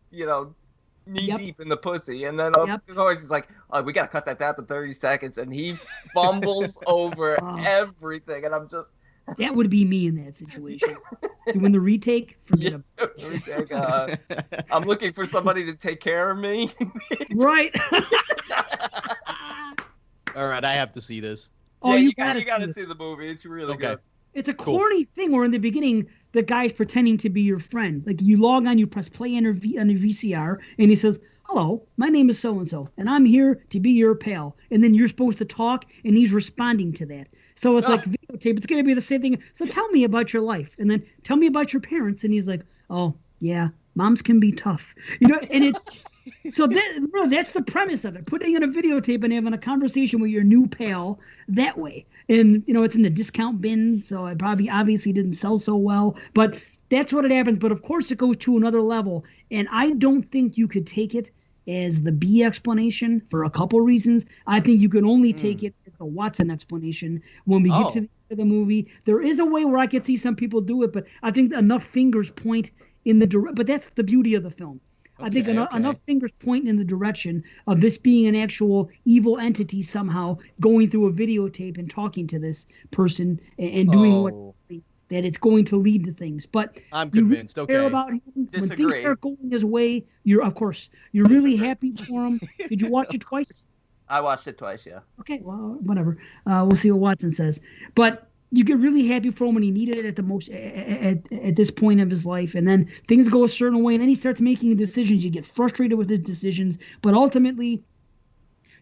knee-deep in the pussy. And then, of course, he's like, oh, we got to cut that down to 30 seconds. And he fumbles over everything. And I'm just... That would be me in that situation. Doing the retake, forget it. I'm looking for somebody to take care of me. Right. All right, I have to see this. Oh, you gotta see the movie. It's really good. It's a corny thing where in the beginning the guy's pretending to be your friend. Like you log on, you press play on your VCR, and he says, "Hello, my name is so and so, and I'm here to be your pal." And then you're supposed to talk, and he's responding to that. So it's like videotape. It's going to be the same thing. So tell me about your life. And then tell me about your parents. And he's like, oh, yeah, moms can be tough. And it's so that's the premise of it. Putting in a videotape and having a conversation with your new pal that way. And, it's in the discount bin. So it probably obviously didn't sell so well. But that's what it happens. But, of course, it goes to another level. And I don't think you could take it as the B explanation for a couple reasons. I think you can only take it as the Watson explanation when we get to the end of the movie. There is a way where I could see some people do it, but I think enough fingers point in the but that's the beauty of the film. I think enough fingers point in the direction of this being an actual evil entity somehow going through a videotape and talking to this person and doing what that it's going to lead to things. But I'm convinced. Care about him. When things start going his way, you're really happy for him. Did you watch it twice? I watched it twice, yeah. Okay, well, whatever. We'll see what Watson says. But you get really happy for him when he needed it at the most at this point of his life, and then things go a certain way, and then he starts making decisions. You get frustrated with his decisions, but ultimately,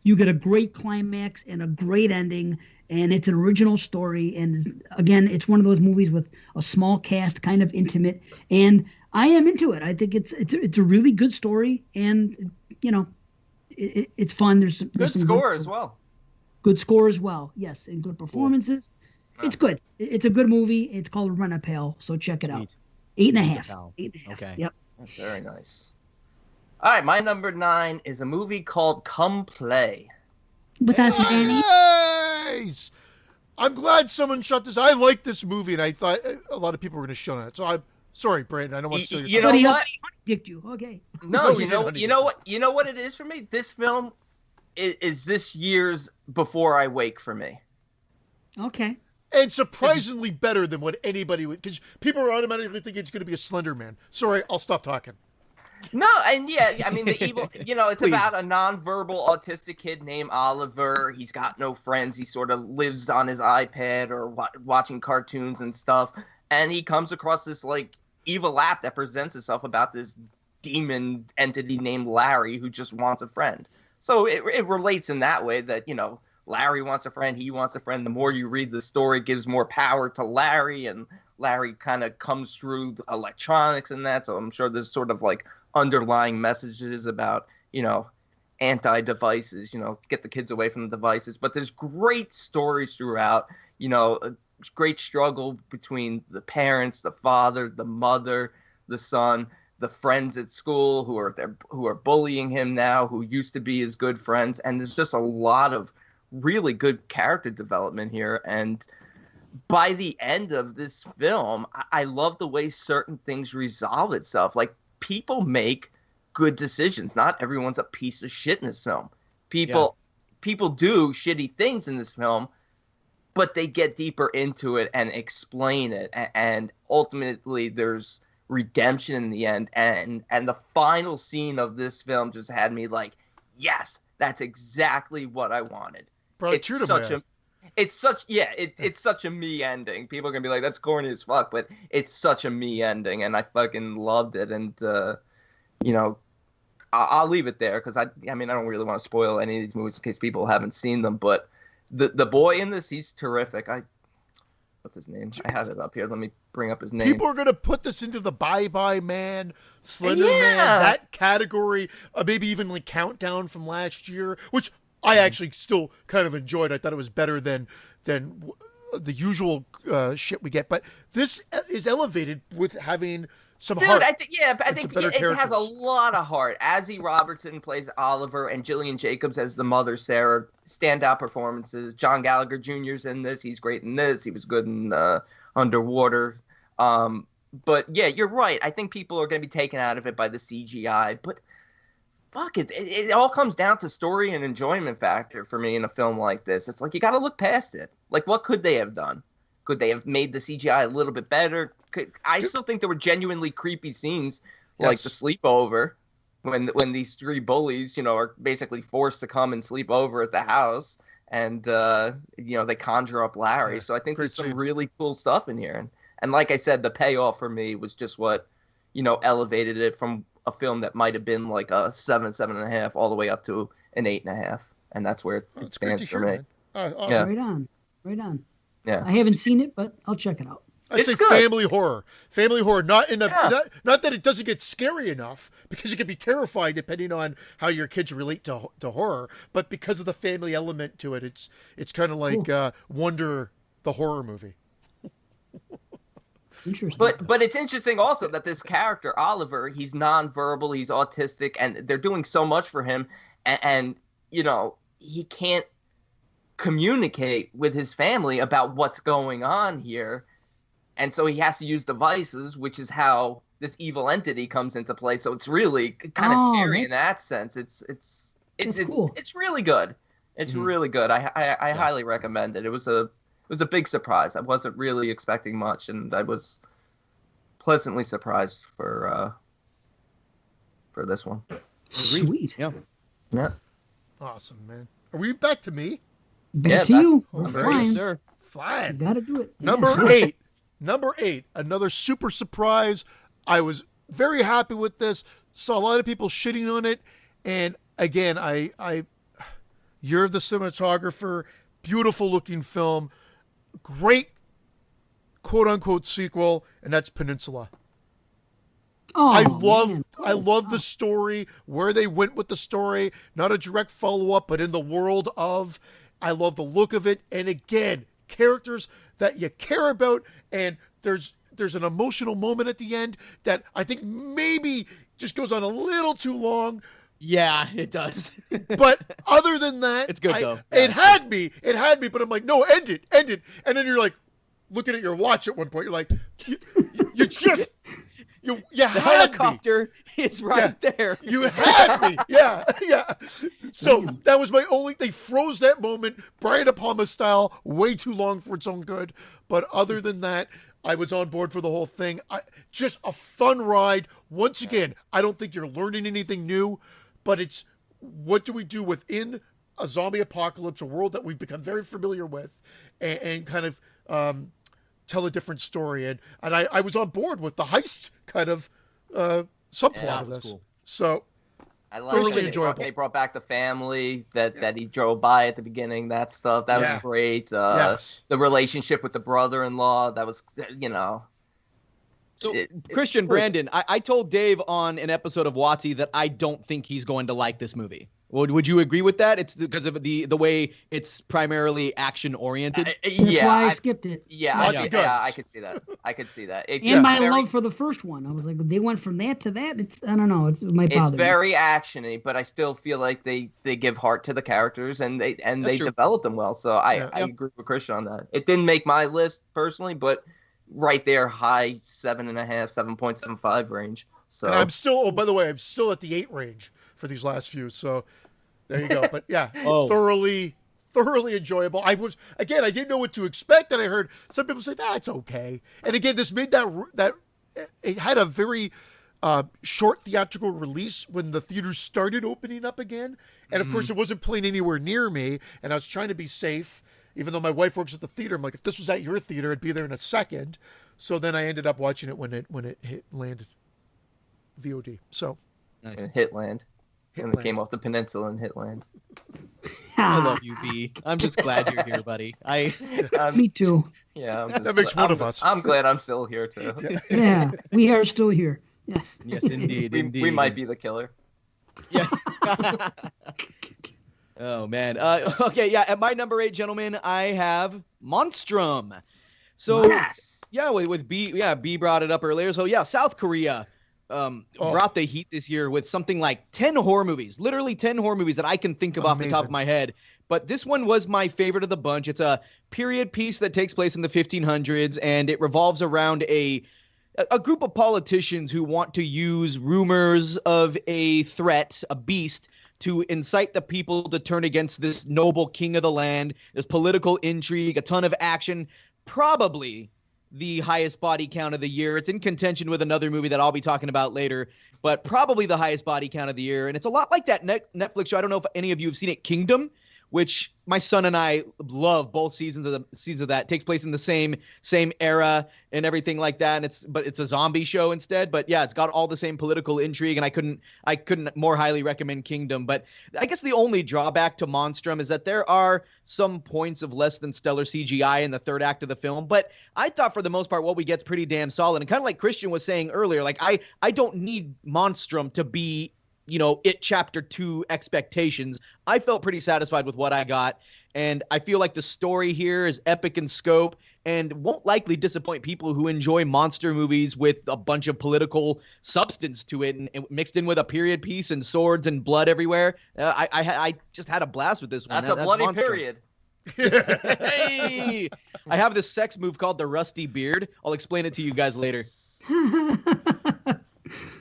you get a great climax and a great ending. And it's an original story. And again, it's one of those movies with a small cast, kind of intimate. And I am into it. I think it's a really good story. And, it's fun. There's Good some score as well. Good score as well. Yes, and good performances. Cool. It's good. It's a good movie. It's called Run a Pale, so check it out. Sweet. 8.5. 8.5. Okay. Yep. That's very nice. All right, my number 9 is a movie called Come Play. With us, Manny. Nice. I'm glad someone shut this. I like this movie, and I thought a lot of people were going to shut on it. So I'm sorry, Brandon. I don't want to steal your You know Honey, what? honey dicked you. Okay. No, No, you know what it is for me? This film is this year's Before I Wake for me. Okay. And surprisingly better than what anybody would, because people are automatically thinking it's going to be a Slender Man. Sorry, I'll stop talking. No, and yeah, I mean the evil. It's Please. about a nonverbal autistic kid named Oliver. He's got no friends. He sort of lives on his iPad or watching cartoons and stuff. And he comes across this like evil app that presents itself about this demon entity named Larry who just wants a friend. So it relates in that way that Larry wants a friend. He wants a friend. The more you read the story, it gives more power to Larry, and Larry kind of comes through electronics and that. So I'm sure there's sort of like underlying messages about, anti-devices, get the kids away from the devices. But there's great stories throughout, a great struggle between the parents, the father, the mother, the son, the friends at school who are bullying him now, who used to be his good friends. And there's just a lot of really good character development here. And by the end of this film, I love the way certain things resolve itself. Like, people make good decisions. Not everyone's a piece of shit in this film. People do shitty things in this film, but they get deeper into it and explain it. And ultimately, there's redemption in the end. And the final scene of this film just had me like, yes, that's exactly what I wanted. It's such a me ending. People are gonna be like, that's corny as fuck, but it's such a me ending, and I fucking loved it. And I'll leave it there because I don't really want to spoil any of these movies in case people haven't seen them. But the boy in this, he's terrific. What's his name? I have it up here. Let me bring up his name. People are going to put this into the Bye Bye Man, Slender Man, that category, maybe even like Countdown from last year, which I actually still kind of enjoyed. I thought it was better than the usual shit we get. But this is elevated with having some heart. I think it has a characters. lot of heart. Azzy Robertson plays Oliver, and Gillian Jacobs as the mother, Sarah. Standout performances. John Gallagher Jr.'s in this. He's great in this. He was good in Underwater. But yeah, you're right. I think people are going to be taken out of it by the CGI. But fuck it. It all comes down to story and enjoyment factor for me in a film like this. It's like you got to look past it. Like, what could they have done? Could they have made the CGI a little bit better? I still think there were genuinely creepy scenes, like the sleepover, when these three bullies, are basically forced to come and sleep over at the house, and they conjure up Larry. So I think there's some really cool stuff in here, and like I said, the payoff for me was just what elevated it from a film that might have been like a 7.5, all the way up to an 8.5, and that's where it stands for me. Awesome. Yeah. Right on. Yeah. I haven't seen it, but I'll check it out. I'd say good. family horror, not not that it doesn't get scary enough, because you can be terrified depending on how your kids relate to horror, but because of the family element to it, it's kind of like Wonder, the horror movie. Interesting. But it's interesting also that this character Oliver, he's nonverbal, he's autistic, and they're doing so much for him, and he can't communicate with his family about what's going on here. And so he has to use devices, which is how this evil entity comes into play. So it's really kind of scary in that sense. It's cool. It's really good. It's really good. I highly recommend it. It was a big surprise. I wasn't really expecting much, and I was pleasantly surprised for this one. Sweet. Yeah. Awesome, man. Are we back to me? Back to you. Oh, We're very flying. good, sir. Flying. You gotta do it. Number eight, another super surprise. I was very happy with this. Saw a lot of people shitting on it, and again, Year of the Cinematographer, beautiful looking film, great quote unquote sequel, and that's Peninsula. Oh, I man. love the story, where they went with the story, not a direct follow-up, but in the world of. I love the look of it. And again, characters that you care about, and there's an emotional moment at the end that I think maybe just goes on a little too long. Yeah, it does. But other than that, It's good, though. It had me, but I'm like, no, end it. And then you're like looking at your watch at one point. You're like, you just, you The had me. helicopter is right there. You had me. Yeah. So that was my only, they froze that moment, Brian De Palma style, way too long for its own good. But other than that, I was on board for the whole thing. Just a fun ride. Once again, I don't think you're learning anything new, but it's what do we do within a zombie apocalypse, a world that we've become very familiar with, and kind of tell a different story. And I was on board with the heist kind of subplot of was this. cool. So I Thoroughly like it. enjoyable. They brought back the family that he drove by at the beginning. That stuff that Yeah. was great. yes. The relationship with the brother-in-law, that was, So, It- Christian Brandon, I told Dave on an episode of WotC that I don't think he's going to like this movie. Would you agree with that? It's because of the way it's primarily action oriented. That's yeah, why I skipped it. Lots of guns. yeah, I could see that. And my very, love for the first one. I was like, they went from that to that. I don't know. It might it's bother me. very actiony, but I still feel like they give heart to the characters and they true. develop them well. So I Yeah. agree with Christian on that. It didn't make my list personally, but right there, high 7.5, 7.75 range. So And I'm still, by the way, I'm still at the 8 range for these last few. So there you go. But yeah, Oh. thoroughly enjoyable. I didn't know what to expect. And I heard some people say, it's okay. And again, this made that it had a very short theatrical release when the theaters started opening up again. And of course, it wasn't playing anywhere near me. And I was trying to be safe, even though my wife works at the theater. I'm like, if this was at your theater, I'd be there in a second. So then I ended up watching it when it landed VOD. So Nice. Hitland. When it Hitland. came off the peninsula in Hitland. I love you, B. I'm just glad you're here, buddy. Me too. Yeah, That makes one of us. I'm glad I'm still here too. Yeah, we are still here. Yes. Yes, indeed, We might be the killer. Yeah. Oh man. Okay. Yeah. At my number 8, gentlemen, I have Monstrum. So Yes. yeah, with B. Yeah, B brought it up earlier. So yeah, South Korea brought the heat this year with something like 10 horror movies, literally 10 horror movies that I can think of off the top Amazing. of my head. But this one was my favorite of the bunch. It's a period piece that takes place in the 1500s, and it revolves around a group of politicians who want to use rumors of a threat, a beast, to incite the people to turn against this noble king of the land. There's political intrigue, a ton of action, probably the highest body count of the year. It's in contention with another movie that I'll be talking about later, but probably the highest body count of the year. And it's a lot like that Netflix show. I don't know if any of you have seen it, Kingdom, which my son and I love both seasons of that. It takes place in the same era and everything like that. And it's a zombie show instead. But yeah, it's got all the same political intrigue, and I couldn't more highly recommend Kingdom. But I guess the only drawback to Monstrum is that there are some points of less than stellar CGI in the third act of the film. But I thought for the most part what we get's pretty damn solid. And kind of like Christian was saying earlier, like I don't need Monstrum to be, it chapter 2 expectations. I felt pretty satisfied with what I got. And I feel like the story here is epic in scope and won't likely disappoint people who enjoy monster movies with a bunch of political substance to it and mixed in with a period piece and swords and blood everywhere. I just had a blast with this one. That's a bloody Monstrum. period. Hey! I have this sex move called the Rusty Beard. I'll explain it to you guys later. It's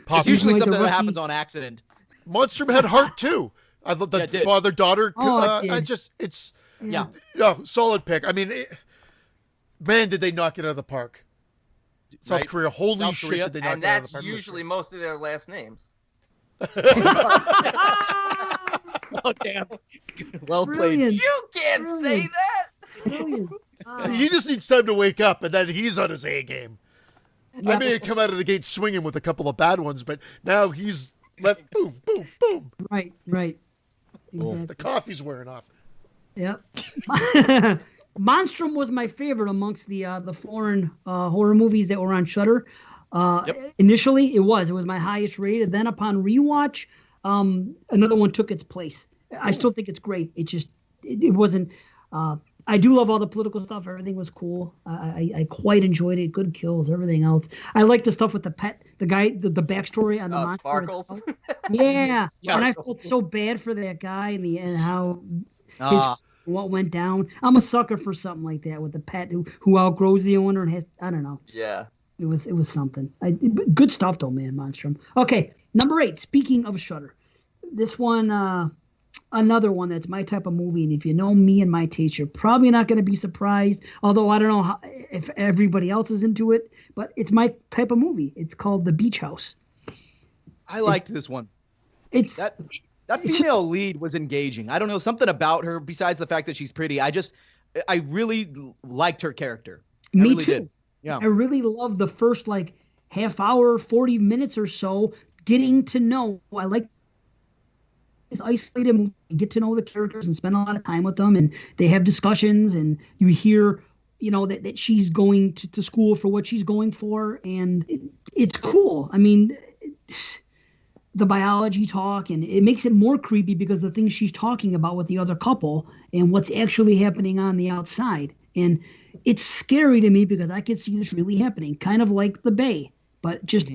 Possibly. usually like something the that Rusty- happens on accident. Monstrum had heart too. I love Yeah, the it did. father-daughter. Oh, it did. It's Yeah. solid pick. I mean, man, did they knock it out of the park? South Right. Korea, holy South shit, Korea. did they knock And it out of that's the park? usually most of their last names. Oh, damn. Well played. Brilliant. You can't say Brilliant. that. Brilliant. See, he just needs time to wake up, and then he's on his A game. I may have come out of the gate swinging with a couple of bad ones, but now he's left. Boom, boom, boom. Right. The Exactly. coffee's wearing off. Yep. Monstrum was my favorite amongst the foreign horror movies that were on Shudder. Initially, it was my highest rated. Then upon rewatch, another one took its place. I still think it's great. It just it wasn't. I do love all the political stuff. Everything was cool. I quite enjoyed it. Good kills, everything else. I like the stuff with the pet, the guy, the backstory on the monster. Sparkles. itself. Yeah, and I felt so bad for that guy and how what went down. I'm a sucker for something like that with the pet who outgrows the owner and has, I don't know. Yeah. It was something. Good stuff though, man, Monstrum. Okay, number 8. Speaking of Shudder, this one, another one that's my type of movie, and if you know me and my taste, you're probably not going to be surprised. Although I don't know if everybody else is into it, but it's my type of movie. It's called The Beach House. I liked this one. It's that female lead was engaging. I don't know, something about her besides the fact that she's pretty. I really liked her character. Me really too. Did. Yeah. I really loved the first like half hour, 40 minutes or so, getting to know. I like this isolated movie, get to know the characters and spend a lot of time with them, and they have discussions, and you hear, that she's going to school for what she's going for, and it's cool. I mean, the biology talk, and it makes it more creepy because the things she's talking about with the other couple and what's actually happening on the outside. And it's scary to me because I could see this really happening, kind of like the Bay, but just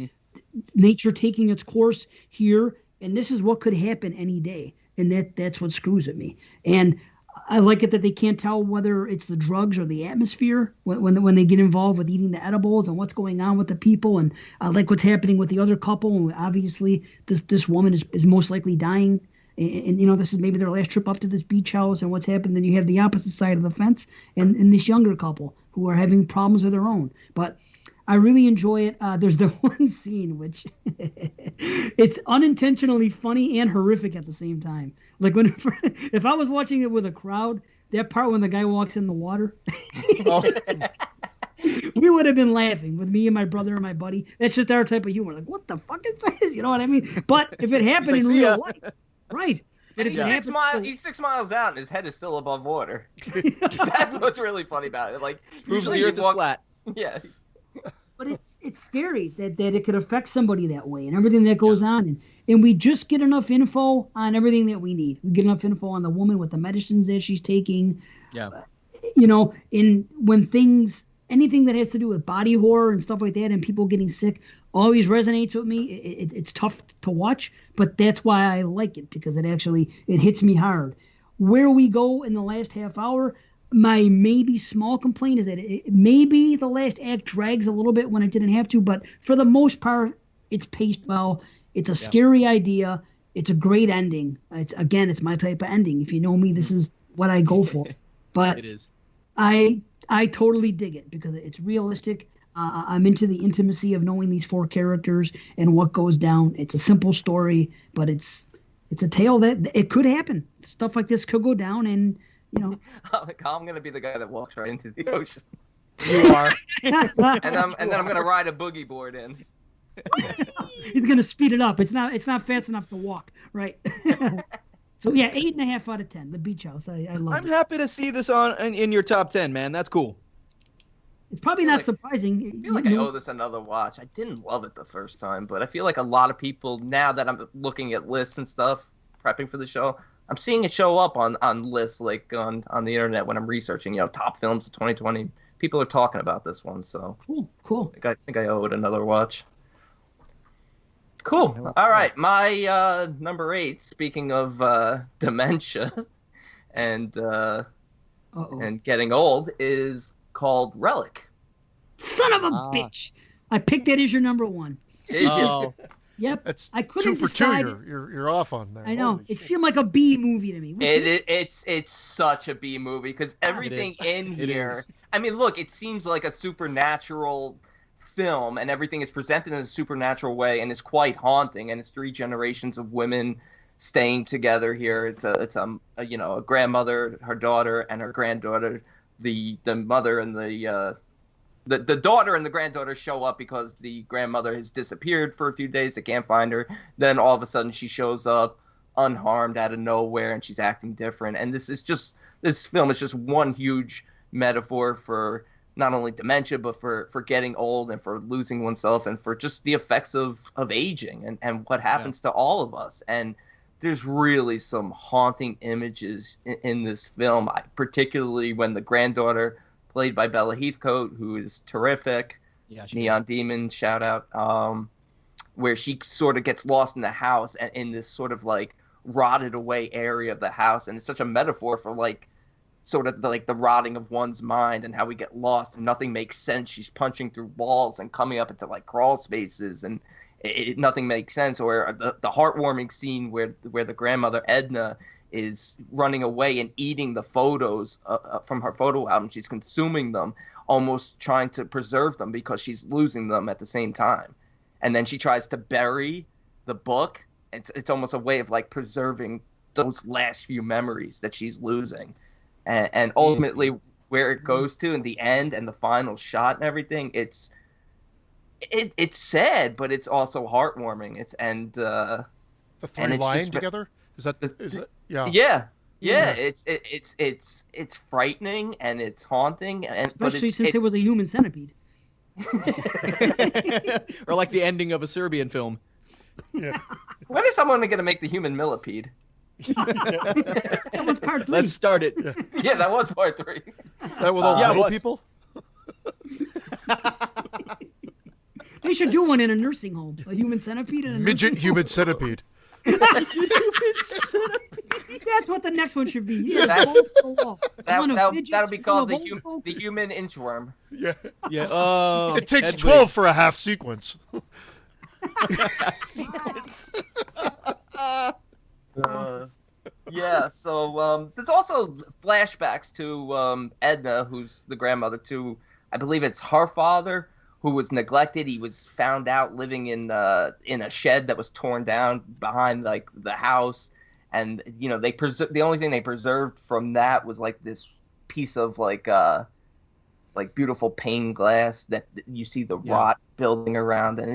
nature taking its course here. And this is what could happen any day. And that's what screws at me. And I like it that they can't tell whether it's the drugs or the atmosphere when they get involved with eating the edibles and what's going on with the people. And I like what's happening with the other couple. And obviously, this woman is most likely dying. And this is maybe their last trip up to this beach house and what's happened. Then you have the opposite side of the fence and this younger couple who are having problems of their own. But I really enjoy it. There's the one scene which it's unintentionally funny and horrific at the same time. Like if I was watching it with a crowd, that part when the guy walks in the water, we would have been laughing with me and my brother and my buddy. That's just our type of humor. Like, what the fuck is this? You know what I mean? But if it happened in real life, right? But if he's 6 miles out and his head is still above water. That's what's really funny about it. Like, proves the earth is flat. Yeah. But it's scary that it could affect somebody that way and everything that goes on. And we just get enough info on everything that we need. We get enough info on the woman with the medicines that she's taking. Yeah. Anything that has to do with body horror and stuff like that and people getting sick always resonates with me. It's tough to watch, but that's why I like it, because it hits me hard. Where we go in the last half hour, my maybe small complaint is that maybe the last act drags a little bit when it didn't have to, but for the most part, it's paced well. It's a scary idea. It's a great ending. It's my type of ending. If you know me, this is what I go for. But it is. I totally dig it because it's realistic. I'm into the intimacy of knowing these 4 characters and what goes down. It's a simple story, but it's a tale that it could happen. Stuff like this could go down, and I'm gonna be the guy that walks right into the ocean. You are. and then I'm gonna ride a boogie board in. He's gonna speed it up. It's not fast enough to walk, right? So yeah, 8.5 out of 10. The Beach House. I love it. I'm happy to see this in your top 10, man. That's cool. It's probably not surprising. I feel like I owe this another watch. I didn't love it the first time, but I feel like a lot of people, now that I'm looking at lists and stuff, prepping for the show, I'm seeing it show up on lists, like on the internet when I'm researching, top films of 2020. People are talking about this one, so cool. I think I owe it another watch. Cool. All right, my number 8. Speaking of dementia and getting old, is called Relic. Son of a bitch! I picked that as your number 1. Yep. That's I couldn't 2 for decide. 2. You're off on there. I know. Holy It shit. seemed like a B movie to me. It's such a B movie because everything in here. I mean, look, it seems like a supernatural film, and everything is presented in a supernatural way, and it's quite haunting. And it's 3 generations of women staying together here. It's a grandmother, her daughter, and her granddaughter. The mother and the daughter and the granddaughter show up because the grandmother has disappeared for a few days. They can't find her. Then all of a sudden she shows up unharmed out of nowhere, and she's acting different. And this film is just one huge metaphor for not only dementia, but for getting old and for losing oneself and for just the effects of aging and what happens to all of us. And there's really some haunting images in this film, particularly when the granddaughter, played by Bella Heathcote, who is terrific, Neon Demon, shout out, where she sort of gets lost in the house and in this sort of like rotted away area of the house. And it's such a metaphor for like sort of like the rotting of one's mind and how we get lost and nothing makes sense. She's punching through walls and coming up into like crawl spaces and nothing makes sense. Or the heartwarming scene where the grandmother Edna is running away and eating the photos from her photo album. She's consuming them, almost trying to preserve them because she's losing them at the same time. And then she tries to bury the book. It's almost a way of like preserving those last few memories that she's losing. And ultimately where it goes to in the end and the final shot and everything, it's sad, but it's also heartwarming. The three lying together? Is that yeah. It's frightening and it's haunting, especially since it was a human centipede. Or like the ending of a Serbian film. Yeah. When is someone going to make the human millipede? That was part 3. Let's start it. Yeah, that was part 3. That with all little people? They should do one in a nursing home. A human centipede and a midget human centipede. That's what the next one should be. Yeah, that'll be called the human inchworm. Yeah. Yeah. Oh. It takes 12 for a half sequence. So there's also flashbacks to Edna, who's the grandmother, to I believe it's her father, who was neglected. He was found out living in a shed that was torn down behind like the house, and you know the only thing they preserved from that was like this piece of like beautiful pane glass that you see the rot building around, and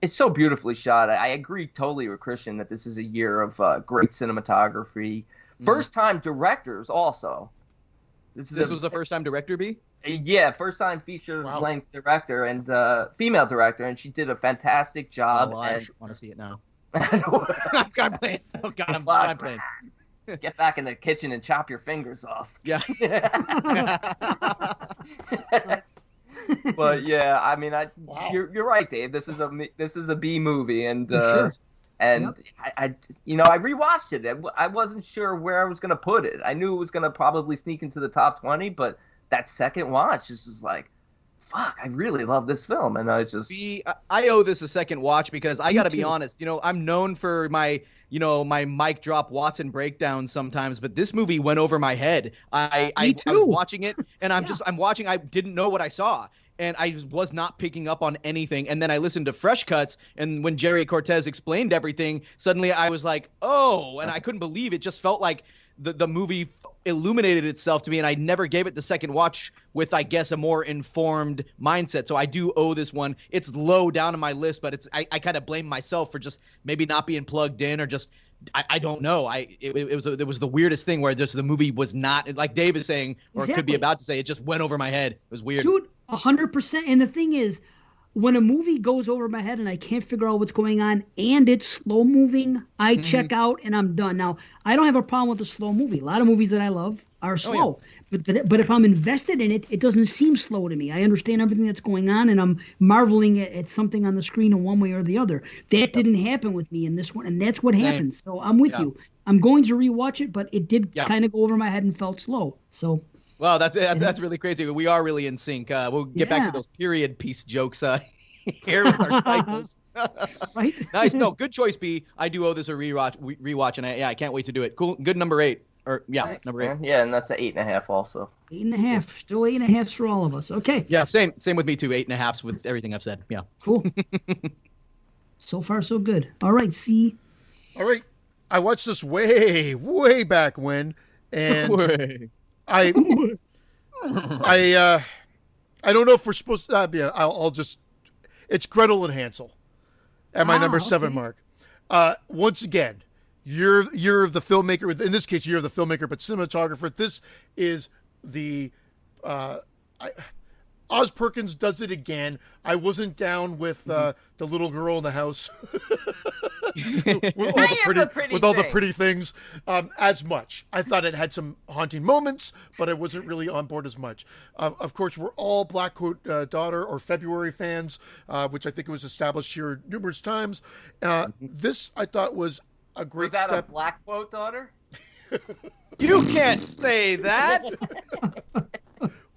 it's so beautifully shot. I agree totally with Christian that this is a year of great cinematography. First time directors also. This was a first time director, B? Yeah, first time feature length director and female director, and she did a fantastic job. Oh, I want to see it now. I'm playing. Oh God, I'm playing. Get back in the kitchen and chop your fingers off. Yeah. But yeah, I mean, you're right, Dave. This is a B movie, and sure. And yep. I rewatched it. I wasn't sure where I was gonna put it. I knew it was gonna probably sneak into the top 20, but that second watch just is like, fuck, I really love this film, and I just I owe this a second watch because I gotta be honest. You know, I'm known for my mic drop Watson breakdown sometimes, but this movie went over my head. I was watching it, and I'm watching. I didn't know what I saw. And I was not picking up on anything. And then I listened to Fresh Cuts, and when Jerry Cortez explained everything, suddenly I was like, oh, and I couldn't believe it. Just felt like the movie illuminated itself to me, and I never gave it the second watch with, I guess, a more informed mindset. So I do owe this one. It's low down on my list, but I kind of blame myself for just maybe not being plugged in or just I don't know. It was the weirdest thing where the movie was not, like Dave is saying, or could be about to say, it just went over my head. It was weird. Dude, 100%. And the thing is, when a movie goes over my head and I can't figure out what's going on and it's slow moving, I check out and I'm done. Now, I don't have a problem with the slow movie. A lot of movies that I love are slow. But if I'm invested in it, it doesn't seem slow to me. I understand everything that's going on, and I'm marveling at something on the screen in one way or the other. That didn't happen with me in this one, and that's what happens. So I'm with you. I'm going to rewatch it, but it did kind of go over my head and felt slow. So. Wow, that's really crazy. We are really in sync. We'll get back to those period piece jokes here with our cycles. Right? Nice. No, good choice, B. I do owe this a rewatch, and I can't wait to do it. Cool. Good number 8. Thanks, number 8. Man. Yeah, and that's an 8.5 also. 8.5. Still 8.5 for all of us. Okay. Yeah, same with me too. 8.5 with everything I've said. Yeah. Cool. So far, so good. All right, C. All right. I watched this way, way back when, and I don't know if we're supposed to. Yeah, I'll just. It's Gretel and Hansel, at my number 7 mark. Once again, you're the filmmaker. In this case, you're the filmmaker, but cinematographer. This is the Oz Perkins does it again. I wasn't down with the little girl in the house with all the pretty things as much. I thought it had some haunting moments, but I wasn't really on board as much. Of course, we're all Black Coat Daughter or February fans, which I think was established here numerous times. This I thought was a great Was that step. a Black Quote Daughter? You can't say that.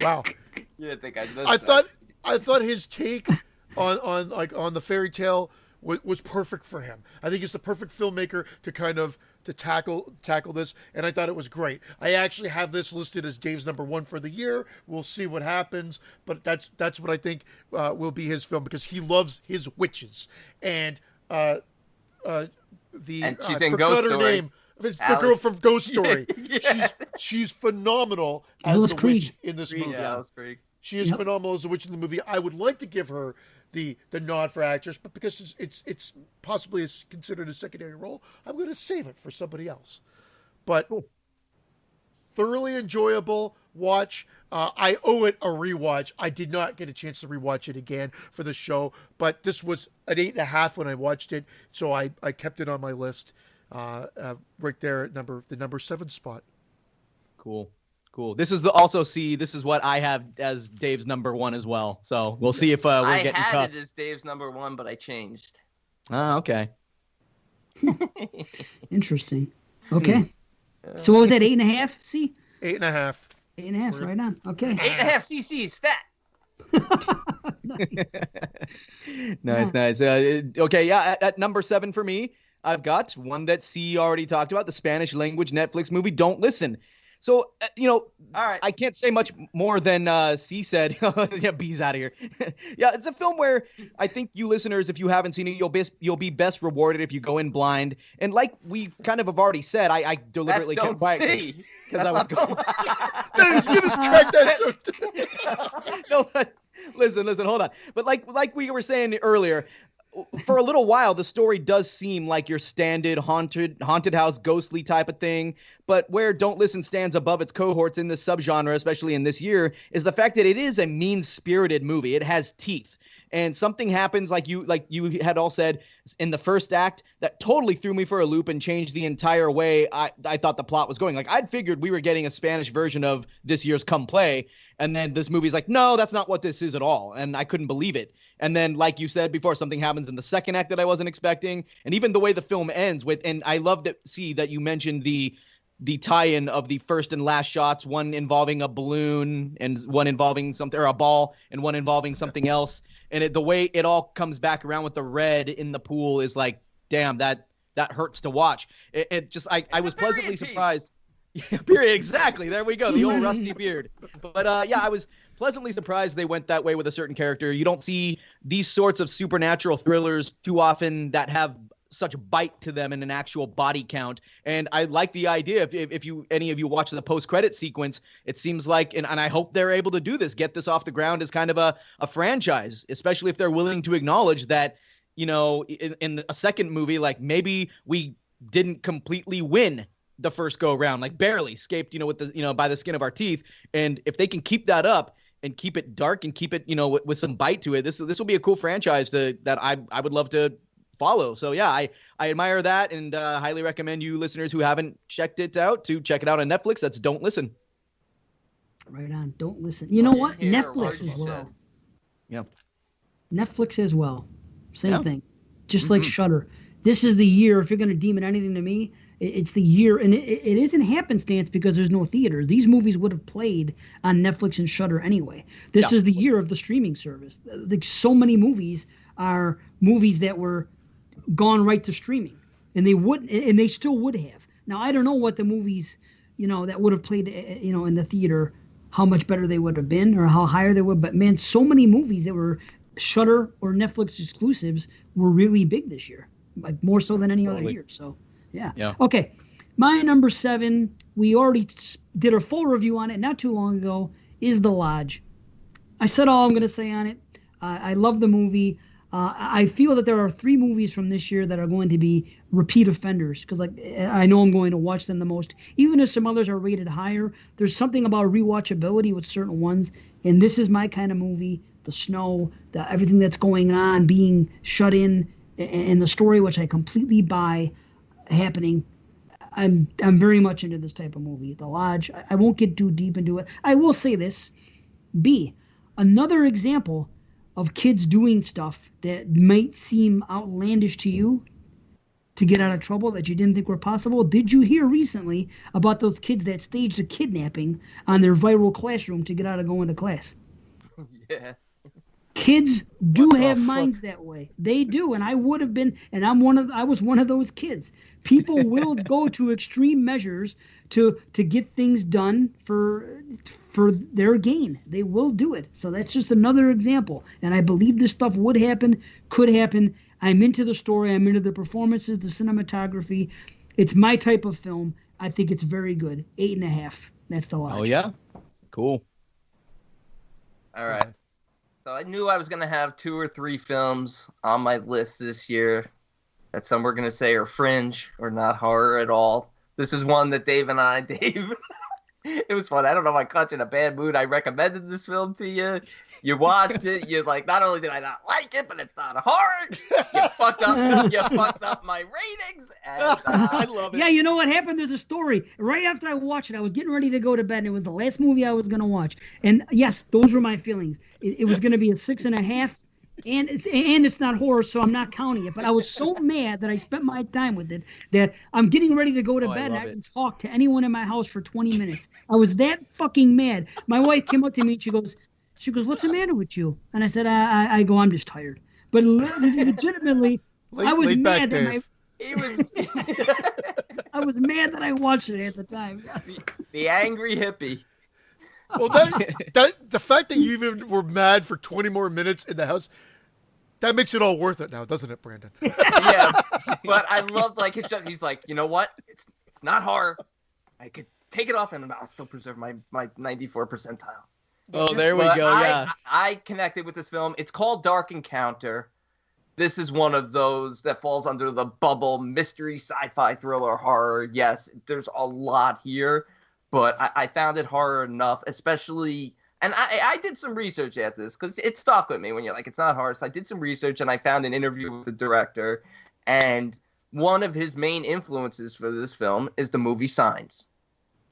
Wow. You didn't think I missed I thought his take on the fairy tale was perfect for him. I think he's the perfect filmmaker to tackle this, and I thought it was great. I actually have this listed as Dave's number 1 for the year. We'll see what happens, but that's what I think will be his film, because he loves his witches. And And she's in forgot Ghost her Story. name. The girl from Ghost Story. Yeah. She's phenomenal as Alice the Creed. witch in this movie. Yeah, Alice Creed. She is phenomenal as the witch in the movie. I would like to give her the nod for actress, but because it's possibly considered a secondary role, I'm going to save it for somebody else. But thoroughly enjoyable watch. I owe it a rewatch. I did not get a chance to rewatch it again for the show, but this was an 8.5 when I watched it, so I kept it on my list right there at the number 7 spot. Cool. This is this is what I have as Dave's number 1 as well. So we'll see if we're I getting had cut. it as Dave's number 1, but I changed. Ah, okay. Interesting. Okay. So what was that? 8.5? See? 8.5. 8.5. Right on. Okay. 8.5 cc's stat. Nice. Okay, yeah. At number 7 for me, I've got one that C already talked about, the Spanish language Netflix movie Don't Listen. So, All right. I can't say much more than C said. Yeah, B's out of here. Yeah, it's a film where I think you listeners, if you haven't seen it, you'll be best rewarded if you go in blind. And like we kind of have already said, I deliberately That's kept quiet see. because I was going. Dave's going to crack that. No, but listen, hold on. But like we were saying earlier, for a little while, the story does seem like your standard haunted house, ghostly type of thing. But where Don't Listen stands above its cohorts in this subgenre, especially in this year, is the fact that it is a mean-spirited movie. It has teeth. And something happens, like you had all said, in the first act that totally threw me for a loop and changed the entire way I thought the plot was going. Like, I'd figured we were getting a Spanish version of this year's Come Play, and then this movie's like, no, that's not what this is at all. And I couldn't believe it. And then, like you said before, something happens in the second act that I wasn't expecting. And even the way the film ends with, and I love that you mentioned the tie-in of the first and last shots, one involving a balloon and one involving something, or a ball, and one involving something else. And the way it all comes back around with the red in the pool is like, damn, that hurts to watch. I was pleasantly surprised. Yeah, period. Exactly. There we go. The old rusty beard. But yeah, I was pleasantly surprised they went that way with a certain character. You don't see these sorts of supernatural thrillers too often that have such bite to them in an actual body count. And I like the idea. If any of you watch the post-credit sequence, it seems like, and I hope they're able to do this, get this off the ground as kind of a franchise, especially if they're willing to acknowledge that, you know, in a second movie, like maybe we didn't completely win the first go around, like barely escaped, with the, by the skin of our teeth. And if they can keep that up and keep it dark and keep it, with some bite to it, this will be a cool franchise that I would love to follow. So yeah, I admire that, and highly recommend you listeners who haven't checked it out to check it out on Netflix. That's Don't Listen. Right on. Don't Listen. You know what? Netflix as well. Yeah. Netflix as well. Same thing. Just Mm-hmm. like Shudder. This is the year, if you're going to deem it anything to me, it's the year, and it isn't happenstance because there's no theaters. These movies would have played on Netflix and Shudder anyway. This is the year of the streaming service. Like, so many movies are movies that were gone right to streaming, and they still would have. Now, I don't know what the movies, that would have played, in the theater, how much better they would have been or how higher they would. But man, so many movies that were Shudder or Netflix exclusives were really big this year, like more so than any other year. So yeah. Okay, my number 7, we already did a full review on it not too long ago, is The Lodge. I said all I'm going to say on it. I love the movie. I feel that there are 3 movies from this year that are going to be repeat offenders, because I know I'm going to watch them the most. Even if some others are rated higher, there's something about rewatchability with certain ones. And this is my kind of movie. The snow, everything that's going on, being shut in, and the story, which I completely buy, happening. I'm very much into this type of movie. The Lodge. I won't get too deep into it. I will say this. B, another example of kids doing stuff that might seem outlandish to you to get out of trouble that you didn't think were possible. Did you hear recently about those kids that staged a kidnapping on their viral classroom to get out of going to class? Yeah. Kids do What the have fuck? minds that way. They do, and I would have been, and I was one of those kids. People will go to extreme measures to get things done for their gain. They will do it. So that's just another example. And I believe this stuff would happen, could happen. I'm into the story. I'm into the performances, the cinematography. It's my type of film. I think it's very good. 8.5. That's The Lodge. Oh yeah, cool. All right. So I knew I was going to have 2 or 3 films on my list this year that some were going to say are fringe or not horror at all. This is one that Dave, it was fun. I don't know if I caught you in a bad mood. I recommended this film to you. You watched it. You're like, not only did I not like it, but it's not horror. You fucked up my ratings. And, I love it. Yeah, you know what happened? There's a story. Right after I watched it, I was getting ready to go to bed, and it was the last movie I was going to watch. And yes, those were my feelings. It was going to be a 6.5, and it's not horror, so I'm not counting it. But I was so mad that I spent my time with it that I'm getting ready to go to Oh, I bed, and love I didn't it. talk to anyone in my house for 20 minutes. I was that fucking mad. My wife came up to me and she goes, "What's the matter with you?" And I said, I go, "I'm just tired." But legitimately, I was Laid back mad that Dave. I was mad that I watched it at the time. the angry hippie. Well, that the fact that you even were mad for 20 more minutes in the house, that makes it all worth it now, doesn't it, Brandon? Yeah, but I love he's like, you know what? It's not horror. I could take it off and I'll still preserve my 94 percentile. Oh, there we But go. Yeah. I connected with this film. It's called Dark Encounter. This is one of those that falls under the bubble mystery, sci-fi, thriller, horror. Yes, there's a lot here, but I found it horror enough, especially. And I did some research at this because it stuck with me when you're like, it's not horror. So I did some research and I found an interview with the director. And one of his main influences for this film is the movie Signs.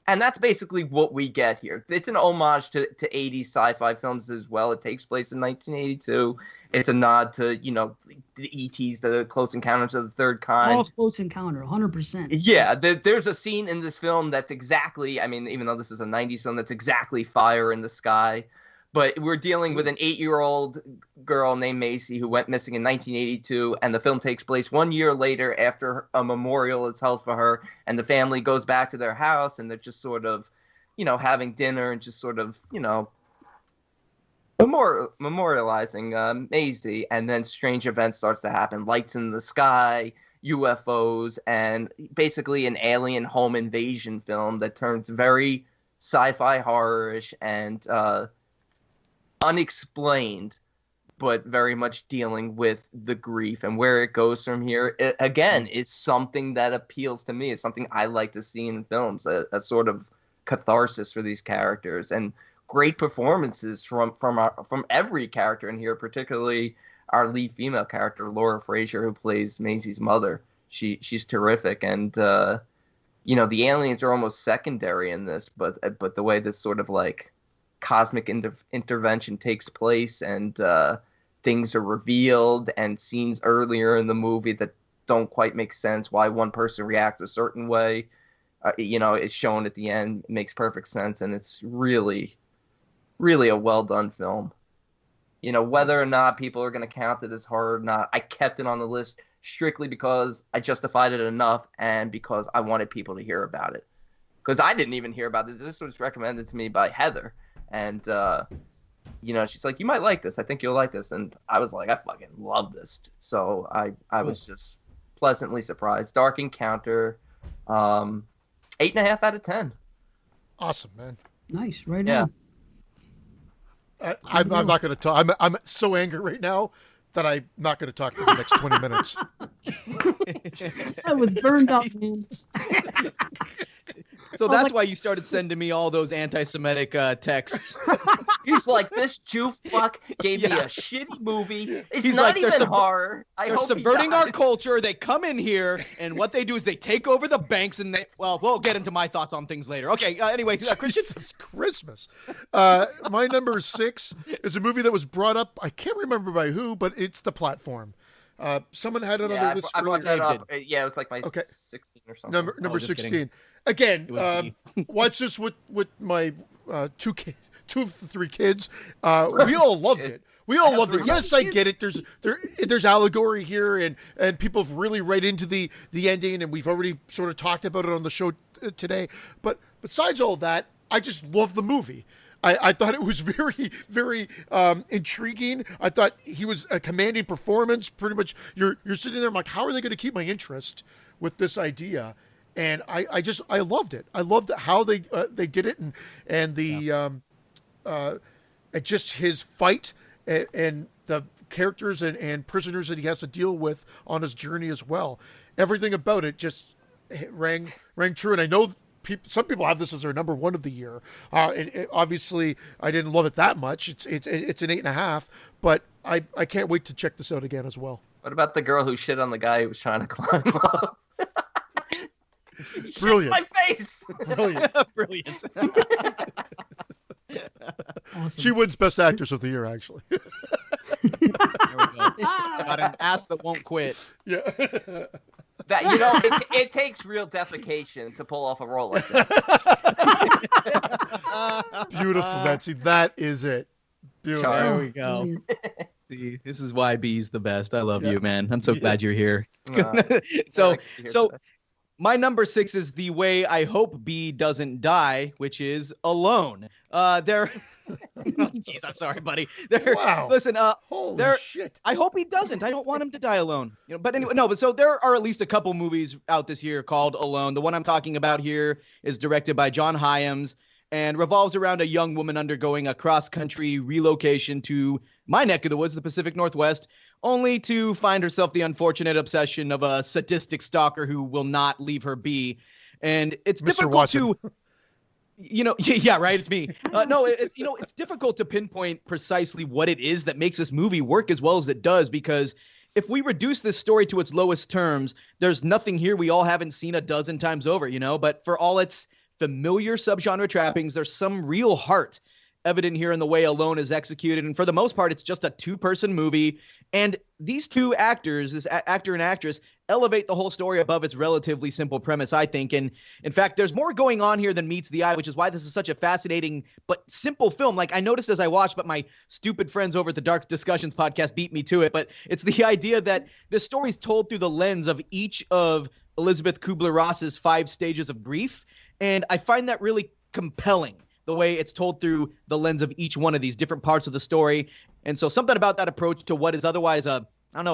And that's basically what we get here. It's an homage to 80s sci-fi films as well. It takes place in 1982. It's a nod to, the ETs, the Close Encounters of the Third Kind. All Close Encounter, 100%. Yeah, there's a scene in this film that's exactly, even though this is a 90s film, that's exactly Fire in the Sky. But we're dealing with an 8-year-old girl named Macy who went missing in 1982, and the film takes place 1 year later after a memorial is held for her, and the family goes back to their house, and they're just sort of, having dinner and just sort of, memorializing Maisie, and then strange events starts to happen. Lights in the sky, UFOs, and basically an alien home invasion film that turns very sci-fi horror-ish and unexplained, but very much dealing with the grief and where it goes from here. It, again, is something that appeals to me. It's something I like to see in films, a sort of catharsis for these characters, and great performances from every character in here, particularly our lead female character, Laura Frazier, who plays Maisie's mother. She's terrific, and the aliens are almost secondary in this, but the way this sort of like cosmic intervention takes place, and things are revealed, and scenes earlier in the movie that don't quite make sense, why one person reacts a certain way, it's shown at the end. It makes perfect sense, and it's really, really a well done film. Whether or not people are going to count it as horror or not, I kept it on the list strictly because I justified it enough, and because I wanted people to hear about it. Because I didn't even hear about this. This was recommended to me by Heather. And, she's like, you might like this. I think you'll like this. And I was like, I fucking love this. So I was just pleasantly surprised. Dark Encounter, 8.5 out of 10. Awesome, man. Nice, right Yeah. now. I'm not going to talk. I'm so angry right now that I'm not going to talk for the next 20 minutes. I was burned up, man. So Oh, that's like- why you started sending me all those anti-Semitic texts. He's like, this Jew fuck gave me Yeah. a shitty movie. It's He's not like, they're even horror. I They're hope subverting he our dies. culture. They come in here, and what they do is they take over the banks, and we'll get into my thoughts on things later. Okay, anyway, Christian? Jesus Christmas. My number 6 is a movie that was brought up. I can't remember by who, but it's The Platform. Someone had it on Yeah, their list. I brought that Dave up. Yeah, it was like my Okay. 16 or something. Number just 16. kidding. Again, It was me. watch this with my two of the 3 kids. We all loved it. We all loved it. Yes, I get it. There's allegory here, and people have really read into the ending, and we've already sort of talked about it on the show today. But besides all that, I just love the movie. I thought it was very, very intriguing. I thought he was a commanding performance. Pretty much, you're sitting there, I'm like, how are they going to keep my interest with this idea? And I loved it. I loved how they did it, and the just his fight and the characters and prisoners that he has to deal with on his journey as well. Everything about it just rang true. And I know some people have this as their number 1 of the year. Obviously, I didn't love it that much. It's an 8.5, but I can't wait to check this out again as well. What about the girl who shit on the guy who was trying to climb up? He shit in Brilliant. my face. Brilliant. Brilliant. Awesome. She wins Best Actress of the Year, actually. There we go. Got an ass that won't quit. Yeah. That it takes real defecation to pull off a role like that. Beautiful, Betsy. That is it. Beautiful. Charm. There we go. Brilliant. See, this is why B's the best. I love Yeah. you, man. I'm so Yeah. glad you're here. I So, like to hear so that. my number 6 is the way I hope B doesn't die, which is Alone. Jeez, I'm sorry, buddy. Wow. Listen, Holy There- shit. I hope he doesn't. I don't want him to die alone. But anyway, no. But so there are at least a couple movies out this year called Alone. The one I'm talking about here is directed by John Hyams and revolves around a young woman undergoing a cross-country relocation to my neck of the woods, the Pacific Northwest, only to find herself the unfortunate obsession of a sadistic stalker who will not leave her be. And it's Mr. difficult Watson. to. Yeah, right. It's me. No, it's difficult to pinpoint precisely what it is that makes this movie work as well as it does, because if we reduce this story to its lowest terms, there's nothing here we all haven't seen a dozen times over, but for all its familiar subgenre trappings, there's some real heart evident here in the way Alone is executed. And for the most part, it's just a 2-person movie. And these 2 actors, this actor and actress, elevate the whole story above its relatively simple premise, I think. And in fact, there's more going on here than meets the eye, which is why this is such a fascinating but simple film. Like I noticed as I watched, but my stupid friends over at the Dark Discussions podcast beat me to it. But it's the idea that this story is told through the lens of each of Elizabeth Kubler-Ross's 5 stages of grief. And I find that really compelling, the way it's told through the lens of each one of these different parts of the story. And so something about that approach to what is otherwise a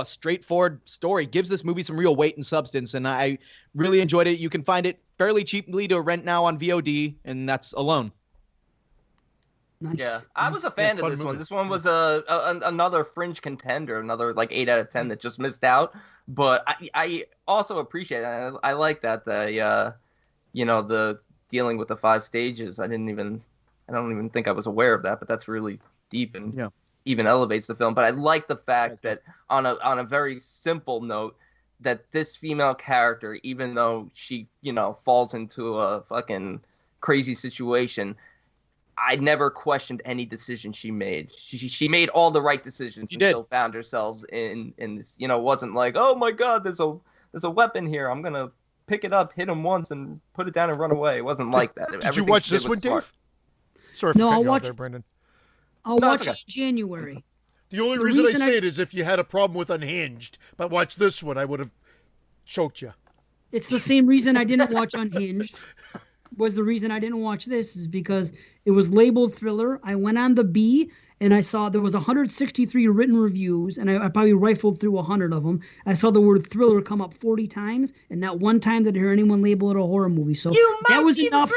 straightforward story gives this movie some real weight and substance. And I really enjoyed it. You can find it fairly cheaply to rent now on VOD, and that's Alone. Nice. Yeah, I was a fan of fun this one. movie. This one was another fringe contender, another like 8 out of 10 that just missed out. But I also appreciate it. I like that the dealing with the 5 stages. I don't even think I was aware of that, but that's really deep and even elevates the film. But I like the fact that on a very simple note, that this female character, even though she falls into a fucking crazy situation, I never questioned any decision she made. She made all the right decisions and still found herself in this. It wasn't like, oh my God, there's a weapon here. I'm gonna pick it up, hit him once, and put it down and run away. It wasn't like that. Did you Everything watch she did this was one, smart. Dave? Sorry for No, cutting I'll you off watch there, it. Brendan. I'll No, it's watch it okay. in January. The only The reason I reason say I- it is if you had a problem with Unhinged, but watch this one, I would have choked you. It's the same reason I didn't watch Unhinged. Was the reason I didn't watch this is because it was labeled thriller. I went on the B and I saw there was 163 written reviews, and I probably rifled through 100 of them. I saw the word thriller come up 40 times, and not one time did I hear anyone label it a horror movie. So that was enough.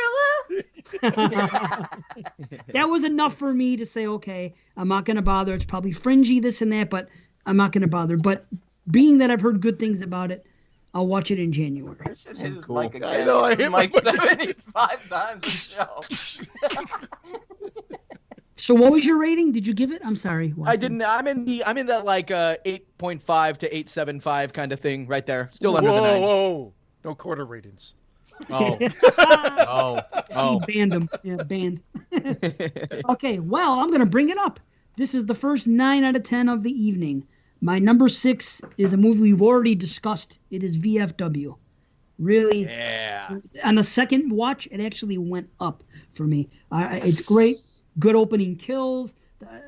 That was enough for me to say, okay, I'm not going to bother. It's probably fringy, this and that, but I'm not going to bother. But being that I've heard good things about it, I'll watch it in January. I should hit his Cool. mic again. I know, I hit my mic mic. 75 times a show. So what was your rating? Did you give it? I'm sorry. I didn't. I'm in that like 8.5 to 8.75 kind of thing right there. Still under the nines. Whoa. No quarter ratings. Oh. See, banned him. Yeah, banned. Okay, well, I'm going to bring it up. This is the first 9 out of 10 of the evening. My number 6 is a movie we've already discussed. It is VFW. Really, Yeah. on the second watch, it actually went up for me. It's great. Good opening kills.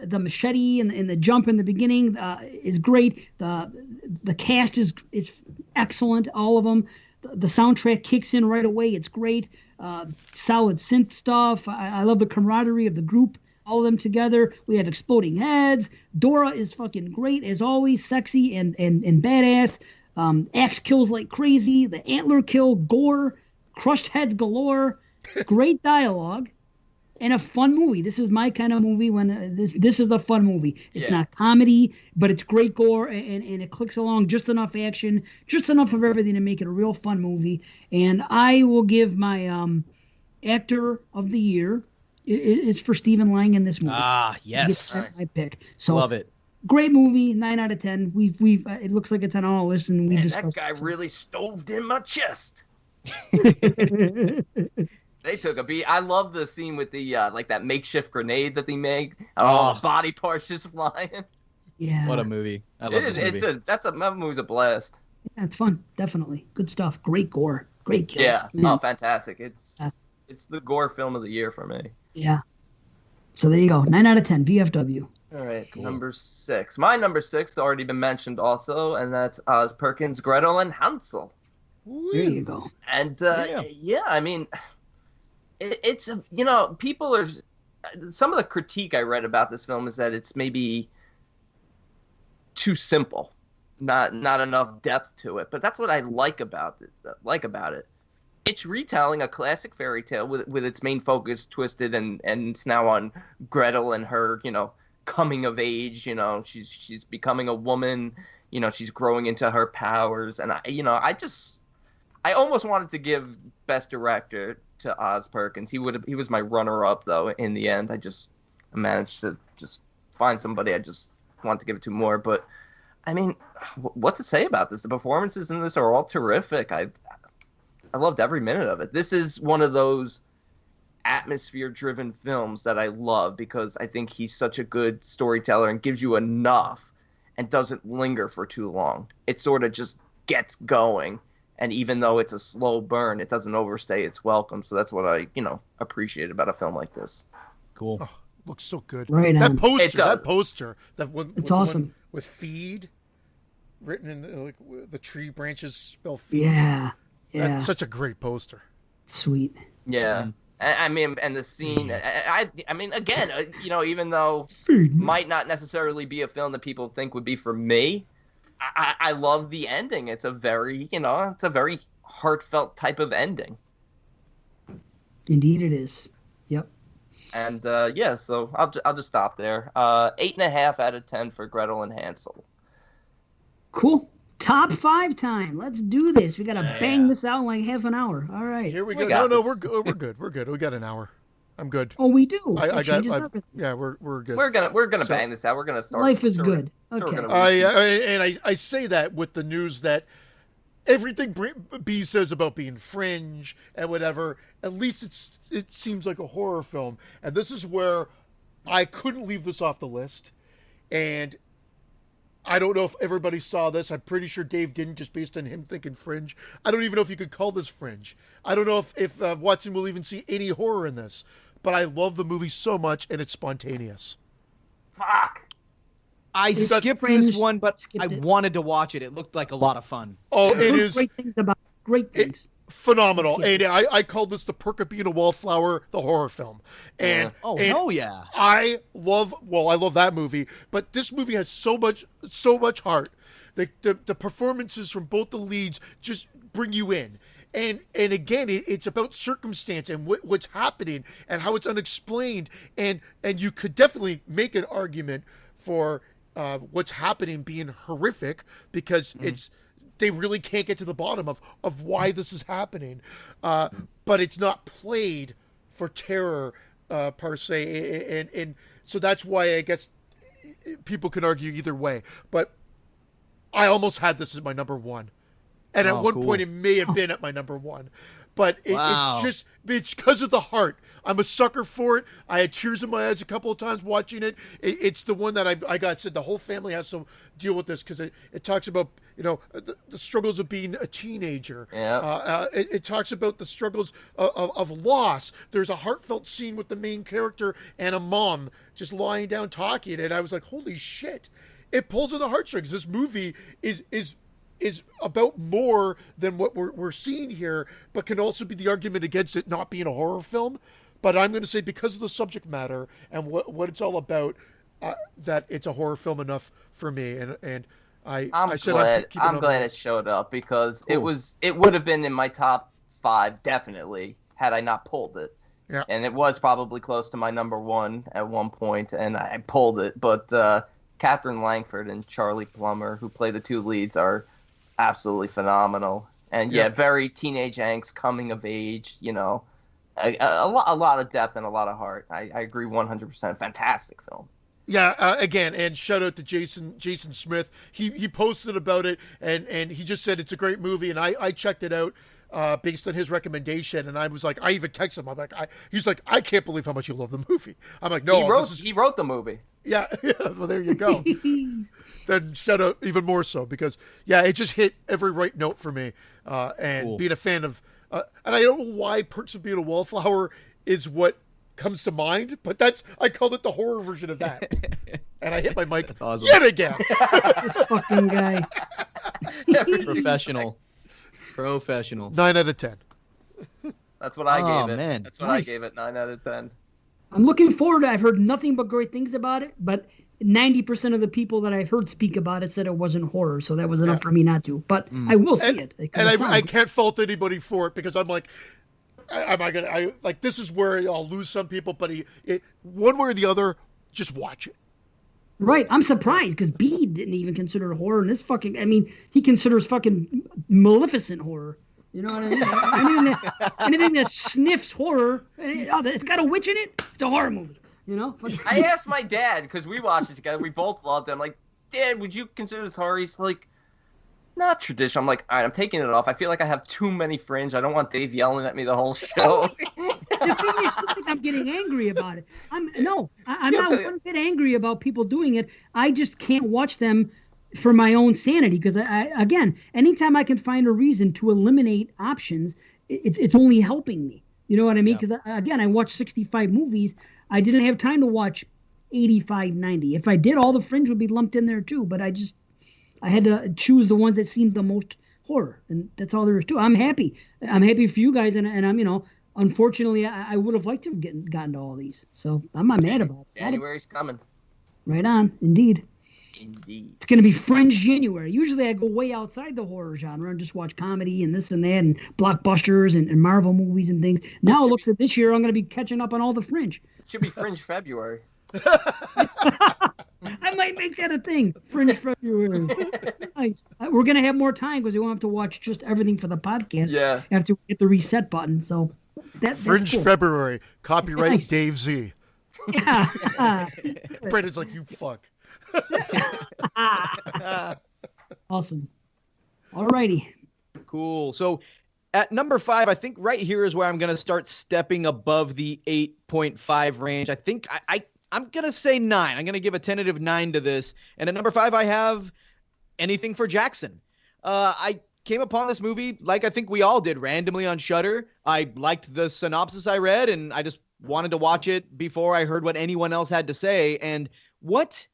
The machete and the jump in the beginning is great. The cast is excellent. All of them. The soundtrack kicks in right away. It's great. Solid synth stuff. I love the camaraderie of the group. All of them together. We have exploding heads. Dora is fucking great as always. Sexy and badass. Axe kills like crazy. The antler kill, gore, crushed heads galore. Great dialogue. And a fun movie. This is my kind of movie when this is a fun movie. It's not comedy, but it's great gore and it clicks along, just enough action, just enough of everything to make it a real fun movie. And I will give my actor of the year is for Stephen Lang in this movie. Ah, yes. That's my pick. So Love it. great movie, 9 out of 10. We've it looks like it's on our list and we Man, discussed that guy really stoved in my chest. it. They took a beat. I love the scene with the like that makeshift grenade that they make. All the body parts just flying. Yeah. What a movie. I love this movie. That movie's a blast. Yeah, it's fun. Definitely. Good stuff. Great gore. Great kills. Yeah. Man. Oh, fantastic. It's Yeah. it's the gore film of the year for me. Yeah. So there you go. 9 out of 10. VFW. All right, Cool. number 6. My number 6 has already been mentioned also, and that's Oz Perkins, Gretel, and Hansel. There you go. And Yeah. I mean, it's people are. Some of the critique I read about this film is that it's maybe too simple, not enough depth to it. But that's what I like about it. It's retelling a classic fairy tale with its main focus twisted and it's now on Gretel and her, coming of age. She's becoming a woman. She's growing into her powers, and I almost wanted to give Best Director to Oz Perkins. He was my runner-up though. In the end, I managed to just find somebody I just wanted to give it to more. But I mean, what to say about this? The performances in this are all terrific. I loved every minute of it. This is one of those atmosphere-driven films that I love because I think he's such a good storyteller and gives you enough and doesn't linger for too long. It sort of just gets going. And even though it's a slow burn, it doesn't overstay its welcome. So that's what I, appreciate about a film like this. Cool. Oh, looks so good. Right That on. poster, that one, It's the one awesome. with feed written in the tree branches spell feed. Yeah. Yeah. That's such a great poster. Sweet. Yeah. I mean, and the scene, I mean, again, even though Feed. might not necessarily be a film that people think would be for me, I love the ending. It's a very, it's a very heartfelt type of ending. Indeed it is. Yep. And so I'll just stop there. 8.5 out of 10 for Gretel and Hansel. Cool. Top 5 time. Let's do this. We got to bang this out in like half an hour. All right. Here we We go. got No, this. we're good. We're good. We got an hour. I'm good. Oh, we do. I That got. changes everything. Yeah, we're good. We're gonna So- bang this out. We're gonna start. Life is so good. we're Okay. gonna- I say that with the news that everything B says about being fringe and whatever, at least it seems like a horror film, and this is where I couldn't leave this off the list. And I don't know if everybody saw this. I'm pretty sure Dave didn't, just based on him thinking fringe. I don't even know if you could call this fringe. I don't know if Watson will even see any horror in this. But I love the movie so much, and it's spontaneous. Fuck. I got skipped Fringe, this one, but I skipped it. wanted to watch it. It looked like a lot of fun. Oh, I've it heard is great things about great things. phenomenal. And I called this the perk of being a wallflower, the horror film. And Oh, and hell yeah. I love that movie, but this movie has so much heart. The performances from both the leads just bring you in. And again, it's about circumstance and what's happening and how it's unexplained. And you could definitely make an argument for what's happening being horrific because they really can't get to the bottom of why this is happening. But it's not played for terror per se. And So that's why I guess people can argue either way. But I almost had this as my number one. And at one point, it may have been at my number one. But it's because of the heart. I'm a sucker for it. I had tears in my eyes a couple of times watching it. It's the one that I got said the whole family has to deal with this because it talks about, the struggles of being a teenager. Yeah. It talks about the struggles of loss. There's a heartfelt scene with the main character and a mom just lying down talking. And I was like, holy shit. It pulls on the heartstrings. This movie is about more than what we're seeing here, but can also be the argument against it not being a horror film. But I'm going to say because of the subject matter and what it's all about, that it's a horror film enough for me. And I'm glad it showed up because it would have been in my top 5 definitely had I not pulled it. Yeah. And it was probably close to my number 1 at one point, and I pulled it. But Catherine Langford and Charlie Plummer, who play the 2 leads, are absolutely phenomenal. And very teenage angst, coming of age, a lot of depth and a lot of heart. I agree 100%. Fantastic film. Yeah, again, and shout out to Jason Smith. He posted about it, and he just said it's a great movie, and I checked it out based on his recommendation, and I was like, I even texted him. I'm like, he's like, I can't believe how much you love the movie. I'm like, no, he wrote the movie. Yeah, well, there you go. Then shout out even more so because, it just hit every right note for me. And being a fan of, and I don't know why Perks of Being a Wallflower is what comes to mind, but I called it the horror version of that. And I hit my mic awesome. Yet again. This fucking guy. Professional. 9 out of 10. That's what I gave it. Man. That's what I gave it. 9 out of 10. I'm looking forward to it. I've heard nothing but great things about it, but 90% of the people that I've heard speak about it said it wasn't horror, so that was enough for me not to. But I will see it. And I can't fault anybody for it because I'm like, this is where I'll lose some people, but one way or the other, just watch it. Right. I'm surprised because B didn't even consider it horror, and this he considers fucking Maleficent horror. You know what I mean? Anything that sniffs horror, it's got a witch in it, it's a horror movie. I asked my dad because we watched it together. We both loved it. I'm like, Dad, would you consider this horror? He's like, not traditional. I'm like, all right, I'm taking it off. I feel like I have too many Fringe. I don't want Dave yelling at me the whole show. The thing is, I think I'm getting angry about it. I'm not one bit angry about people doing it. I just can't watch them for my own sanity because again, anytime I can find a reason to eliminate options, it's only helping me. You know what I mean? Because again, I watched 65 movies. I didn't have time to watch 85, 90. If I did, all the Fringe would be lumped in there too. But I had to choose the ones that seemed the most horror, and that's all there is to it. I'm happy. I'm happy for you guys, and I'm unfortunately, I would have liked to have gotten to all these. So I'm not mad about it. January's coming. Right on, indeed. Indeed. It's going to be Fringe January. Usually I go way outside the horror genre and just watch comedy and this and that and blockbusters and Marvel movies and things. Now it looks like this year I'm going to be catching up on all the Fringe. It should be Fringe February. I might make that a thing. Fringe February. Nice. We're going to have more time because we won't have to watch just everything for the podcast. Yeah. After we hit the reset button. So Fringe cool. February. Copyright Nice. Dave Z. Yeah. Brandon's like, you fuck. Awesome. All righty. Cool. So at number 5, I think right here is where I'm going to start stepping above the 8.5 range. I think I'm going to say 9. I'm going to give a tentative 9 to this. And at number 5, I have Anything for Jackson. I came upon this movie like I think we all did, randomly on Shudder. I liked the synopsis I read, and I just wanted to watch it before I heard what anyone else had to say. And what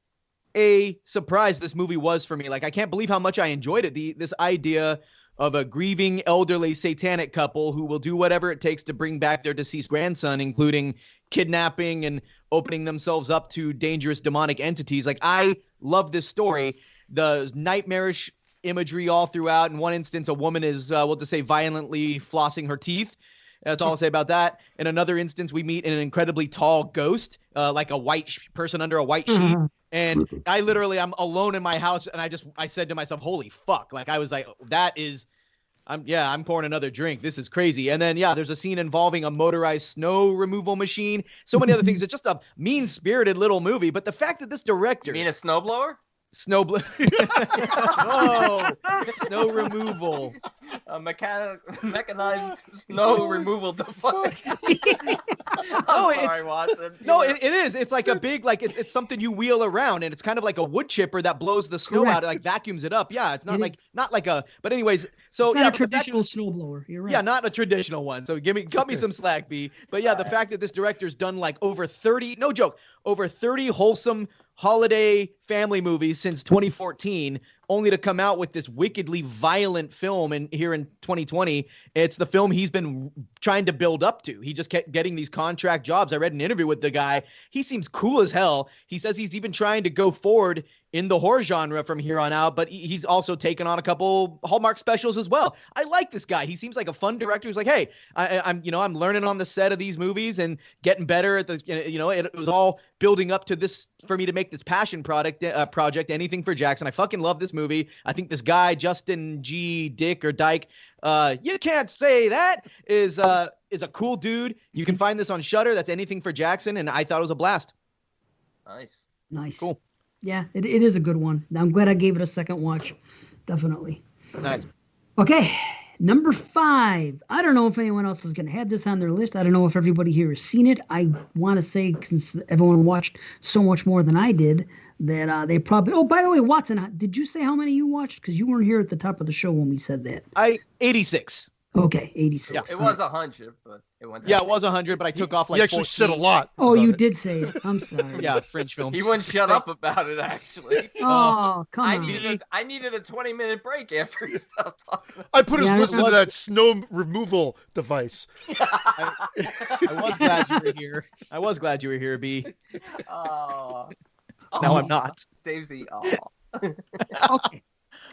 a surprise this movie was for me. Like, I can't believe how much I enjoyed it. This idea of a grieving elderly satanic couple who will do whatever it takes to bring back their deceased grandson, including kidnapping and opening themselves up to dangerous demonic entities. Like, I love this story. The nightmarish imagery all throughout. In one instance, a woman is, we'll just say, violently flossing her teeth. That's all I'll say about that. In another instance, we meet an incredibly tall ghost, like a white person under a white sheet. And I'm alone in my house, and I said to myself, holy fuck. Like, I was like, that is I'm pouring another drink. This is crazy. And then there's a scene involving a motorized snow removal machine. So many other things. It's just a mean-spirited little movie. But the fact that this director, You mean a snowblower? oh, snow removal. A mechanized snow removal device. No, Sorry, Watson. No, it is. It's like a big, like it's something you wheel around, and it's kind of like a wood chipper that blows the snow Correct. out, like vacuums it up. Yeah, it's not It like a. But anyways, so It's not a traditional snowblower. You're right. Yeah, not a traditional one. So cut me some slack, B. But yeah, the fact that this director's done like over 30, no joke, over 30 wholesome holiday family movies since 2014, only to come out with this wickedly violent film here in 2020. It's the film he's been trying to build up to. He just kept getting these contract jobs. I read an interview with the guy. He seems cool as hell. He says he's even trying to go forward in the horror genre from here on out, but he's also taken on a couple Hallmark specials as well. I like this guy. He seems like a fun director who's like, hey, I'm learning on the set of these movies and getting better at the, it was all building up to this for me to make this passion project, Anything for Jackson. I fucking love this movie. I think this guy, Justin G. Dick or Dyke, you can't say that, is a cool dude. You can find this on Shudder. That's Anything for Jackson, and I thought it was a blast. Nice. Cool. Yeah, it is a good one. I'm glad I gave it a second watch. Definitely. Nice. Okay, number 5. I don't know if anyone else is going to have this on their list. I don't know if everybody here has seen it. I want to say, since everyone watched so much more than I did, that they probably... Oh, by the way, Watson, did you say how many you watched? Because you weren't here at the top of the show when we said that. 86. Okay, 86. Yeah. It was 100, but it went down. Yeah, it was 100, but I took off like He actually 14. said a lot. Oh, about you it. did say it. I'm sorry. Yeah, French films. He wouldn't shut up about it, actually. Oh, come I on. needed a 20-minute break after he stopped talking. I put his Yeah, list it into was- that snow removal device. I was glad you were here. I was glad you were here, B. Oh. Now I'm not. Dave's the Okay.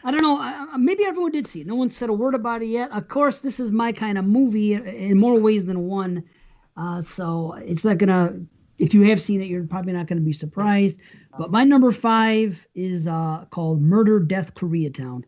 I don't know. Maybe everyone did see it. No one said a word about it yet. Of course, this is my kind of movie in more ways than one. So it's not going to, if you have seen it, you're probably not going to be surprised. But my number 5 is called Murder, Death, Koreatown.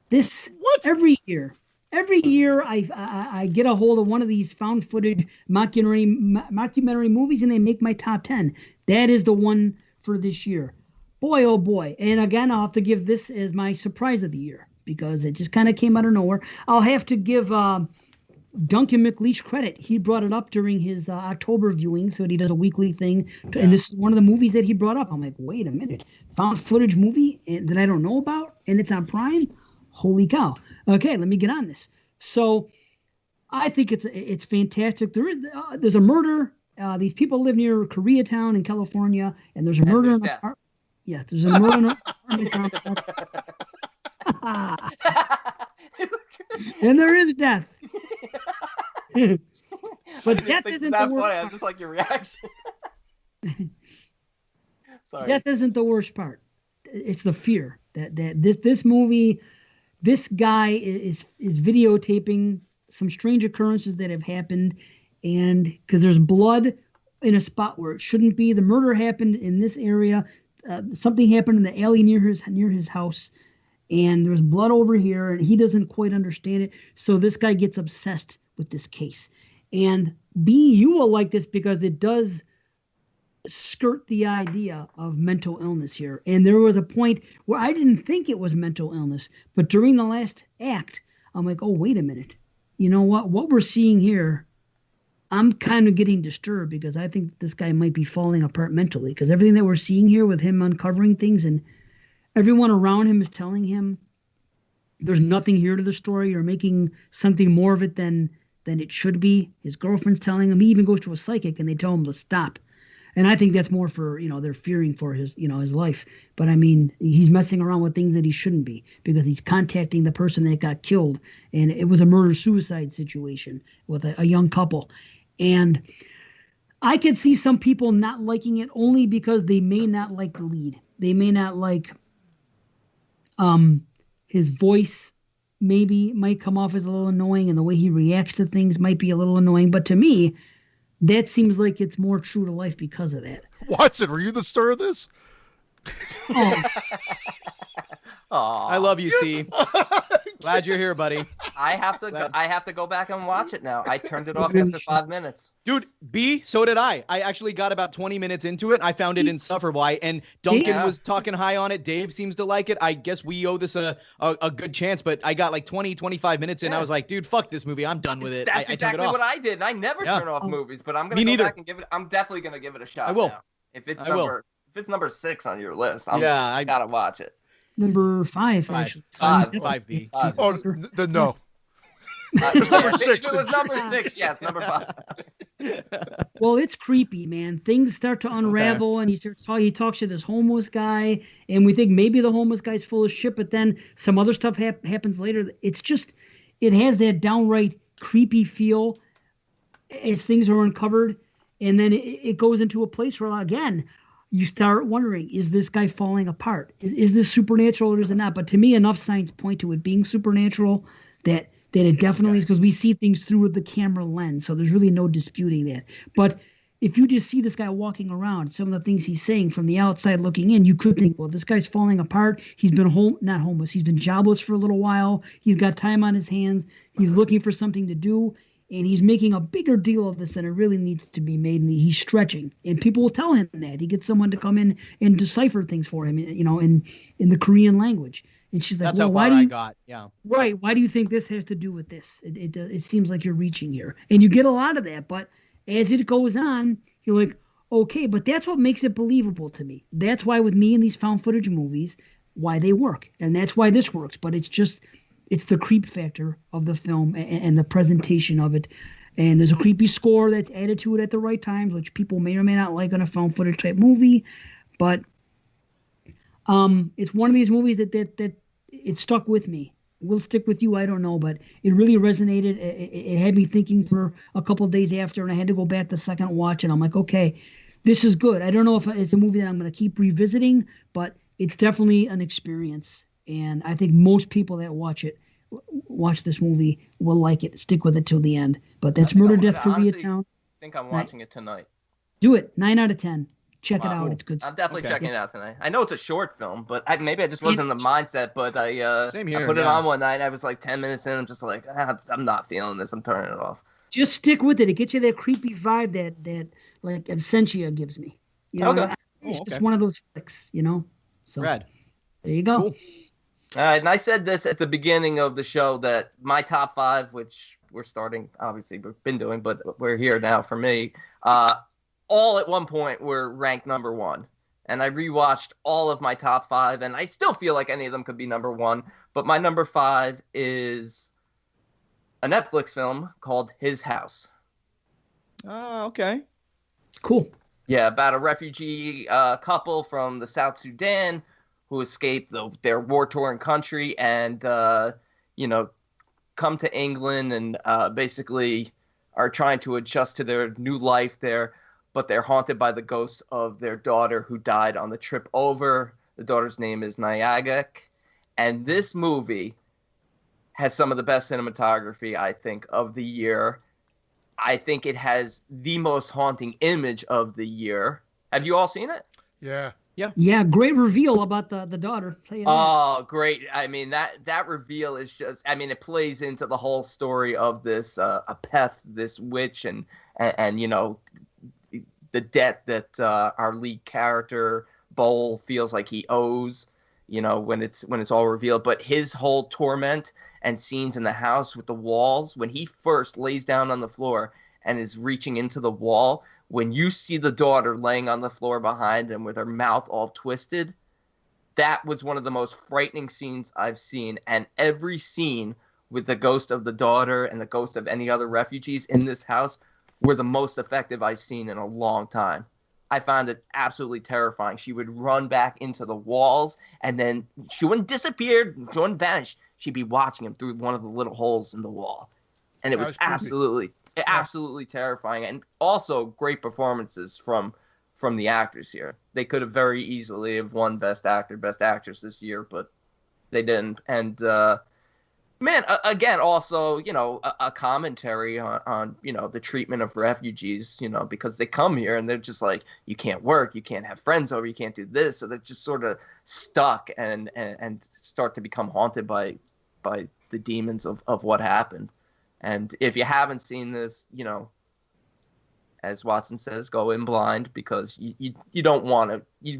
This, What? every year I get a hold of one of these found footage mockumentary movies, and they make my top 10. That is the one for this year. Boy, oh boy. And again, I'll have to give this as my surprise of the year because it just kind of came out of nowhere. I'll have to give Duncan McLeish credit. He brought it up during his October viewing, so he does a weekly thing. And this is one of the movies that he brought up. I'm like, wait a minute. Found footage movie that I don't know about, and it's on Prime? Holy cow. Okay, let me get on this. So I think it's fantastic. There's a murder. These people live near Koreatown in California, and there's a murder in the death. car. Yeah, there's a murder in the apartment complex. And there is death. But I death think isn't that's the funny. I worst just like your reaction. Sorry. Death isn't the worst part. It's the fear that this movie, this guy is videotaping some strange occurrences that have happened, and because there's blood in a spot where it shouldn't be. The murder happened in this area. Something happened in the alley near his house, and there's blood over here, and he doesn't quite understand it. So this guy gets obsessed with this case. And B, you will like this because it does skirt the idea of mental illness here. And there was a point where I didn't think it was mental illness, but during the last act, I'm like, oh, wait a minute. You know what? What we're seeing here, I'm kind of getting disturbed because I think this guy might be falling apart mentally, because everything that we're seeing here with him uncovering things and everyone around him is telling him there's nothing here to the story or making something more of it than it should be. His girlfriend's telling him. He even goes to a psychic and they tell him to stop. And I think that's more for, they're fearing for his life. But I mean, he's messing around with things that he shouldn't be because he's contacting the person that got killed. And it was a murder-suicide situation with a young couple. And I could see some people not liking it only because they may not like the lead. They may not like his voice might come off as a little annoying, and the way he reacts to things might be a little annoying. But to me, that seems like it's more true to life because of that. Watson, were you the star of this? Oh, Aw. I love you, C. Glad you're here, buddy. I have to. Glad- I have to go back and watch it now. I turned it off after 5 minutes. Dude, so did I. I actually got about 20 minutes into it. I found it insufferable. And Duncan Yeah. was talking high on it. Dave seems to like it. I guess we owe this a good chance, but I got like 20, 25 minutes in. Yeah. I was like, dude, fuck this movie. I'm done with it. That's I turned exactly it off. what I did. And I never Yeah. turn off movies, but I'm Me gonna go neither. back and give it. I'm definitely gonna give it a shot. I will. Now. If it's I will. if it's number 6 on your list, I gotta watch it. Number 5, Five. actually. Five. Sorry. 5B. Five. Oh, then no. It's number 6. If it was number 6, yes, number 5. Well, it's creepy, man. Things start to unravel, and he talks to this homeless guy, and we think maybe the homeless guy's full of shit, but then some other stuff happens later. It's just, it has that downright creepy feel as things are uncovered, and then it goes into a place where, again, you start wondering, is this guy falling apart? Is this supernatural or is it not? But to me, enough signs point to it being supernatural that it definitely is, because we see things through the camera lens. So there's really no disputing that. But if you just see this guy walking around, some of the things he's saying from the outside looking in, you could think, well, this guy's falling apart. He's been not homeless. He's been jobless for a little while. He's got time on his hands. He's looking for something to do. And he's making a bigger deal of this than it really needs to be made. And he's stretching. And people will tell him that. He gets someone to come in and decipher things for him, in the Korean language. And she's like, That's well, how why far do I you, got. Yeah. right, why do you think this has to do with this? It seems like you're reaching here. And you get a lot of that. But as it goes on, you're like, okay, but that's what makes it believable to me. That's why with me in these found footage movies, why they work. And that's why this works. But it's the creep factor of the film and the presentation of it. And there's a creepy score that's added to it at the right times, which people may or may not like on a found footage type movie. But it's one of these movies that it stuck with me. Will stick with you, I don't know, but it really resonated. It had me thinking for a couple of days after, and I had to go back the second watch, and I'm like, okay, this is good. I don't know if it's a movie that I'm going to keep revisiting, but it's definitely an experience. And I think most people that watch this movie will like it, stick with it till the end. But that's Murder, Death, Koreatown. I think I'm watching it tonight. Do it. 9 out of 10. Check it Wow. out. It's good. I'm definitely Okay. checking it out tonight. I know it's a short film, but maybe I just wasn't in the mindset. But Same here, I put it yeah. on one night. I was like 10 minutes in. I'm just like, I'm not feeling this. I'm turning it off. Just stick with it. It gets you that creepy vibe that like Absentia gives me. Okay. It's okay. just one of those flicks, So Rad. there you go. Cool. All right, and I said this at the beginning of the show that my top 5, which we're starting, obviously we've been doing, but we're here now for me, all at one point were ranked number 1. And I rewatched all of my top 5, and I still feel like any of them could be number 1. But my number 5 is a Netflix film called His House. Oh, okay. Cool. Yeah, about a refugee couple from the South Sudan who escaped their war-torn country and, come to England and basically are trying to adjust to their new life there, but they're haunted by the ghosts of their daughter who died on the trip over. The daughter's name is Nyagak. And this movie has some of the best cinematography, I think, of the year. I think it has the most haunting image of the year. Have you all seen it? Yeah. Yeah, great reveal about the daughter. Tell you that. Oh, great. I mean, that reveal is just, it plays into the whole story of this Apeth, this witch, and the debt that our lead character, Bowl, feels like he owes, when it's all revealed. But his whole torment and scenes in the house with the walls, when he first lays down on the floor and is reaching into the wall, when you see the daughter laying on the floor behind him with her mouth all twisted, that was one of the most frightening scenes I've seen. And every scene with the ghost of the daughter and the ghost of any other refugees in this house were the most effective I've seen in a long time. I found it absolutely terrifying. She would run back into the walls, and then she wouldn't disappear, she wouldn't vanish. She'd be watching him through one of the little holes in the wall. And it was creepy. absolutely terrifying. And also great performances from the actors here. They could have very easily have won Best Actor, Best Actress this year, but they didn't. And again, also, a commentary on the treatment of refugees, because they come here and they're just like, you can't work, you can't have friends over, you can't do this. So they're just sort of stuck and start to become haunted by by the demons of what happened. And if you haven't seen this, you know, as Watson says, go in blind, because you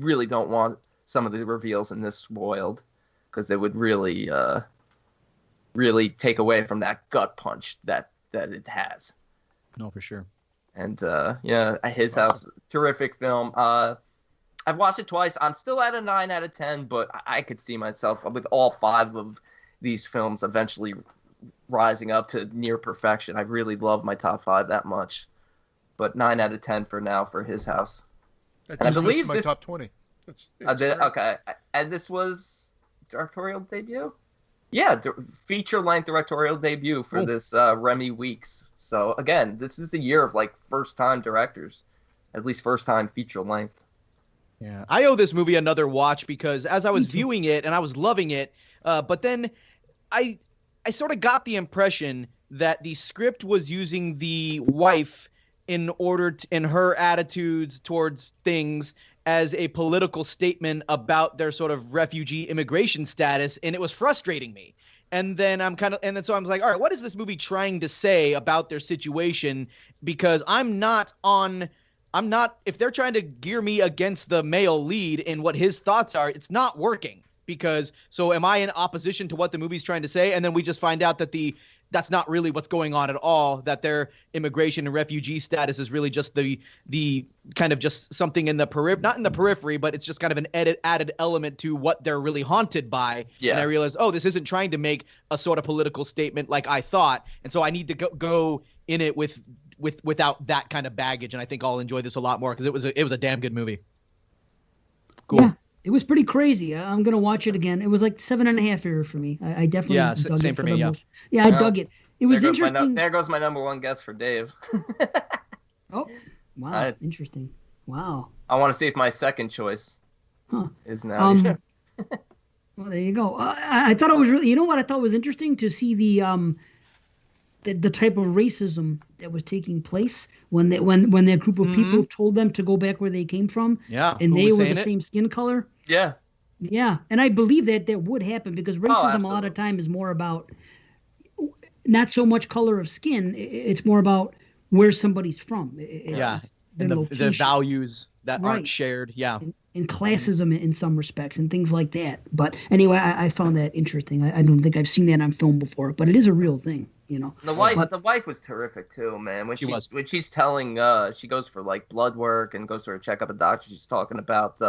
really don't want some of the reveals in this spoiled, because it would really really take away from that gut punch that it has. No, for sure. And His House, terrific film. I've watched it twice. I'm still at a 9 out of 10, but I could see myself with all 5 of these films eventually rising up to near perfection. I really love my top 5 that much. But 9 out of 10 for now for His House. I believe my top 20. Okay. And this was directorial debut? Yeah, feature-length directorial debut for this Remy Weeks. So, again, this is the year of, like, first-time directors. At least first-time feature-length. Yeah, I owe this movie another watch, because as I was viewing it and I was loving it, but then I sort of got the impression that the script was using the wife in her attitudes towards things as a political statement about their sort of refugee immigration status, and it was frustrating me. And then so I'm like, all right, what is this movie trying to say about their situation? Because if they're trying to gear me against the male lead in what his thoughts are, it's not working. So am I in opposition to what the movie's trying to say? And then we just find out that that's not really what's going on at all, that their immigration and refugee status is really just the kind of just something in the not in the periphery, but it's just kind of an added element to what they're really haunted by. Yeah. And I realized, this isn't trying to make a sort of political statement like I thought. And so I need to go in it without that kind of baggage. And I think I'll enjoy this a lot more, because it was a damn good movie. Cool. Yeah. It was pretty crazy. I'm gonna watch it again. It was like 7.5 here for me. I definitely dug same it for me. Yeah, I dug it. It was interesting. There goes my number one guess for Dave. Oh, wow, interesting. Wow. I want to see if my second choice is now. Well, there you go. I thought it was really. You know what I thought was interesting to see the type of racism that was taking place when that group of people told them to go back where they came from. Yeah, and they were the same skin color. Yeah. Yeah, and I believe that would happen, because racism a lot of time is more about not so much color of skin. It's more about where somebody's from. And the values that aren't shared. Yeah. And classism in some respects and things like that. But anyway, I found that interesting. I don't think I've seen that on film before, but it is a real thing, you know. The wife was terrific too, man. When she's telling, she goes for like blood work and goes for a checkup at doctor. She's talking about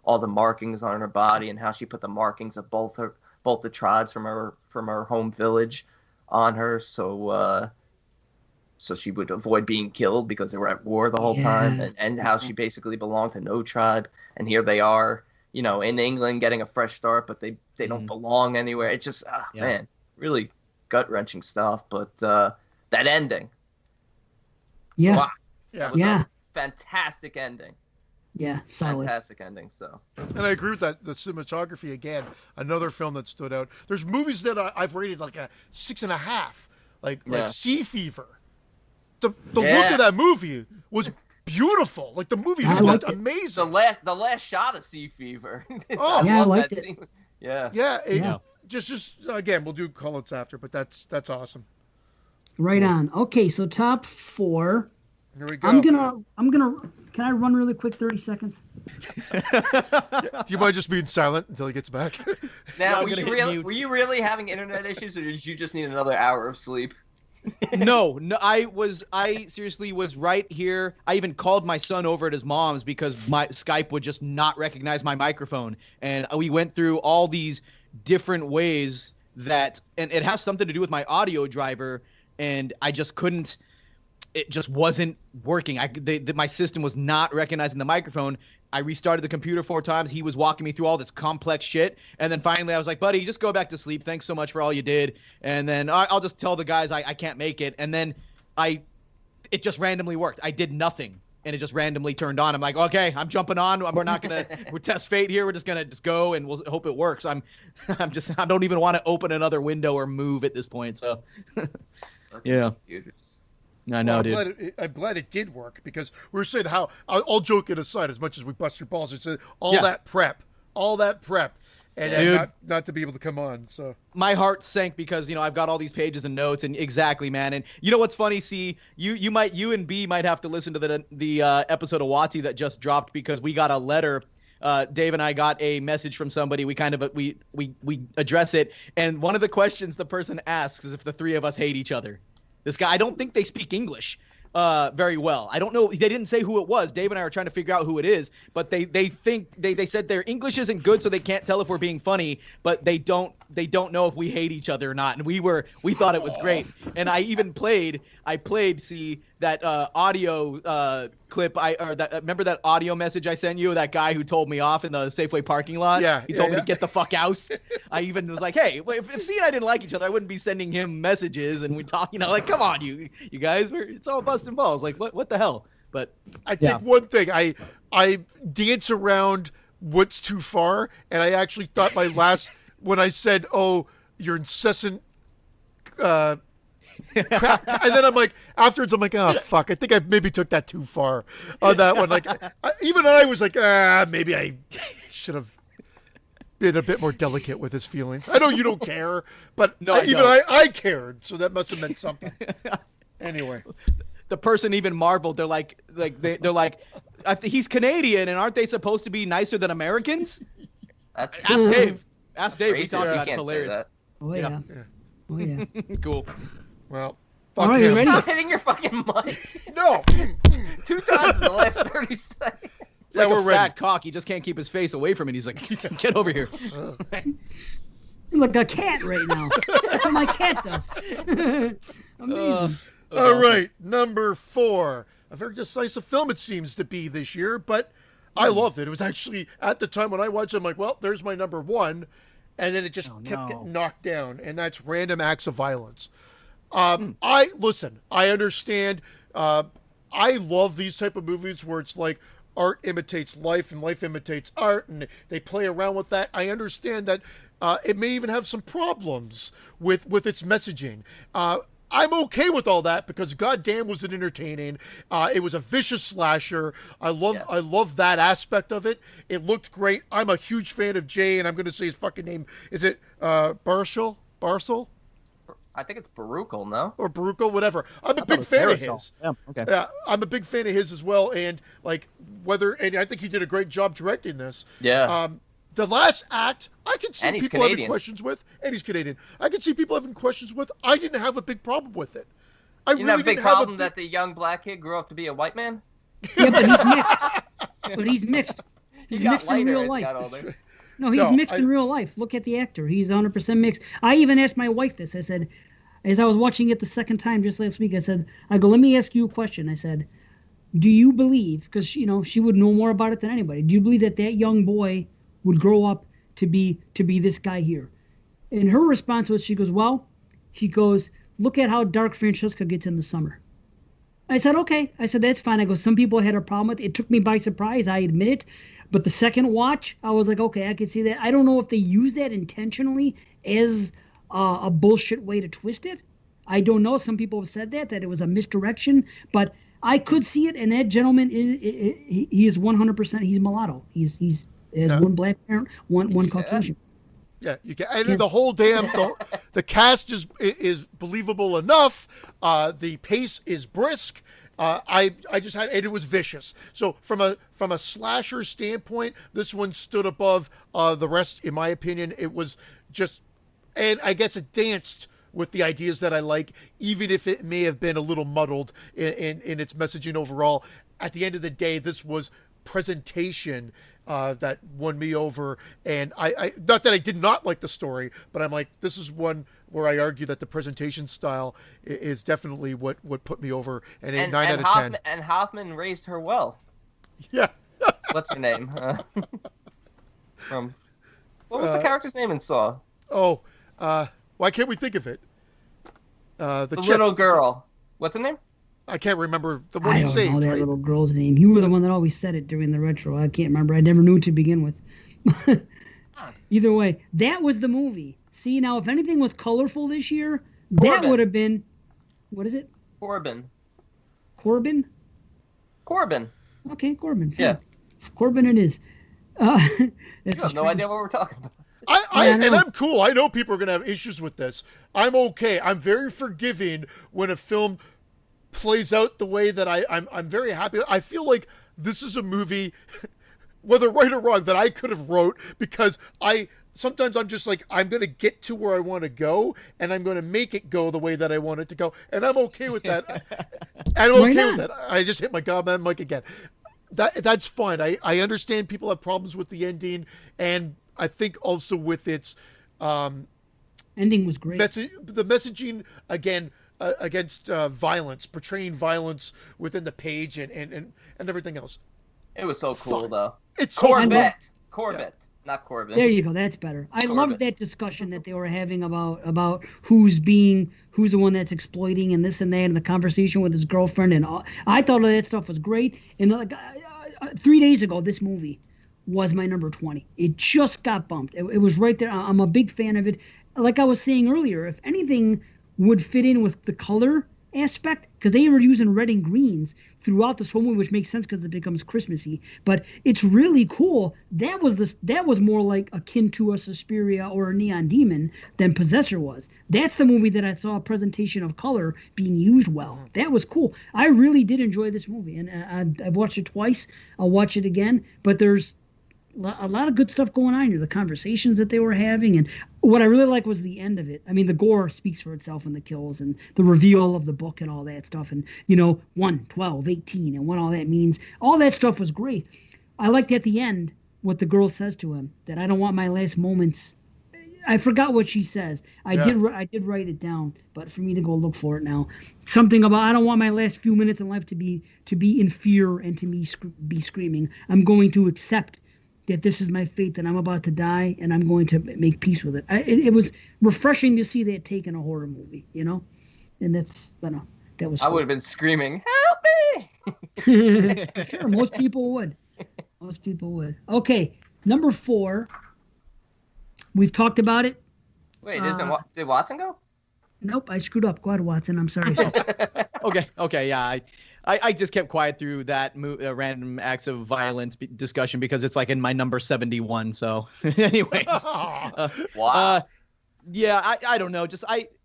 all the markings on her body and how she put the markings of both the tribes from her home village on her, so she would avoid being killed because they were at war the whole time, and how she basically belonged to no tribe, and here they are, you know, in England getting a fresh start, but they don't belong anywhere. It's just man, really gut-wrenching stuff. But that ending, wow, a fantastic ending. Yeah, solid. Fantastic ending. So, and I agree with that. The cinematography, again, another film that stood out. There's movies that I've rated like a 6.5, like Sea Fever. The look of that movie was beautiful. Like, the movie looked amazing. The last shot of Sea Fever. Oh, I liked it. Scene. Yeah. Just again, we'll do call-outs after, but that's awesome. Right on. Okay, so top 4. Here we go. I'm gonna. Can I run really quick? 30 seconds. Do you mind just being silent until he gets back? Now, were you really having internet issues, or did you just need another hour of sleep? No, I seriously was right here. I even called my son over at his mom's because my Skype would just not recognize my microphone. And we went through all these different ways and it has something to do with my audio driver, and I just couldn't. It just wasn't working. My system was not recognizing the microphone. I restarted the computer 4 times. He was walking me through all this complex shit. And then finally I was like, buddy, just go back to sleep. Thanks so much for all you did. And then I'll just tell the guys I can't make it. And then it just randomly worked. I did nothing, and it just randomly turned on. I'm like, okay, I'm jumping on. We're not going to test fate here. We're just going to just go, and we'll hope it works. I don't even want to open another window or move at this point. So yeah. I know, dude. I'm glad it did work, because we were saying how, all joking aside, as much as we bust your balls, it's all that prep, and Dude. not to be able to come on. So My heart sank because I've got all these pages and notes, and exactly, man. And you know what's funny? See, you and B might have to listen to the episode of Watsy that just dropped, because we got a letter. Dave and I got a message from somebody. We kind of we address it, and one of the questions the person asks is if the three of us hate each other. This guy, I don't think they speak English very well. I don't know. They didn't say who it was. Dave and I are trying to figure out who it is, but they think they said their English isn't good, so they can't tell if we're being funny, but they don't know if we hate each other or not. And we thought it was great. And I played that audio clip. Remember that audio message I sent you? That guy who told me off in the Safeway parking lot. Yeah, he told me to get the fuck out. I even was like, hey, if C and I didn't like each other, I wouldn't be sending him messages and we talk. Like, come on, you guys, it's all busting balls. Like, what the hell? But I take one thing. I dance around what's too far, and I actually thought my last when I said, "Oh, your incessant." Crap. And then I'm like, afterwards, I'm like, oh fuck, I think I maybe took that too far on that one. Like, even I was like, maybe I should have been a bit more delicate with his feelings. I know you don't care, but No, I cared, so that must have meant something. Anyway, the person even marveled. They're like, he's Canadian, and aren't they supposed to be nicer than Americans? That's Ask Dave. Ask Dave. We racist. talked You about it. It's can't say hilarious. that. Oh yeah. Oh yeah. Cool. well, All fuck right, you him. ready? Stop hitting your fucking mic No, 2 times in the last 30 seconds. It's like we're a ready. fat cock. He just can't keep his face away from it. He's like, get over here. You're like a cat right now. That's what my cat does. Amazing. All right, number 4. A very decisive film it seems to be this year, but I loved it. It was actually, at the time when I watched it, I'm like, well, there's my number 1. And then it just kept getting knocked down, and that's Random Acts of Violence. I understand. I love these type of movies where it's like art imitates life and life imitates art, and they play around with that. I understand that it may even have some problems with its messaging. I'm okay with all that because goddamn was it entertaining. It was a vicious slasher. I love that aspect of it. It looked great. I'm a huge fan of Jay, and I'm going to say his fucking name. Is it Barshel? I think it's Baruchel, no? Or Baruchel, whatever. I'm a big fan of his. Yeah, okay. Yeah, I'm a big fan of his as well, and and I think he did a great job directing this. Yeah. The last act, I could see And he's people having Canadian. questions with, and he's Canadian. I could see people having questions with. I didn't have a big problem with it. You didn't have a big problem that the young black kid grew up to be a white man? Yeah, but he's mixed. But he's mixed. He's He got mixed in lighter real as he life. got older. No, he's mixed in real life. Look at the actor. He's 100% mixed. I even asked my wife this. I said, as I was watching it the second time just last week, I go, let me ask you a question. I said, do you believe, because, she would know more about it than anybody, do you believe that young boy would grow up to be this guy here? And her response was, she goes, look at how dark Francesca gets in the summer. I said, okay. I said, that's fine. I go, some people had a problem with it. It took me by surprise. I admit it. But the second watch, I was like, okay, I can see that. I don't know if they use that intentionally as a bullshit way to twist it. I don't know. Some people have said that it was a misdirection. But I could see it. And that gentleman, he is 100%, he's mulatto. He's one black parent, one Caucasian. Yeah, you can. And the whole damn the cast is believable enough. The pace is brisk. I just had, and it was vicious. So from a slasher standpoint, this one stood above the rest, in my opinion. It was just, and I guess it danced with the ideas that I like, even if it may have been a little muddled in its messaging overall. At the end of the day, this was presentation that won me over, and I not that I did not like the story, but I'm like, this is one where I argue that the presentation style is definitely what put me over, and a 9 out of 10. And Hoffman raised her well. Yeah. What's her name? What was the character's name in Saw? Why can't we think of it? The little girl. What's her name? I can't remember the one I he don't saved. know that Right? little girl's name. You were the one that always said it during the retro. I can't remember. I never knew it to begin with. Either way, that was the movie. See, now, if anything was colorful this year, that would have been... What is it? Corbin. Corbin? Corbin. Okay, Corbin. Yeah. Corbin it is. You have no idea what we're talking about. And I'm cool. I know people are going to have issues with this. I'm okay. I'm very forgiving when a film plays out the way that I'm very happy. I feel like this is a movie, whether right or wrong, that I could have wrote, because sometimes I'm just like, I'm going to get to where I want to go, and I'm going to make it go the way that I want it to go. And I'm okay with that. I'm okay with that. I just hit my goddamn mic again. That's fine. I understand people have problems with the ending, and I think also with its ending was great. The messaging again against violence, portraying violence within the page and everything else. It was so cool, though. It's Corbett, yeah. Not Corbin. There you go. That's better. I loved that discussion that they were having about who's the one that's exploiting and this and that, and the conversation with his girlfriend and all. I thought all that stuff was great. And like 3 days ago, this movie was my number 20. It just got bumped. It was right there. I'm a big fan of it. Like I was saying earlier, if anything would fit in with the color aspect, because they were using red and greens throughout this whole movie, which makes sense because it becomes Christmassy. But it's really cool. That was more like akin to a Suspiria or a Neon Demon than Possessor was. That's the movie that I saw a presentation of color being used well. That was cool. I really did enjoy this movie, and I've watched it twice. I'll watch it again. But there's a lot of good stuff going on here. The conversations that they were having, and what I really like was the end of it. I mean, the gore speaks for itself in the kills and the reveal of the book and all that stuff, and 1, 12, 18, and what all that means. All that stuff was great. I liked at the end what the girl says to him, that I don't want my last moments. I forgot what she says. I did write it down, but for me to go look for it now, something about I don't want my last few minutes in life to be in fear and to be screaming. I'm going to accept that this is my fate, that I'm about to die, and I'm going to make peace with it. It was refreshing to see that take in a horror movie, and that was. I would have been screaming, "Help me!" Sure, most people would. Okay, number 4. We've talked about it. Wait, did Watson go? Nope, I screwed up. Go ahead, Watson. I'm sorry. Okay, yeah. I just kept quiet through that random acts of violence discussion because it's like in my number 71. So, anyways, wow. Yeah, I don't know.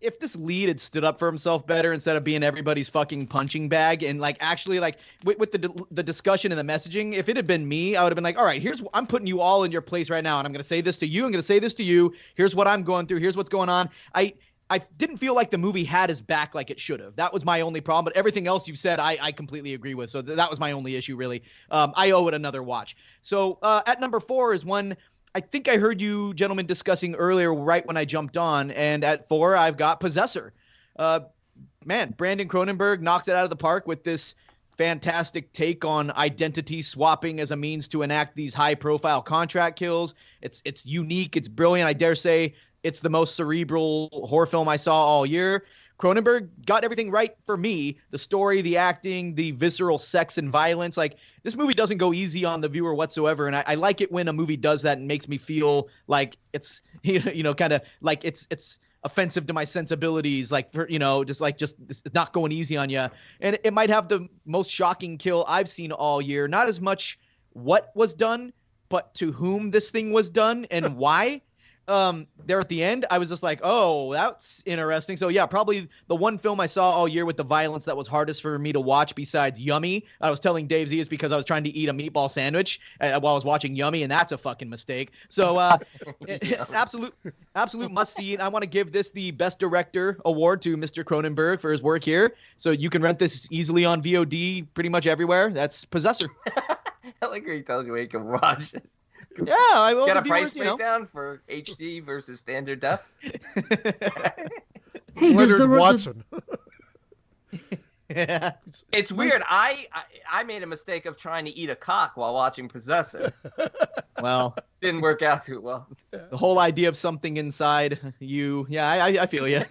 If this lead had stood up for himself better instead of being everybody's fucking punching bag, and like actually like with the discussion and the messaging, if it had been me, I would have been like, all right, I'm putting you all in your place right now, and I'm gonna say this to you. I'm gonna say this to you. Here's what I'm going through. Here's what's going on. I didn't feel like the movie had his back like it should have. That was my only problem. But everything else you've said, I completely agree with. So that was my only issue, really. I owe it another watch. So at number 4 is one I think I heard you gentlemen discussing earlier right when I jumped on. And at 4, I've got Possessor. Man, Brandon Cronenberg knocks it out of the park with this fantastic take on identity swapping as a means to enact these high-profile contract kills. It's unique. It's brilliant. I dare say it's the most cerebral horror film I saw all year. Cronenberg got everything right for me. The story, the acting, the visceral sex and violence. Like, this movie doesn't go easy on the viewer whatsoever. And I like it when a movie does that and makes me feel like it's, kind of like it's offensive to my sensibilities. Like, for, just it's not going easy on you. And it might have the most shocking kill I've seen all year. Not as much what was done, but to whom this thing was done and why. There at the end, I was just like, oh, that's interesting. So yeah, probably the one film I saw all year with the violence that was hardest for me to watch besides Yummy. I was telling Dave Z is because I was trying to eat a meatball sandwich while I was watching Yummy, and that's a fucking mistake. So absolute must see. And I want to give this the Best Director award to Mr. Cronenberg for his work here. So you can rent this easily on VOD pretty much everywhere. That's Possessor. I like where he tells you where you can watch it. Yeah, I will. Got a price breakdown for HD versus standard def. Hey, Leonard Watson. Yeah. It's weird. I made a mistake of trying to eat a cock while watching Possessor. Well, didn't work out too well. The whole idea of something inside you. Yeah, I feel you.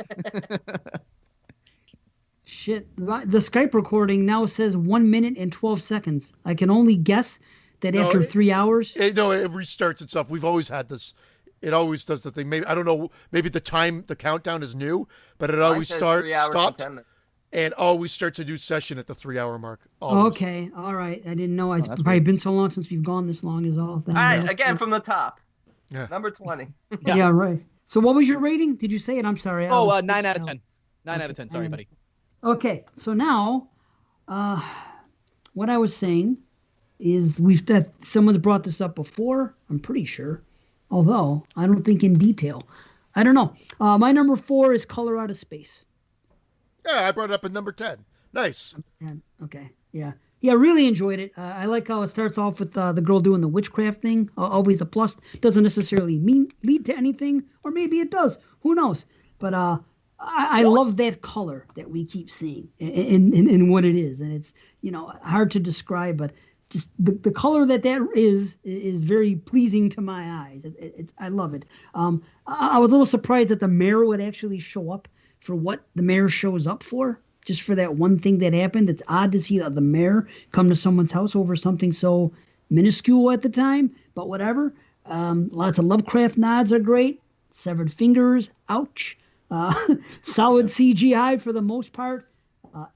Shit, the Skype recording now says 1 minute and 12 seconds. I can only guess that after 3 hours. It restarts itself. We've always had this. It always does the thing. Maybe I don't know. Maybe the countdown is new, but it always stopped and always starts a new session at the 3 hour mark. Always. Okay, all right. I didn't know. It's probably been so long since we've gone this long. Is all. All right, again from the top. Number 20. Yeah. Yeah, right. So what was your rating? Did you say it? I'm sorry. Oh, 9 out of 10. 9 out of 10. Sorry, Okay. buddy. Okay, so now, what I was saying is that someone's brought this up before. I'm pretty sure, although I don't think in detail. I don't know. My number 4 is Color Out of Space. Yeah, I brought it up at number 10. Nice. And, okay, yeah, really enjoyed it. I like how it starts off with the girl doing the witchcraft thing. Always a plus. Doesn't necessarily lead to anything, or maybe it does. Who knows? But I love that color that we keep seeing in what it is, and it's hard to describe, but just the color that is very pleasing to my eyes. I love it. I was a little surprised that the mayor would actually show up for what the mayor shows up for, just for that one thing that happened. It's odd to see the mayor come to someone's house over something so minuscule at the time, but whatever. Lots of Lovecraft nods are great. Severed fingers, ouch. Solid CGI for the most part.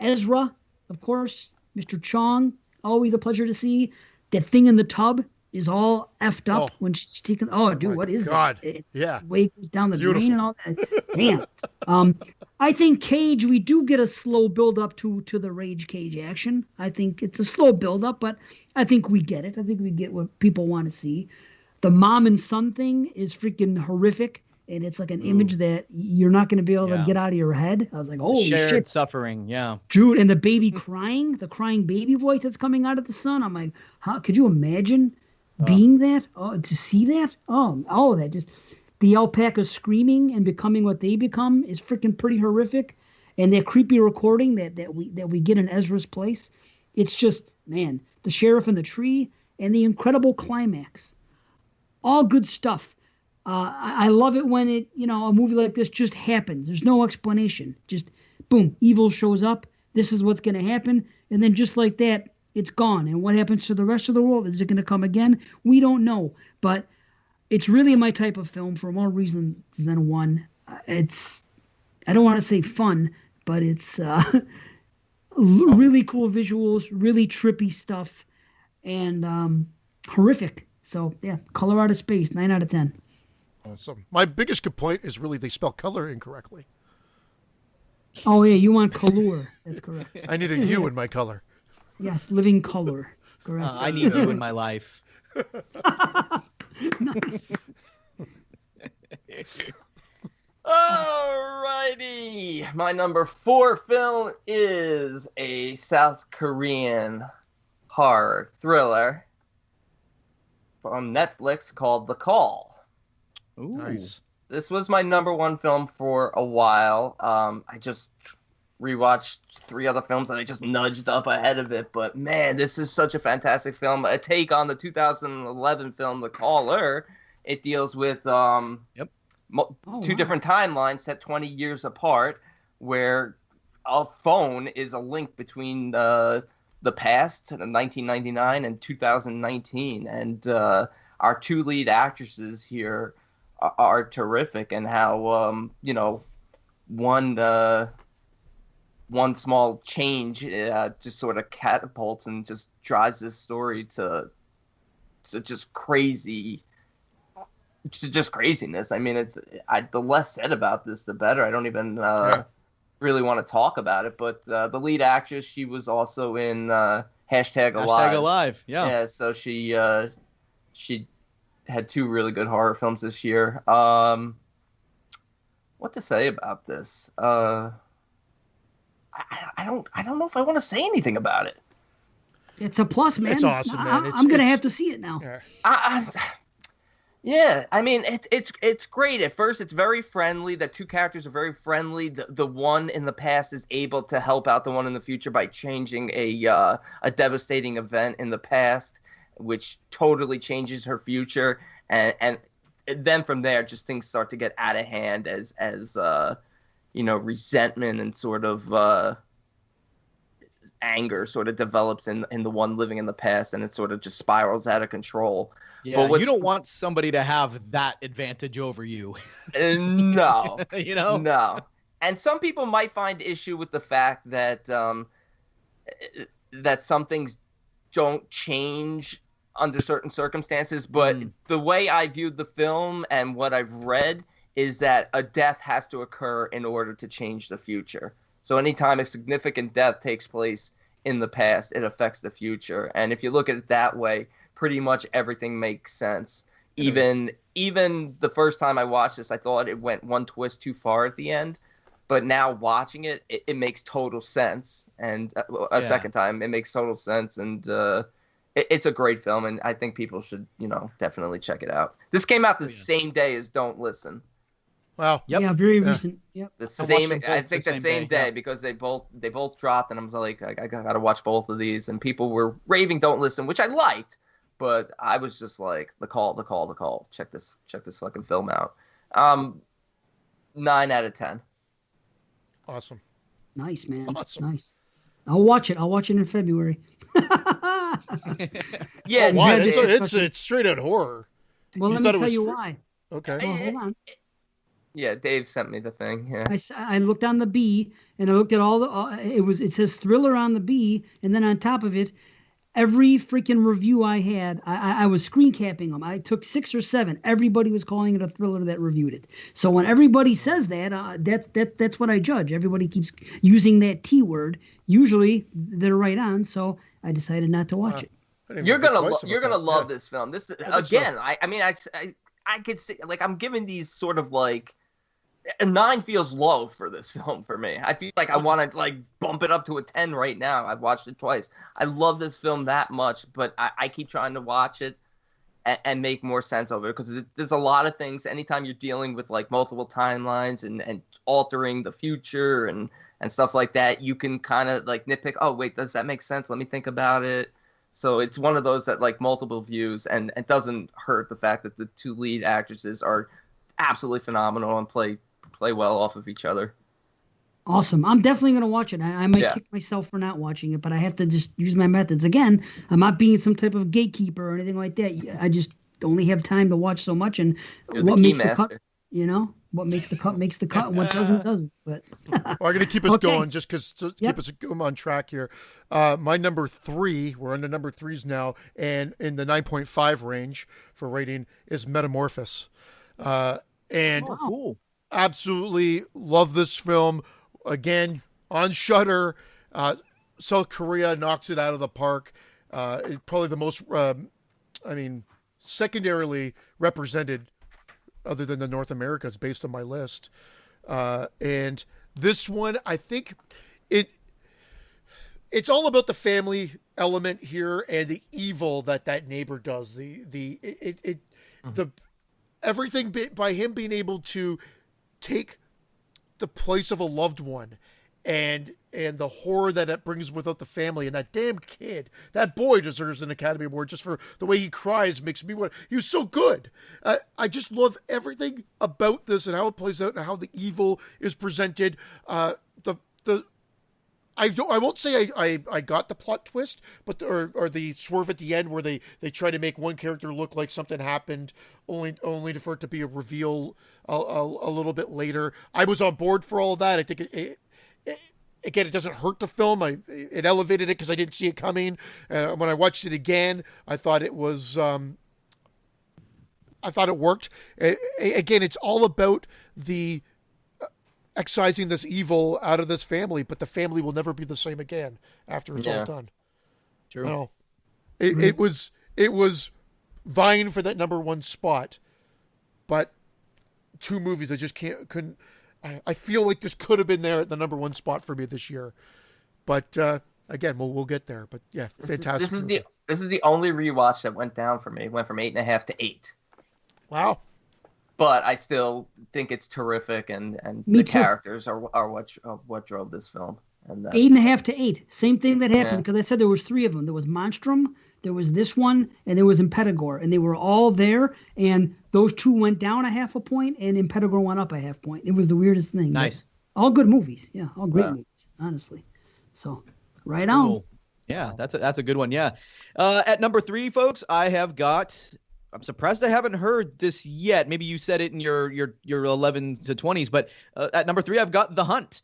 Ezra, of course. Mr. Chong, always a pleasure to see. That thing in the tub is all effed up when she's taking. Oh, dude, what is God. that? Yeah. Way goes down the Beautiful. drain and all that. Damn. I think Cage, we do get a slow build up to the Rage Cage action. I think it's a slow build up, but I think we get it. I think we get what people want to see. The mom and son thing is freaking horrific. And it's like an image that you're not going to be able to get out of your head. I was like, holy Shared shit. suffering, yeah. Dude, and the baby crying, the crying baby voice that's coming out of the sun. I'm like, how could you imagine being that? Oh, to see that? Oh, that just, the alpacas screaming and becoming what they become is freaking pretty horrific. And that creepy recording that we get in Ezra's place, it's just, man, the sheriff in the tree and the incredible climax. All good stuff. I love it when a movie like this just happens. There's no explanation. Just boom, evil shows up. This is what's going to happen. And then just like that, it's gone. And what happens to the rest of the world? Is it going to come again? We don't know. But it's really my type of film for more reasons than one. It's, I don't want to say fun, but it's really cool visuals, really trippy stuff, and horrific. So, yeah, Color Out of Space, 9 out of 10. Awesome. My biggest complaint is really they spell color incorrectly. Oh, yeah, you want color. That's correct. I need a U in my color. Yes, living color. Correct. I need you in my life. Nice. Alrighty. My number 4 film is a South Korean horror thriller from Netflix called The Call. Ooh. Nice. This was my number 1 film for a while. I just rewatched 3 other films and I just nudged up ahead of it. But man, this is such a fantastic film. A take on the 2011 film The Caller. It deals with two different timelines set 20 years apart, where a phone is a link between the past, 1999, and 2019. And our 2 lead actresses here are terrific, and how one small change just sort of catapults and just drives this story to just crazy, just craziness. I mean, the less said about this, the better. I don't even really want to talk about it. But the lead actress, she was also in Hashtag Alive. Hashtag Alive, yeah. Yeah, so she had 2 really good horror films this year. What to say about this? I don't know if I want to say anything about it. It's a plus, man. It's awesome, man. I'm gonna have to see it now. Yeah. I mean, it's great. At first, it's very friendly. The 2 characters are very friendly. The one in the past is able to help out the one in the future by changing a devastating event in the past, which totally changes her future. And then from there, just things start to get out of hand as resentment and sort of anger sort of develops in the one living in the past, and it sort of just spirals out of control. Yeah, you don't want somebody to have that advantage over you. No. No. And some people might find issue with the fact that that some things don't change under certain circumstances. But the way I viewed the film and what I've read is that a death has to occur in order to change the future. So anytime a significant death takes place in the past, it affects the future. And if you look at it that way, pretty much everything makes sense. Even the first time I watched this, I thought it went one twist too far at the end. But now watching it, it makes total sense. And second time, it makes total sense. And it's a great film, and I think people should, definitely check it out. This came out the same day as Don't Listen. Wow. Yep. Yeah, very recent. Yep. I think the same day because they both dropped, and I was like, I gotta watch both of these. And people were raving Don't Listen, which I liked, but I was just like, the call. Check this fucking film out. 9 out of 10. Awesome. Nice, man. Awesome. Nice. I'll watch it. In February. Yeah, why? It's straight out horror. Well, let me tell you why. Okay. Oh, hold on. Yeah, Dave sent me the thing. Yeah. I looked on the B, and I looked at all the. It says thriller on the B, and then on top of it, every freaking review I had, I was screen capping them. I took 6 or 7. Everybody was calling it a thriller that reviewed it. So when everybody says that's what I judge. Everybody keeps using that T word. Usually they're right on. So I decided not to watch it. You're gonna love this film. This again. So. I could see, like, I'm giving these sort of like. A 9 feels low for this film for me. I feel like I want to like bump it up to a 10 right now. I've watched it twice. I love this film that much, but I keep trying to watch it and make more sense of it because there's a lot of things. Anytime you're dealing with like multiple timelines and altering the future and stuff like that, you can kind of like nitpick. Oh wait, does that make sense? Let me think about it. So it's one of those that like multiple views, and it doesn't hurt the fact that the 2 lead actresses are absolutely phenomenal and play well off of each other. Awesome. I'm definitely going to watch it. I might kick myself for not watching it, but I have to just use my methods. Again, I'm not being some type of gatekeeper or anything like that. I just only have time to watch so much, and what makes the cut, what makes the cut makes the cut, and what doesn't. But well, I'm going to keep us going just because keep us on track here. My number 3, we're on the number 3s now, and in the 9.5 range for rating is Metamorphosis. Cool. Absolutely love this film. Again, on Shudder, South Korea knocks it out of the park. Probably the most, secondarily represented, other than the North Americas, based on my list. And this one, I think it's all about the family element here and the evil that neighbor does. Everything by him being able to take the place of a loved one and the horror that it brings without the family, and that damn kid, that boy deserves an Academy Award just for the way he cries. Makes me want. He was so good. I just love everything about this and how it plays out and how the evil is presented. I won't say I got the plot twist, but or the swerve at the end where they try to make one character look like something happened, only for it to be a reveal a little bit later. I was on board for all of that. I think again, it doesn't hurt the film. It elevated it because I didn't see it coming. When I watched it again, I thought it was. I thought it worked. Again, it's all about the excising this evil out of this family, but the family will never be the same again after it's all done. True. No. It was vying for that number 1 spot, but 2 movies I just couldn't. I feel like this could have been there at the number 1 spot for me this year, but again, we'll get there. But yeah, fantastic. This is the only rewatch that went down for me. It went from 8.5 to 8. Wow. But I still think it's terrific, and the characters are what drove this film. And 8.5 to 8, same thing that happened because I said there was 3 of them. There was Monstrum, there was this one, and there was Impetigore, and they were all there. And those 2 went down a half a point, and Impetigore went up a half point. It was the weirdest thing. Nice. All good movies, all great movies, honestly. So, right on. Cool. Yeah, that's a good one. Yeah. At number 3, folks, I have got. I'm surprised I haven't heard this yet. Maybe you said it in your 11s to 20s, but at number 3, I've got The Hunt.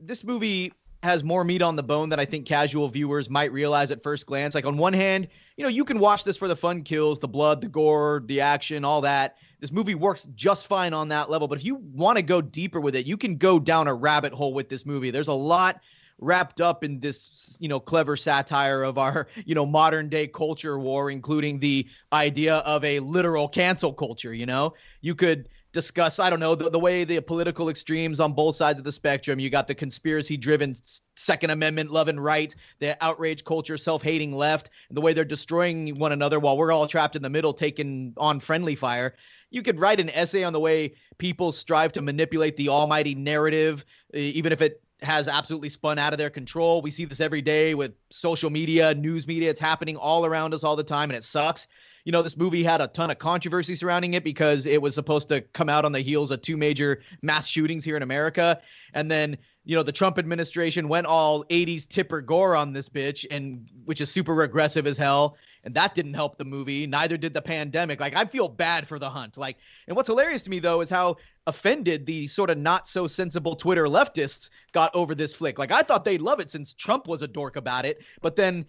This movie has more meat on the bone than I think casual viewers might realize at first glance. Like on one hand, you can watch this for the fun kills, the blood, the gore, the action, all that. This movie works just fine on that level. But if you want to go deeper with it, you can go down a rabbit hole with this movie. There's a lot wrapped up in this, clever satire of our, modern day culture war, including the idea of a literal cancel culture. You could discuss, I don't know, the way the political extremes on both sides of the spectrum. You got the conspiracy-driven Second Amendment loving right, the outrage culture, self-hating left, and the way they're destroying one another while we're all trapped in the middle taking on friendly fire. You could write an essay on the way people strive to manipulate the almighty narrative, even if it has absolutely spun out of their control. We see this every day with social media, news media. It's happening all around us all the time, and it sucks. This movie had a ton of controversy surrounding it because it was supposed to come out on the heels of 2 major mass shootings here in America. And then, the Trump administration went all 80s Tipper Gore on this bitch, and which is super regressive as hell. And that didn't help the movie. Neither did the pandemic. Like, I feel bad for The Hunt. Like, and what's hilarious to me, though, is how offended the sort of not so sensible Twitter leftists got over this flick. Like, I thought they'd love it since Trump was a dork about it. But then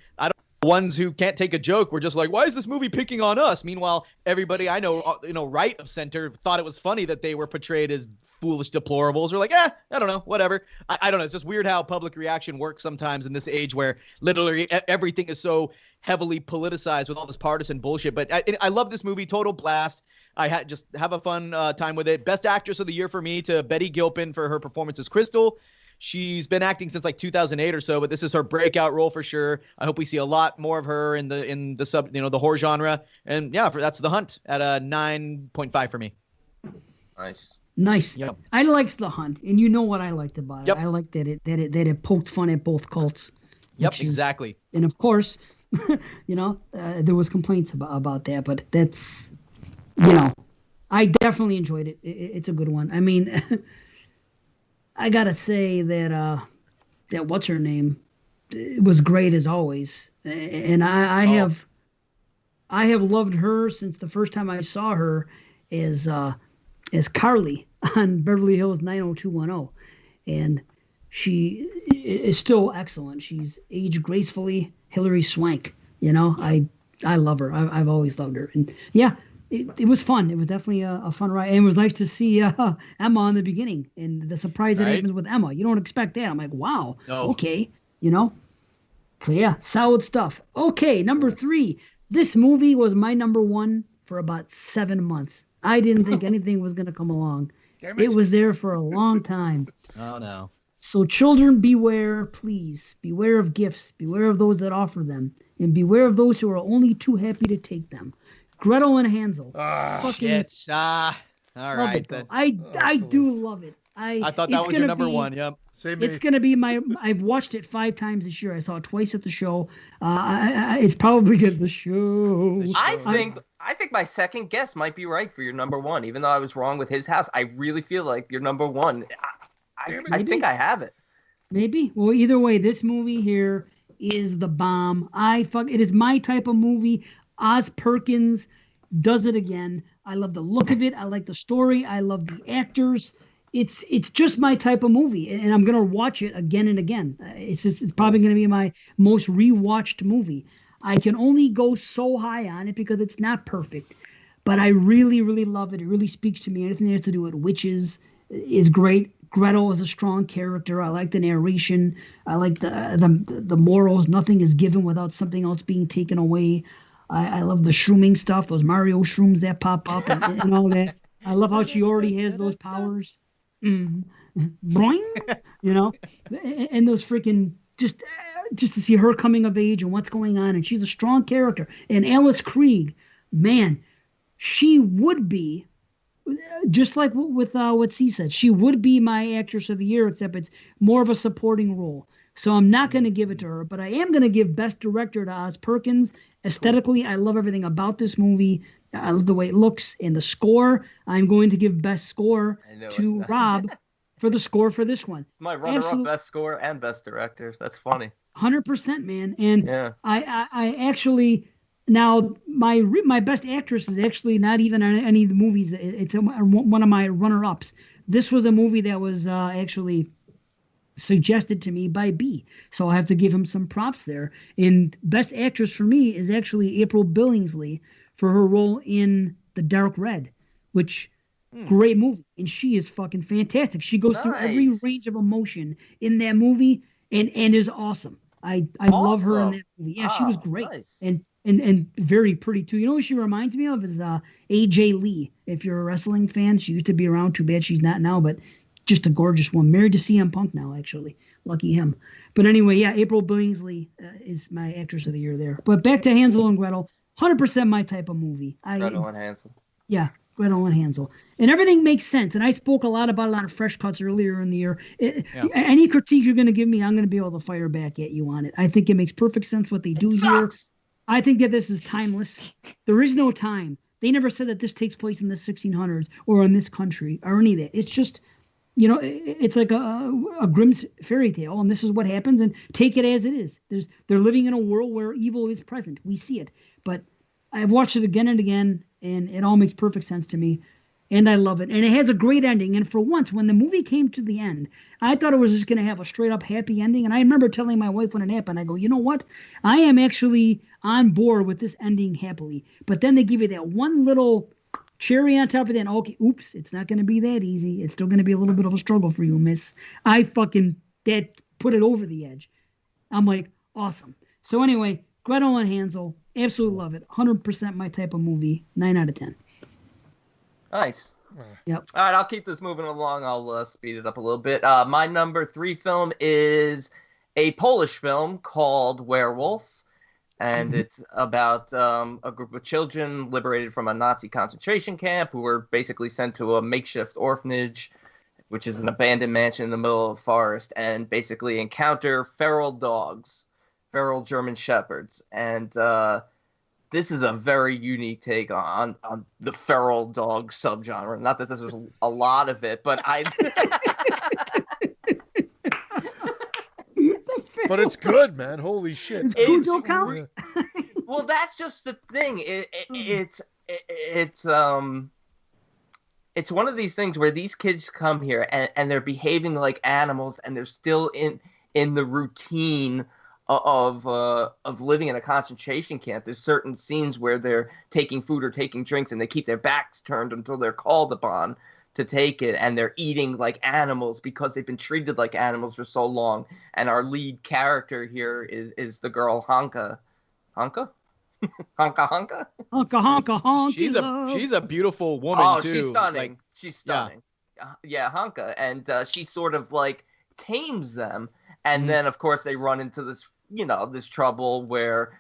ones who can't take a joke were just like, why is this movie picking on us? Meanwhile, everybody I know, right of center thought it was funny that they were portrayed as foolish deplorables, or like, I don't know, whatever. I don't know. It's just weird how public reaction works sometimes in this age where literally everything is so heavily politicized with all this partisan bullshit. But I love this movie. Total blast. I just have a fun time with it. Best actress of the year for me to Betty Gilpin for her performance as Crystal. She's been acting since like 2008 or so, but this is her breakout role for sure. I hope we see a lot more of her in the sub, the horror genre. And yeah, that's The Hunt at a 9.5 for me. Nice. Yep. I liked The Hunt, and you know what I liked about it. Yep. I liked that it poked fun at both cults. Yep, exactly. And of course, there was complaints about that, but that's, I definitely enjoyed it. It's a good one. I mean. I gotta say that what's her name, it was great as always, and I have loved her since the first time I saw her as Carly on Beverly Hills 90210, and she is still excellent. She's aged gracefully. Hilary Swank, I love her. I've always loved her, and yeah. It was fun. It was definitely a fun ride. And it was nice to see Emma in the beginning and the surprise that happens with Emma. You don't expect that. I'm like, wow, okay, So yeah, solid stuff. Okay, number 3. This movie was my number 1 for about 7 months. I didn't think anything was going to come along. It was there for a long time. Oh, no. So children, beware, please. Beware of gifts. Beware of those that offer them. And beware of those who are only too happy to take them. Gretel and Hansel. Shit. All right. I do love it. I thought that was your number 1. Yep. It's going to be I've watched it 5 times this year. I saw it twice at the show. It's probably at the show. I think my second guess might be right for your number 1, even though I was wrong with his house. I really feel like your number 1. I think I have it. Maybe. Well, either way, this movie here is the bomb. It is my type of movie. Oz Perkins does it again. I love the look of it. I like the story. I love the actors. It's just my type of movie, and I'm gonna watch it again and again. It's probably gonna be my most rewatched movie. I can only go so high on it because it's not perfect, but I really, really love it. It really speaks to me. Anything that has to do with witches is great. Gretel is a strong character. I like the narration. I like the morals. Nothing is given without something else being taken away. I love the shrooming stuff, those Mario shrooms that pop up and all that. I love how she already has those powers. Boing, and those freaking just to see her coming of age and what's going on. And she's a strong character. And Alice Krige, man, she would be, just like with what C said, she would be my actress of the year, except it's more of a supporting role. So I'm not going to give it to her, but I am going to give Best Director to Oz Perkins. Aesthetically, I love everything about this movie. I love the way it looks and the score. I'm going to give Best Score to Rob for the score for this one. My runner-up Best Score and Best Director. That's funny. 100%, man. And yeah. I actually now my Best Actress is actually not even on any of the movies. It's one of my runner-ups. This was a movie that was actually suggested to me by B. So I'll have to give him some props there. And best actress for me is actually April Billingsley for her role in The Dark Red, which great movie. And she is fucking fantastic. She goes through every Nice. range of emotion in that movie and is awesome. I love her in Awesome. that movie. Yeah, she was Wow, great. nice. And very pretty too. You know what she reminds me of is AJ Lee. If you're a wrestling fan, she used to be around. Too bad she's not now, but just a gorgeous one. Married to CM Punk now, actually. Lucky him. But anyway, yeah, April Billingsley is my actress of the year there. But back to Hansel and Gretel, 100% my type of movie. Gretel and Hansel. Yeah, Gretel and Hansel. And everything makes sense. And I spoke a lot about it on Fresh Cuts earlier in the year. Any critique you're going to give me, I'm going to be able to fire back at you on it. I think it makes perfect sense what they do here. Sucks. I think that this is timeless. There is no time. They never said that this takes place in the 1600s or in this country or any of that. It's just, it's like a Grimm's fairy tale, and this is what happens, and take it as it is. They're living in a world where evil is present. We see it. But I've watched it again and again, and it all makes perfect sense to me. And I love it. And it has a great ending. And for once, when the movie came to the end, I thought it was just going to have a straight up happy ending. And I remember telling my wife when it happened, I go, you know what? I am actually on board with this ending happily. But then they give you that one little cherry on top of that. Okay, oops, it's not going to be that easy. It's still going to be a little bit of a struggle for you, miss. That put it over the edge. I'm like, awesome. So anyway, Gretel and Hansel, absolutely love it. 100% my type of movie. 9 out of 10. Nice. Yep. All right, I'll keep this moving along. I'll speed it up a little bit. My number 3 film is a Polish film called Werewolf, and it's about a group of children liberated from a Nazi concentration camp who were basically sent to a makeshift orphanage, which is an abandoned mansion in the middle of a forest, and basically encounter feral dogs, feral German shepherds, and this is a very unique take on the feral dog subgenre. Not that this was a lot of it, but But it's good, man. Holy shit. It's Cujo count? Well, that's just the thing. It's one of these things where these kids come here and they're behaving like animals, and they're still in the routine of living in a concentration camp. There's certain scenes where they're taking food or taking drinks, and they keep their backs turned until they're called upon to take it, and they're eating like animals because they've been treated like animals for so long. And our lead character here is the girl Hanka. Hanka? Hanka? Honka. She's a beautiful woman Oh, too. she's stunning. Like, She's stunning. Yeah, Hanka. And she sort of like tames them. And then, of course, they run into this, this trouble where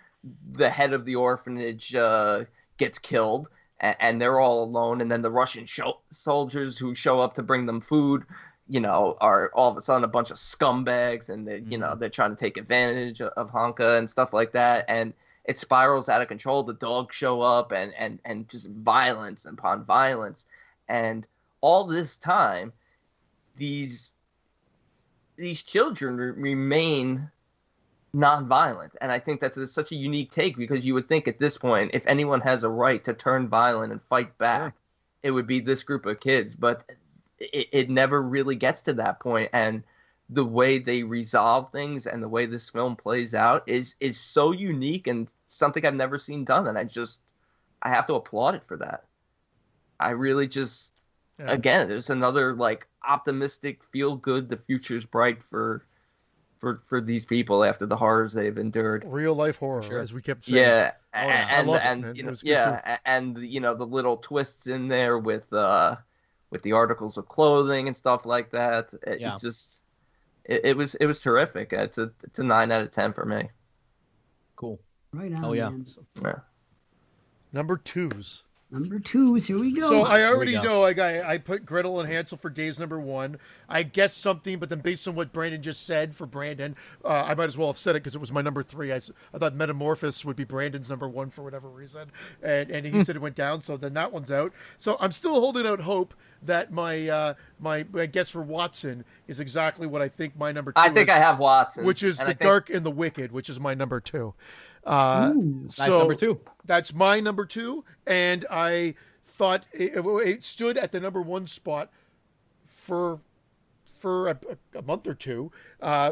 the head of the orphanage gets killed, and they're all alone. And then the Russian soldiers who show up to bring them food, are all of a sudden a bunch of scumbags, and they're trying to take advantage of Hanka and stuff like that. And it spirals out of control. The dogs show up, and just violence upon violence. And all this time, these children remain nonviolent. And I think that's such a unique take, because you would think at this point, if anyone has a right to turn violent and fight back, it would be this group of kids. But it never really gets to that point. And the way they resolve things and the way this film plays out is so unique and something I've never seen done. And I have to applaud it for that. I really just, again, there's another like optimistic, feel good, the future's bright for these people after the horrors they've endured. Real life horror, as we kept saying. Yeah, I love it, man. And the little twists in there with the articles of clothing and stuff like that. It was terrific. It's a 9 out of 10 for me. Cool. Right on. Oh yeah. Man. Yeah. Number 2s. Number 2s. Here we go. So I already know I put Gretel and Hansel for Dave's number 1. I guessed something, but then based on what Brandon just said for Brandon, I might as well have said it because it was my number 3. I thought Metamorphosis would be Brandon's number 1 for whatever reason, and he said it went down, so then that one's out. So I'm still holding out hope that my guess for Watson is exactly what I think my number 2 is. I think I have Watson, which is The Dark and the Wicked, which is my number 2. Nice number 2. That's my number 2, and I thought it stood at the number 1 spot for for a month or two,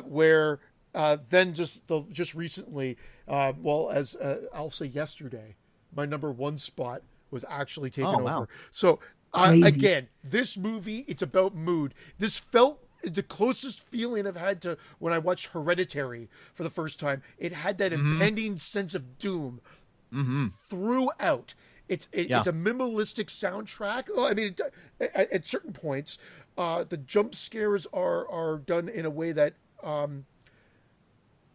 where then just recently, as I'll say yesterday, my number one spot was actually taken over. Wow. So Crazy. again, this movie, it's about mood. This felt the closest feeling I've had to when I watched Hereditary for the first time. It had that impending sense of doom throughout. It's a minimalistic soundtrack. Oh, I mean, at certain points, the jump scares are done in a way that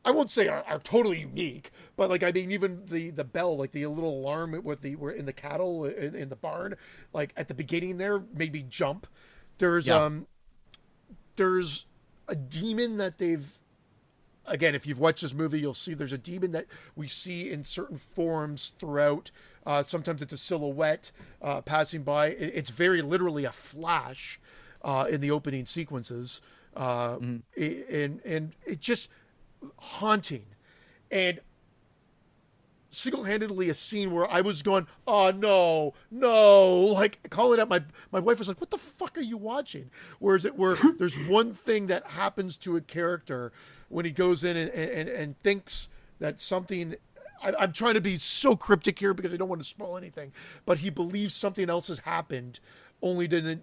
I won't say are totally unique, but like, I mean, even the bell, like the little alarm we're in the cattle in the barn, like at the beginning there made me jump. There's a demon that they've, again, if you've watched this movie, you'll see there's a demon that we see in certain forms throughout. Sometimes it's a silhouette passing by. It's very literally a flash in the opening sequences, and it just haunting, and single-handedly a scene where I was going, oh no, like calling out my wife was like, what the fuck are you watching? Where there's one thing that happens to a character when he goes in and thinks that something, I'm trying to be so cryptic here because I don't want to spoil anything, but he believes something else has happened only to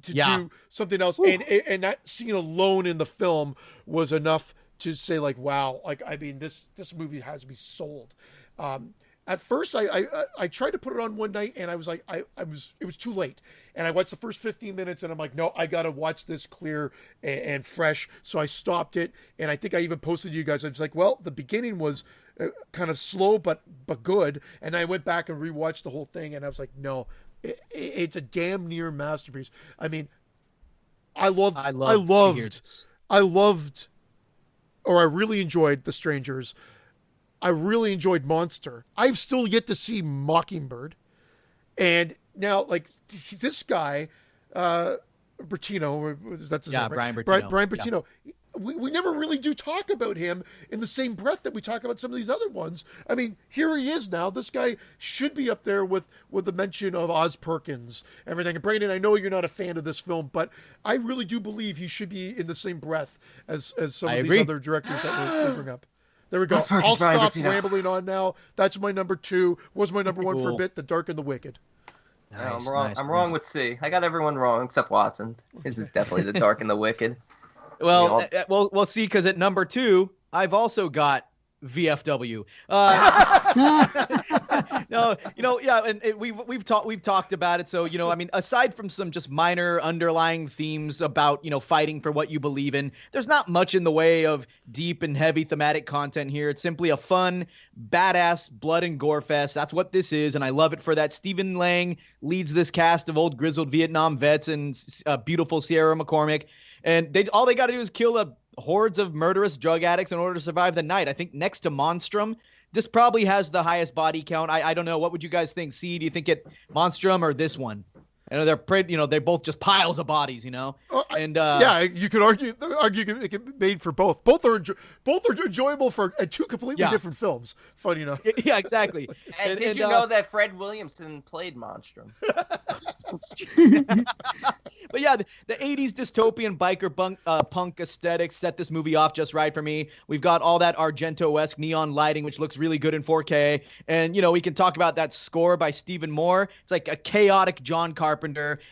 do something else. And that scene alone in the film was enough to say, like, wow, like, I mean, this movie has me sold. At first I tried to put it on one night and I was like, it was too late. And I watched the first 15 minutes and I'm like, no, I got to watch this clear and fresh. So I stopped it. And I think I even posted to you guys. I was like, well, the beginning was kind of slow, but good. And I went back and rewatched the whole thing. And I was like, no, it's a damn near masterpiece. I mean, I really enjoyed The Strangers. I really enjoyed Monster. I've still yet to see Mockingbird. And now, like, this guy, Bertino, that's his name, right? Brian Bertino. Yeah. We never really do talk about him in the same breath that we talk about some of these other ones. I mean, here he is now. This guy should be up there with the mention of Oz Perkins, everything. And Brandon, I know you're not a fan of this film, but I really do believe he should be in the same breath as some of these other directors that we bring up. There we go. I'll stop rambling on now. That's my number 2. Was my number 1 for a bit, The Dark and the Wicked. Nice, I'm wrong. I'm wrong with C. I got everyone wrong except Watson. His is definitely The Dark and the Wicked. Well, we'll see, because at number 2, I've also got VFW. No, and we've talked about it. So, I mean, aside from some just minor underlying themes about, fighting for what you believe in, there's not much in the way of deep and heavy thematic content here. It's simply a fun, badass blood and gore fest. That's what this is, and I love it for that. Stephen Lang leads this cast of old grizzled Vietnam vets and beautiful Sierra McCormick, and all they got to do is kill a hordes of murderous drug addicts in order to survive the night. I think next to Monstrum, this probably has the highest body count. I don't know. What would you guys think? C, do you think it Monstrum or this one? I know they're pretty, they're both just piles of bodies, yeah, you could argue it can be made for both. Both are enjoyable for two completely different films. Funny enough. Yeah, exactly. And did you know that Fred Williamson played Monstrum? But yeah, the 80s dystopian biker punk aesthetic set this movie off just right for me. We've got all that Argento-esque neon lighting, which looks really good in 4K. And, we can talk about that score by Stephen Moore. It's like a chaotic John Carpenter.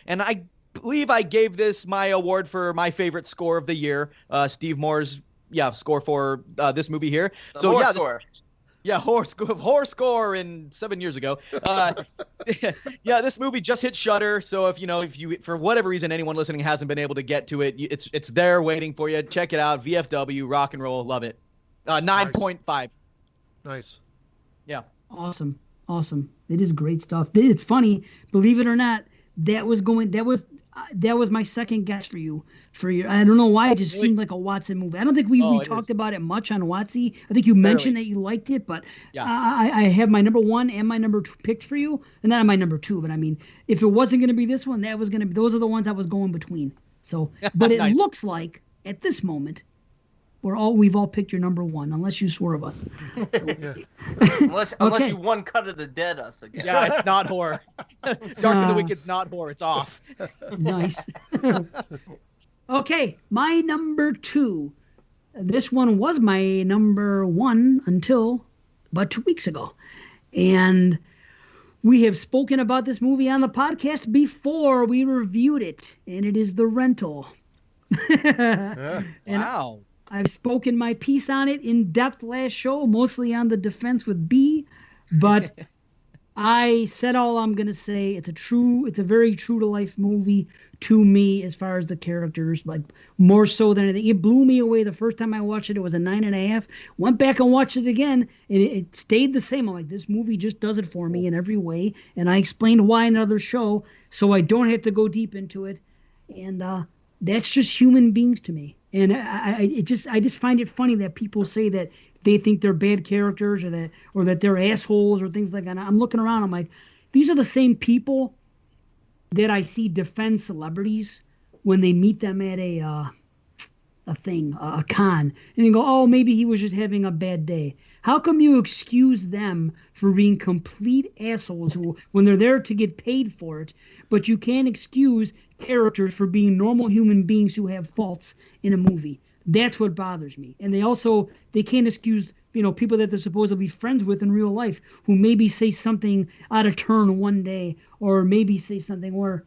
And I believe I gave this my award for my favorite score of the year. Steve Moore's, score for this movie here. Horror score in 7 years ago. This movie just hit Shudder. So if you for whatever reason anyone listening hasn't been able to get to it, it's there waiting for you. Check it out. VFW, rock and roll, love it. 9.5. Nice. Yeah. Awesome. It is great stuff. It's funny, believe it or not. That was my second guess for you. I don't know why it just seemed like a Watson movie. I don't think we talked about it much on Watsy. I think you mentioned that you liked it, but I have my number 1 and my number 2 picked for you, and not my number 2. But I mean, if it wasn't going to be this one, that was going to be. Those are the ones I was going between. So, but it looks like at this moment, we've all picked your number 1, unless you swerve us. Unless you one cut of the dead us again. Yeah, it's not horror. Dark and the Wicked's not horror. It's off. Nice. Okay, my number 2. This one was my number 1 until about 2 weeks ago. And we have spoken about this movie on the podcast before we reviewed it, and it is The Rental. Yeah. And Wow. I've spoken my piece on it in depth last show, mostly on the defense with B, but I said all I'm gonna say. It's a very true to life movie to me as far as the characters, like more so than anything. It blew me away the first time I watched it. It was a 9.5. Went back and watched it again, and it stayed the same. I'm like, this movie just does it for me in every way, and I explained why in another show, so I don't have to go deep into it. And that's just human beings to me. And I just find it funny that people say that they think they're bad characters or that they're assholes or things like that. I'm looking around, I'm like, these are the same people that I see defend celebrities when they meet them at a con, and they go, oh, maybe he was just having a bad day. How come you excuse them for being complete assholes when they're there to get paid for it, but you can't excuse characters for being normal human beings who have faults in a movie? That's what bothers me. And they can't excuse, people that they're supposed to be friends with in real life who maybe say something out of turn one day, or maybe say something where,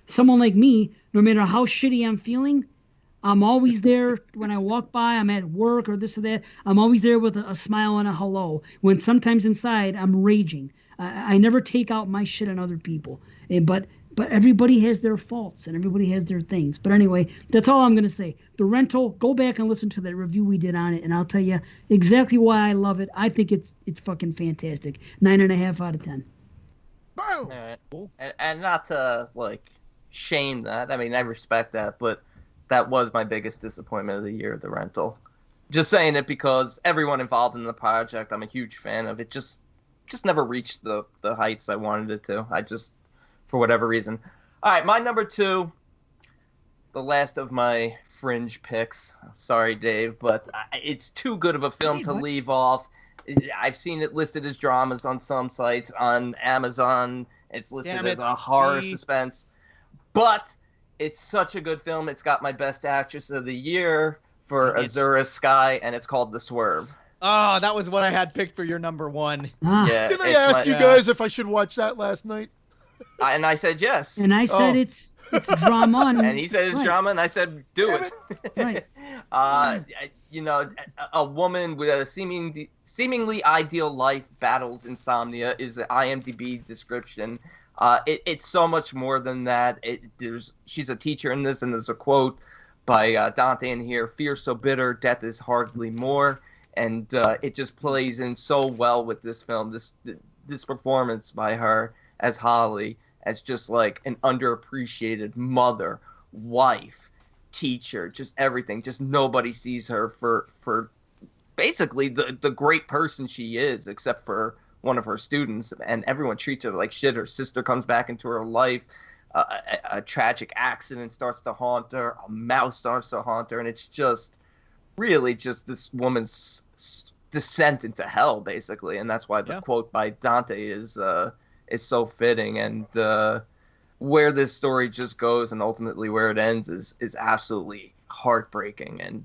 someone like me, no matter how shitty I'm feeling, I'm always there when I walk by, I'm at work or this or that. I'm always there with a smile and a hello, when sometimes inside I'm raging. I never take out my shit on other people. But everybody has their faults and everybody has their things. But anyway, that's all I'm going to say. The Rental, go back and listen to that review we did on it, and I'll tell you exactly why I love it. I think it's fucking fantastic. 9.5 out of 10. Boom! All right. And not to, shame that. I mean, I respect that, but that was my biggest disappointment of the year, The Rental. Just saying it because everyone involved in the project, I'm a huge fan of. It just never reached the heights I wanted it to. For whatever reason. All right, my number 2, the last of my fringe picks. Sorry, Dave, but it's too good of a film to leave off. I've seen it listed as dramas on some sites. On Amazon, it's listed as a horror suspense. But it's such a good film. It's got my best actress of the year for Azura Sky, and it's called The Swerve. Oh, that was what I had picked for your number 1. Yeah, Didn't I ask you guys if I should watch that last night? And I said yes. And I said it's drama. And he said it's drama, and I said do it. Right. A woman with a seemingly ideal life battles insomnia is an IMDb description. It's so much more than that. She's a teacher in this, and there's a quote by Dante in here: "Fear so bitter, death is hardly more." And it just plays in so well with this film. This performance by her as Holly, as just like an underappreciated mother, wife, teacher, just everything. Just nobody sees her for basically the great person she is, except for one of her students, and everyone treats her like shit. Her sister comes back into her life. A tragic accident starts to haunt her. A mouse starts to haunt her, and it's just really just this woman's descent into hell, basically. And that's why the quote by Dante is so fitting, and where this story just goes and ultimately where it ends is absolutely heartbreaking, and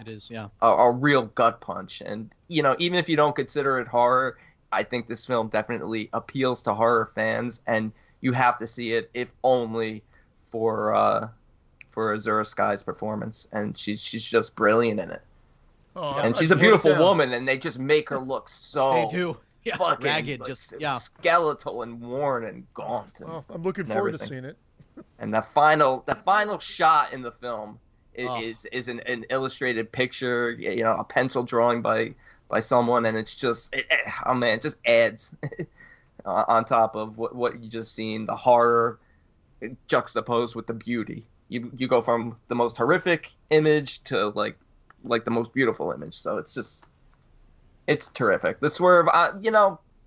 it is, yeah, a real gut punch. And even if you don't consider it horror, I think this film definitely appeals to horror fans, and you have to see it if only for Azura Sky's performance, and she's just brilliant in it. Oh, and she's a beautiful woman, and they just make her look so they do. Yeah, fucking ragged, skeletal and worn and gaunt. And I'm looking forward to seeing it. And the final shot in the film is an illustrated picture, a pencil drawing by someone, and it's just it just adds on top of what you just seen, the horror juxtaposed with the beauty. You go from the most horrific image to like the most beautiful image. So it's terrific. The Swerve,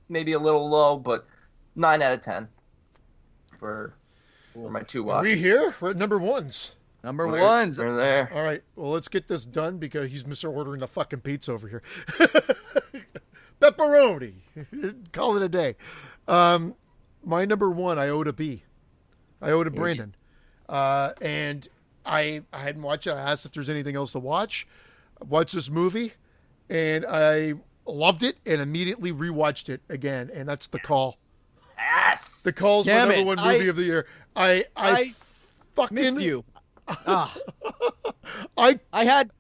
maybe a little low, but 9 out of 10 for my 2 watches. Are we here? We're at number 1s. Number 1s. We're there. All right. Well, let's get this done because he's misordering the fucking pizza over here. Pepperoni. Call it a day. My number 1, I owe to B. I owe to Brandon. And I hadn't watched it. I asked if there's anything else to watch. I watched this movie, and I loved it, and immediately rewatched it again. And that's The Call. Yes. The Call's my Damn number it. one movie of the year. I fucking Missed you. Ah. I I had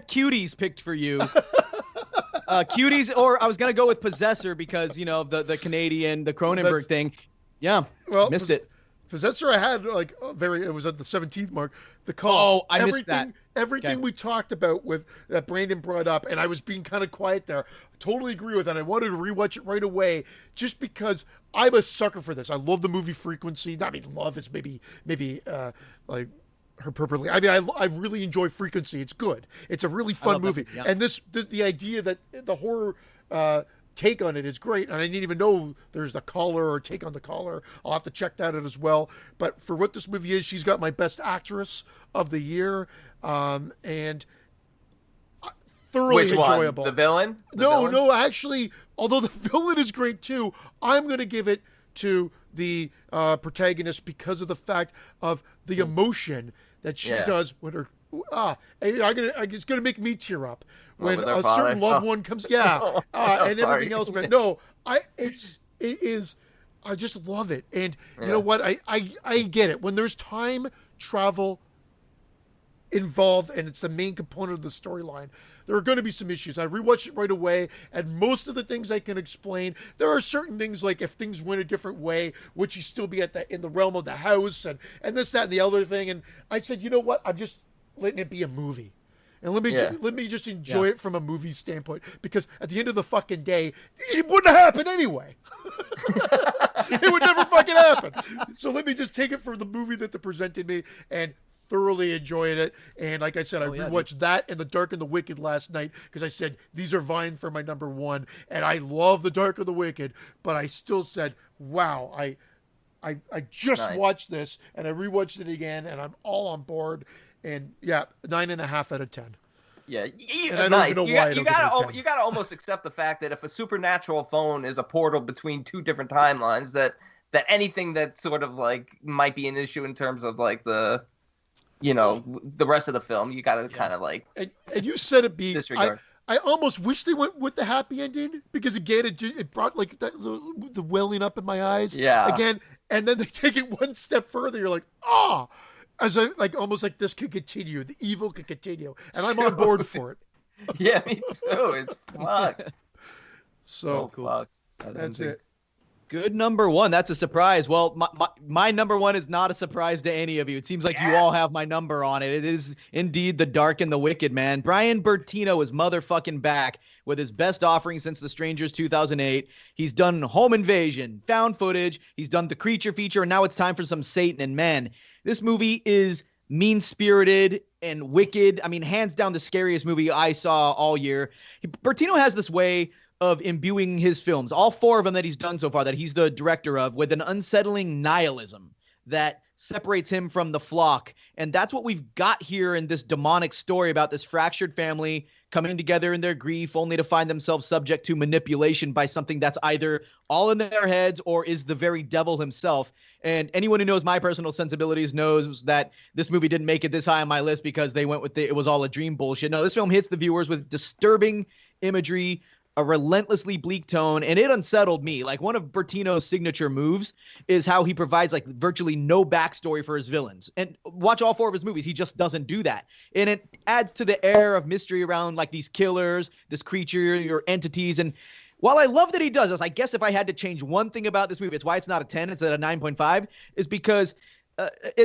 Cuties picked for you. Cuties, or I was gonna go with Possessor because the Canadian, the Cronenberg thing. Yeah, missed it. Possessor, I had it was at the 17th mark. The Call. Oh, I missed that. Everything Okay. we talked about with that Brandon brought up, and I was being kind of quiet there. I totally agree with that. I wanted to rewatch it right away just because I'm a sucker for this. I love the movie Frequency. I mean, love is maybe like hyperbole. I mean, I really enjoy Frequency. It's good. It's a really fun movie. That, yeah. And the idea that the horror take on it is great, and I didn't even know there's the Caller or Take on the Caller. I'll have to check that out as well. But for what this movie is, she's got my best actress of the year, and thoroughly Which one? enjoyable. The villain? The No, villain? no, actually, although the villain is great too, I'm going to give it to the protagonist because of the fact of the emotion that she does when her it's going to make me tear up when with her a father? certain loved one comes, and everything else. But no, it is. I just love it, and you know what? I get it when there's time travel involved, and it's the main component of the storyline. There are going to be some issues. I rewatched it right away, and most of the things I can explain. There are certain things like if things went a different way, would she still be in the realm of the house, and this, that, and the other thing. And I said, you know what? I'm just letting it be a movie. And let me just enjoy it from a movie standpoint, because at the end of the fucking day, it wouldn't happen anyway. It would never fucking happen. So let me just take it for the movie that they presented me and thoroughly enjoyed it. And like I said, I rewatched that and The Dark and the Wicked last night because I said these are vying for my number one. And I love The Dark and the Wicked, but I still said, wow, I just watched this and I rewatched it again and I'm all on board. And yeah, 9.5 out of 10. Yeah, and I don't even know why. You gotta almost accept the fact that if a supernatural phone is a portal between two different timelines, that anything that sort of like might be an issue in terms of like the rest of the film, you gotta kind of like. And you said it be disregard. I almost wish they went with the happy ending because again it brought like the welling up in my eyes. Yeah. Again, and then they take it one step further. You're like, as almost like this could continue. The evil could continue, and I'm on board for it. Yeah, me too. It's fucked. So cool. That's it. Good number one. That's a surprise. Well, my number one is not a surprise to any of you. It seems like you all have my number on it. It is indeed The Dark and the Wicked, man. Brian Bertino is motherfucking back with his best offering since The Strangers 2008. He's done Home Invasion, found footage. He's done the Creature feature, and now it's time for some Satan. And man, this movie is mean-spirited and wicked. I mean, hands down the scariest movie I saw all year. Bertino has this way of imbuing his films, all four of them that he's done so far, that he's the director of, with an unsettling nihilism that separates him from the flock. And that's what we've got here in this demonic story about this fractured family coming together in their grief only to find themselves subject to manipulation by something that's either all in their heads or is the very devil himself. And anyone who knows my personal sensibilities knows that this movie didn't make it this high on my list because they went with it was all a dream bullshit. No, this film hits the viewers with disturbing imagery, a relentlessly bleak tone, and it unsettled me. Like, one of Bertino's signature moves is how he provides like virtually no backstory for his villains. And watch all four of his movies, he just doesn't do that. And it adds to the air of mystery around like these killers, this creature, or entities. And while I love that he does this, I guess if I had to change one thing about this movie, it's why it's not a 10, it's at a 9.5, is because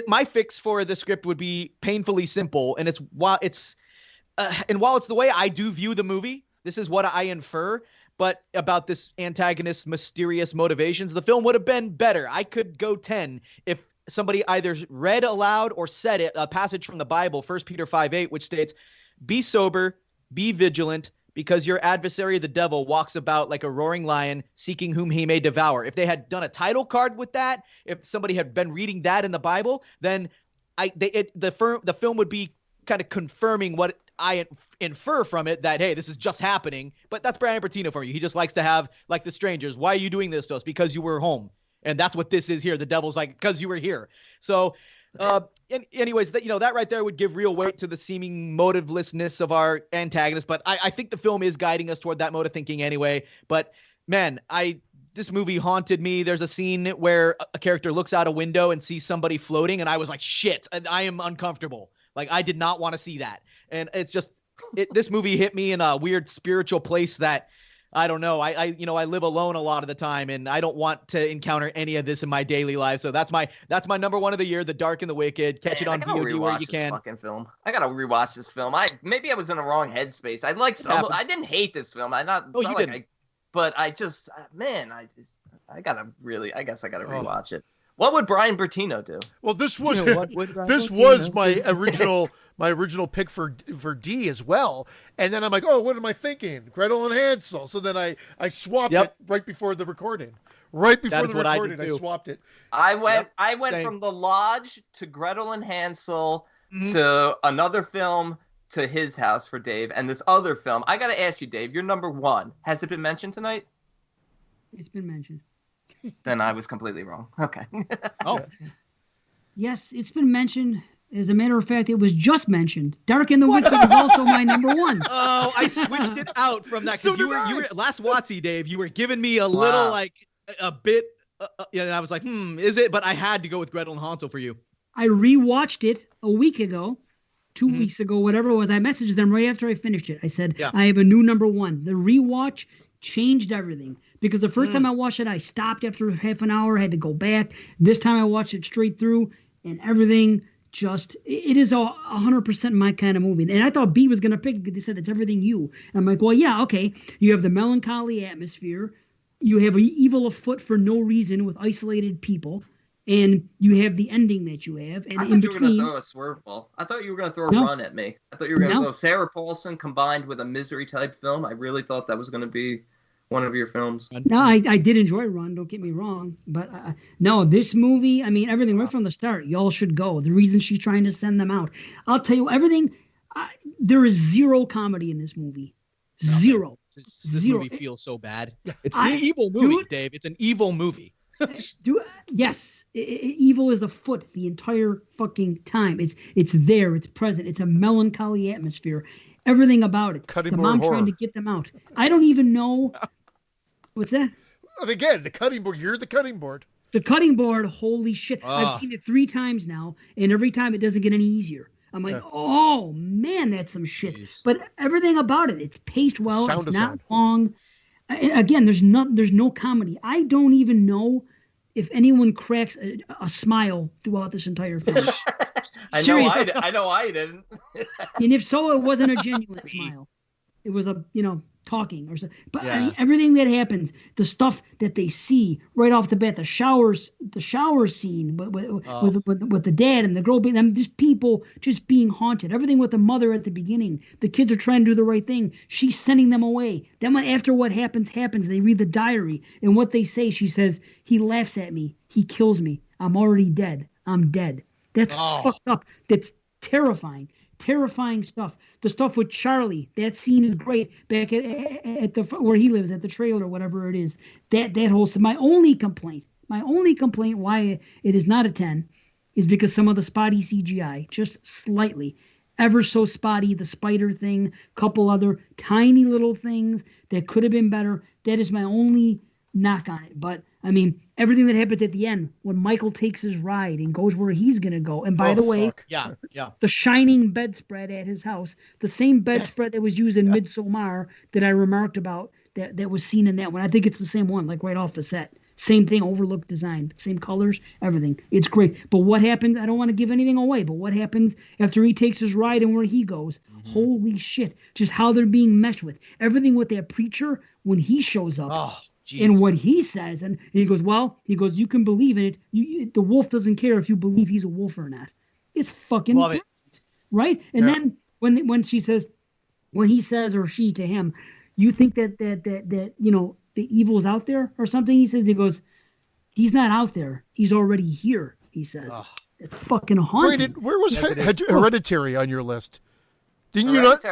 my fix for the script would be painfully simple. And while it's the way I do view the movie, this is what I infer, but about this antagonist's mysterious motivations, the film would have been better. I could go 10 if somebody either read aloud or said it, a passage from the Bible, 1 Peter 5:8, which states, "Be sober, be vigilant, because your adversary, the devil, walks about like a roaring lion, seeking whom he may devour." If they had done a title card with that, if somebody had been reading that in the Bible, then the film would be kind of confirming what I infer from it, that, hey, this is just happening. But that's Brian Bertino for you. He just likes to have, like The Strangers, why are you doing this to us? Because you were home. And that's what this is here. The devil's like, because you were here. So Anyways, that right there would give real weight to the seeming motivelessness of our antagonist. But I think the film is guiding us toward that mode of thinking anyway. But man, this movie haunted me. There's a scene where a character looks out a window and sees somebody floating, and I was like, shit, I am uncomfortable. Like, I did not want to see that. And it's just, this movie hit me in a weird spiritual place that, I don't know. I live alone a lot of the time, and I don't want to encounter any of this in my daily life. So that's my number one of the year, The Dark and the Wicked. Catch it on VOD where you can. Fucking film. I gotta rewatch this film. Maybe I was in the wrong headspace. I like some. I didn't hate this film. But I just, man, I gotta really. I guess I gotta rewatch it. What would Brian Bertino do? Well, this was my original pick for D as well. And then I'm like, oh, what am I thinking? Gretel and Hansel. So then I swapped it right before the recording. I swapped it. I went from The Lodge to Gretel and Hansel to another film to His House for Dave, and this other film. I got to ask you, Dave, you're number one. Has it been mentioned tonight? It's been mentioned. Then I was completely wrong. Okay. Yes, it's been mentioned. As a matter of fact, it was just mentioned. Dark and the Wicked is also my number one. Oh, I switched it out from that because you were last Watsy, Dave. You were giving me a little a bit. And I was like, is it? But I had to go with Gretel and Hansel for you. I rewatched it a week ago, 2 weeks ago, whatever it was. I messaged them right after I finished it. I said, I have a new number one. The rewatch changed everything. Because the first time I watched it, I stopped after half an hour, had to go back. This time I watched it straight through, and everything just, it is 100% my kind of movie. And I thought B was going to pick it because they said it's everything you. And I'm like, well, yeah, okay. You have the melancholy atmosphere. You have evil afoot for no reason with isolated people. And you have the ending that you have. And I thought you were going to throw a swerve ball. I thought you were going to throw a run at me. I thought you were going to go Sarah Paulson combined with a misery type film. I really thought that was going to be one of your films. No, I did enjoy Run, don't get me wrong. But no, this movie, I mean, everything right from the start, y'all should go. The reason she's trying to send them out. I'll tell you, everything, there is zero comedy in this movie. Zero. This movie feels so bad. It's an evil movie, Dave. It's an evil movie. Yes. Evil is afoot the entire fucking time. It's there. It's present. It's a melancholy atmosphere. Everything about it. Cutting the board mom horror. Trying to get them out. I don't even know. What's that? Again, the cutting board. You're the cutting board. The cutting board, holy shit. I've seen it 3 times now, and every time it doesn't get any easier. I'm like, oh, man, that's some shit. Jeez. But everything about it, it's paced well. It's not long. Again, there's no comedy. I don't even know if anyone cracks a smile throughout this entire film. I know I didn't. And if so, it wasn't a genuine smile. It was talking or something. But everything that happens, the stuff that they see right off the bat, the shower scene with the dad and the girl, just people just being haunted. Everything with the mother at the beginning. The kids are trying to do the right thing. She's sending them away. Then after what happens, they read the diary. And what they say, she says, he laughs at me. He kills me. I'm already dead. I'm dead. That's fucked up. That's terrifying. Terrifying stuff. The stuff with Charlie, that scene is great. Back at the where he lives, at the trailer, whatever it is. That whole. My only complaint why it is not a 10 is because some of the spotty CGI, just slightly, ever so spotty. The spider thing, couple other tiny little things that could have been better. That is my only knock on it. But I mean, everything that happens at the end when Michael takes his ride and goes where he's gonna go. And by the way, the shining bedspread at his house, the same bedspread that was used in Midsommar that I remarked about, that was seen in that one. I think it's the same one, like right off the set. Same thing, overlook design, same colors, everything. It's great. But what happens? I don't want to give anything away. But what happens after he takes his ride and where he goes? Mm-hmm. Holy shit! Just how they're being meshed with. Everything with that preacher when he shows up. Oh. Jeez. And what he says, and he goes, you can believe in it. The wolf doesn't care if you believe he's a wolf or not. It's fucking brilliant, right? And then when he says or she to him, you think that the evil's out there or something? He goes, he's not out there. He's already here. He says, it's fucking haunting. Brandon, where was Hereditary on your list? Didn't you not?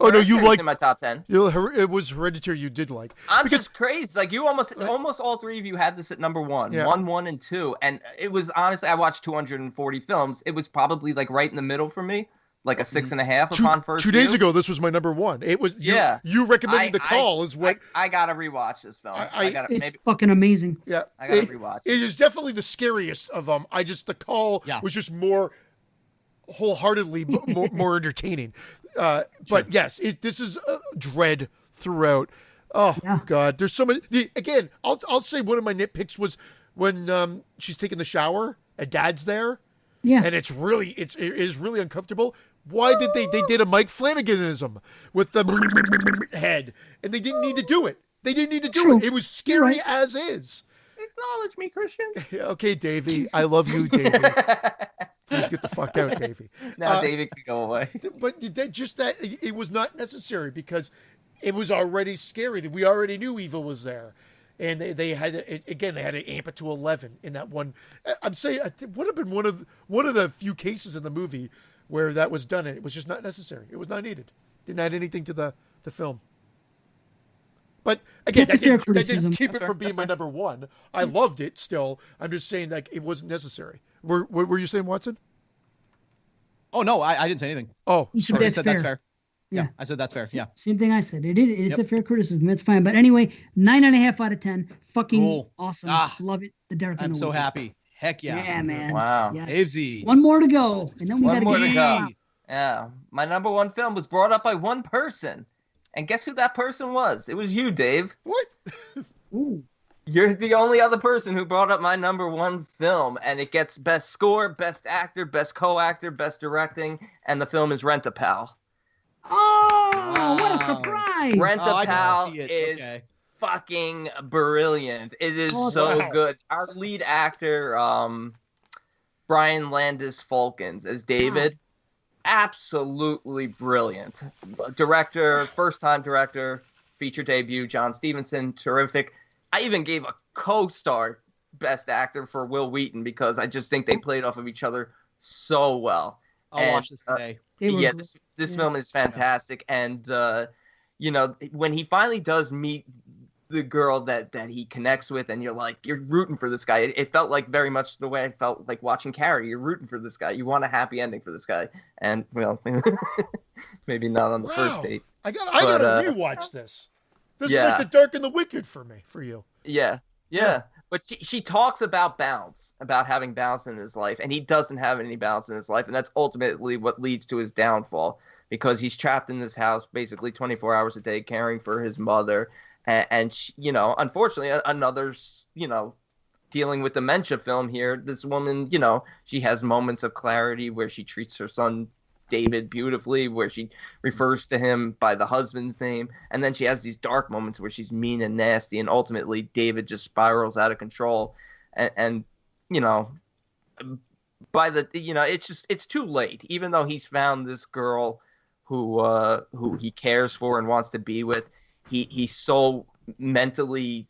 Oh no, you Hereditary's like in my top 10. it was Hereditary you did like. I'm Because- just crazy. Like you almost all three of you had this at number one. Yeah. 1, and 2. And it was honestly, I watched 240 films. It was probably like right in the middle for me. Like a 6.5 upon first 2 days view. ago, this was my number one. It was you recommending The Call is what I gotta rewatch this film. I gotta It's maybe fucking amazing. yeah. I gotta rewatch It is definitely the scariest of them. The Call Yeah. was just more wholeheartedly more entertaining. But yes, this is dread throughout. Oh Yeah. God, there's so many. Again, I'll say one of my nitpicks was when she's taking the shower and Dad's there, Yeah. and it is really uncomfortable. Why did they did a Mike Flanaganism with the head, and they didn't need to do it. They didn't need to do True. it. It was scary You're as is. Acknowledge me, Christian. Okay, Davey, I love you, Davey. Please get the fuck out, Davey. Now David can go away. But that it was not necessary because it was already scary. That we already knew evil was there, and they had they had to amp it to 11 in that one. I'm saying it would have been one of the few cases in the movie where that was done, and it was just not necessary. It was not needed. Didn't add anything to the film. But again, That's that a fair didn't criticism. keep it from being my number one. I loved it still. I'm just saying like it wasn't necessary. What were you saying, Watson? Oh no, I didn't say anything. Oh, You said I sorry. said that's fair. Yeah. I said that's fair. Yeah. Same thing I said. It's Yep. a fair criticism. That's fine. But anyway, 9.5 out of 10. Fucking Cool. awesome. Ah, Love it. The Dark and I'm the so Wicked. happy. Heck yeah. Yeah, man. Wow. Yeah. Avesy. One more to go, and then we One gotta more get to to go. Yeah. My number one film was brought up by one person. And guess who that person was? It was you, Dave. What? Ooh. You're the only other person who brought up my number one film, and it gets best score, best actor, best co-actor, best directing, and the film is Rent-A-Pal. Oh, what a Wow. surprise! Oh, I Rent-A-Pal can see it. is Okay. fucking brilliant. It is Oh, so wow. good. Our lead actor, Brian Landis Falcons as David, absolutely brilliant. Director, first-time director, feature debut, John Stevenson, terrific. I even gave a co-star best actor for Will Wheaton because I just think they played off of each other so well. I'll watch this today. They were Yeah, gr- this yeah. film is fantastic, and when he finally does meet the girl that he connects with, and you're rooting for this guy. It felt like very much the way I felt like watching Carrie. You're rooting for this guy. You want a happy ending for this guy, and well, maybe not on the first date. I gotta rewatch this. This is like The Dark and the Wicked for you. Yeah. But she talks about balance, about having balance in his life, and he doesn't have any balance in his life, and that's ultimately what leads to his downfall because he's trapped in this house basically 24 hours a day caring for his mother, and she, unfortunately, another, dealing with dementia film here. This woman, she has moments of clarity where she treats her son David beautifully, where she refers to him by the husband's name, and then she has these dark moments where she's mean and nasty, and ultimately David just spirals out of control, and by the it's too late. Even though he's found this girl who he cares for and wants to be with, he's so mentally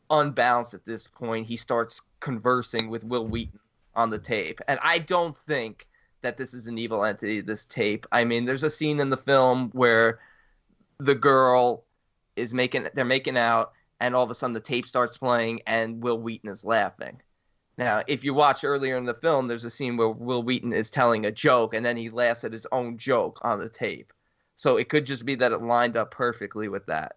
unbalanced at this point. He starts conversing with Will Wheaton on the tape, and I don't think that this is an evil entity, this tape. I mean, there's a scene in the film where the girl they're making out, and all of a sudden the tape starts playing and Will Wheaton is laughing. Now, if you watch earlier in the film, there's a scene where Will Wheaton is telling a joke and then he laughs at his own joke on the tape. So it could just be that it lined up perfectly with that.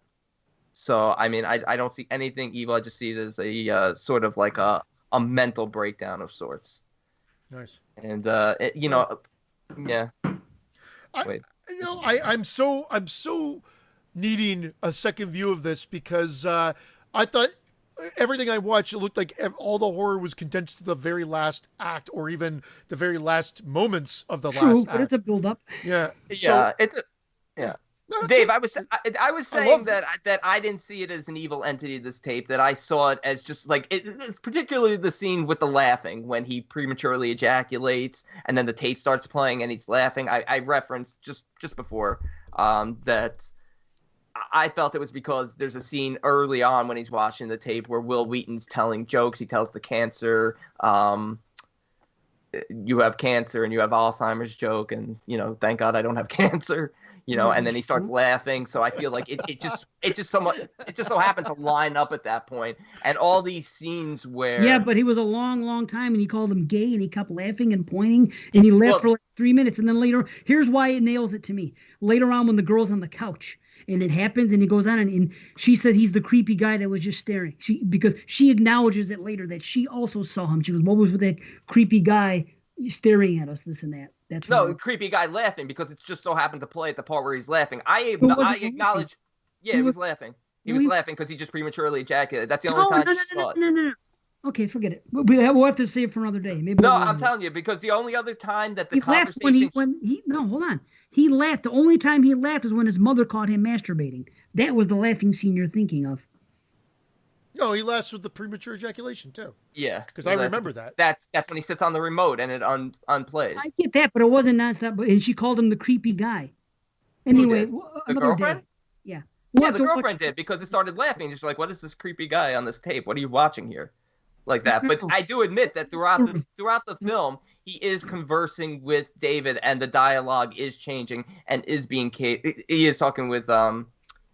So, I mean, I don't see anything evil. I just see it as a sort of like a mental breakdown of sorts. Nice. And yeah. I'm so needing a second view of this because I thought everything I watched, it looked like all the horror was condensed to the very last act, or even the very last moments of the True, last but it's act. a build-up. Yeah. Yeah, No, Dave, that's I was I saying love that I didn't see it as an evil entity, this tape, that I saw it as just like it's particularly the scene with the laughing when he prematurely ejaculates and then the tape starts playing and he's laughing. I referenced just before that I felt it was because there's a scene early on when he's watching the tape where Will Wheaton's telling jokes. He tells the cancer you have cancer and you have Alzheimer's joke, and thank God I don't have cancer, and then he starts laughing. So I feel like it just so happened to line up at that point, and all these scenes where but he was a long time, and he called him gay, and he kept laughing and pointing, and he laughed for like 3 minutes, and then later, here's why it nails it to me. Later on, when the girl's on the couch. And it happens, and he goes on, and she said he's the creepy guy that was just staring. Because she acknowledges it later that she also saw him. She was, what was with that creepy guy staring at us, this and that. That's the creepy guy laughing, because it just so happened to play at the part where he's laughing. I acknowledge, he was laughing. He was laughing because he just prematurely ejaculated. That's the only time she saw it. No. Okay, forget it. We'll have to save it for another day. Maybe. No, I'm telling you, because the only other time that the conversation. No, hold on. He laughed. The only time he laughed was when his mother caught him masturbating. That was the laughing scene you're thinking of. No, he laughs with the premature ejaculation too. Yeah, because I remember that. That's when he sits on the remote and it unplays. I get that, but it wasn't nonstop. And she called him the creepy guy. Anyway, the girlfriend. Day. Yeah. Yeah, the girlfriend did, because it started laughing. She's like, "What is this creepy guy on this tape? What are you watching here?" Like that. But I do admit that throughout the film, he is conversing with David, and the dialogue is changing and is being. He is talking with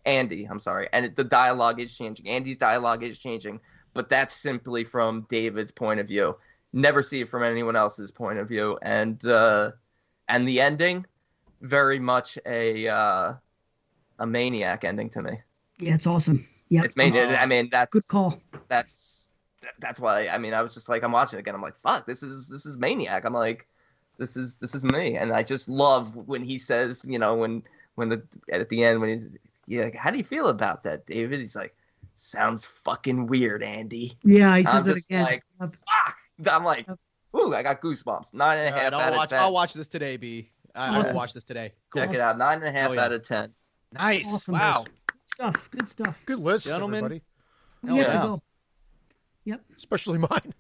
Andy. I'm sorry, and the dialogue is changing. Andy's dialogue is changing, but that's simply from David's point of view. Never see it from anyone else's point of view, and the ending, very much a Maniac ending to me. Yeah, it's awesome. Yeah, it's Maniac. I mean, that's good call. That's why, I mean, I was just like, I'm watching it again. I'm like, fuck, this is Maniac. I'm like, this is me. And I just love when he says, when at the end, when he's like, how do you feel about that, David? He's like, sounds fucking weird, Andy. Yeah, he says it again. Like, fuck. I'm like, ooh, I got goosebumps. 9.5 out of 10. I'll watch this today, B. I will watch this today. Cool. Check it out. 9.5 out of 10. Nice. Awesome. Wow. Good stuff. Good list, gentlemen. everybody. We have to go. Yep. Especially mine.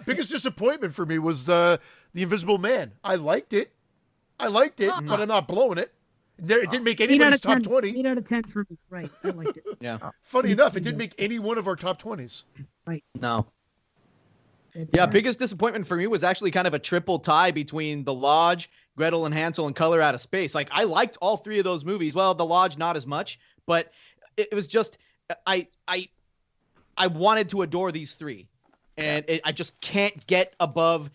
Biggest disappointment for me was the Invisible Man. I liked it, but I'm not blowing it. It didn't make anybody's top 20. 8 out of 10 for me. Right. I liked it. Yeah. Funny enough, it didn't make any one of our top 20s. Right. No. Yeah, biggest disappointment for me was actually kind of a triple tie between The Lodge, Gretel and Hansel, and Color Out of Space. Like, I liked all three of those movies. Well, The Lodge, not as much, but it was just I wanted to adore these three, and I just can't get above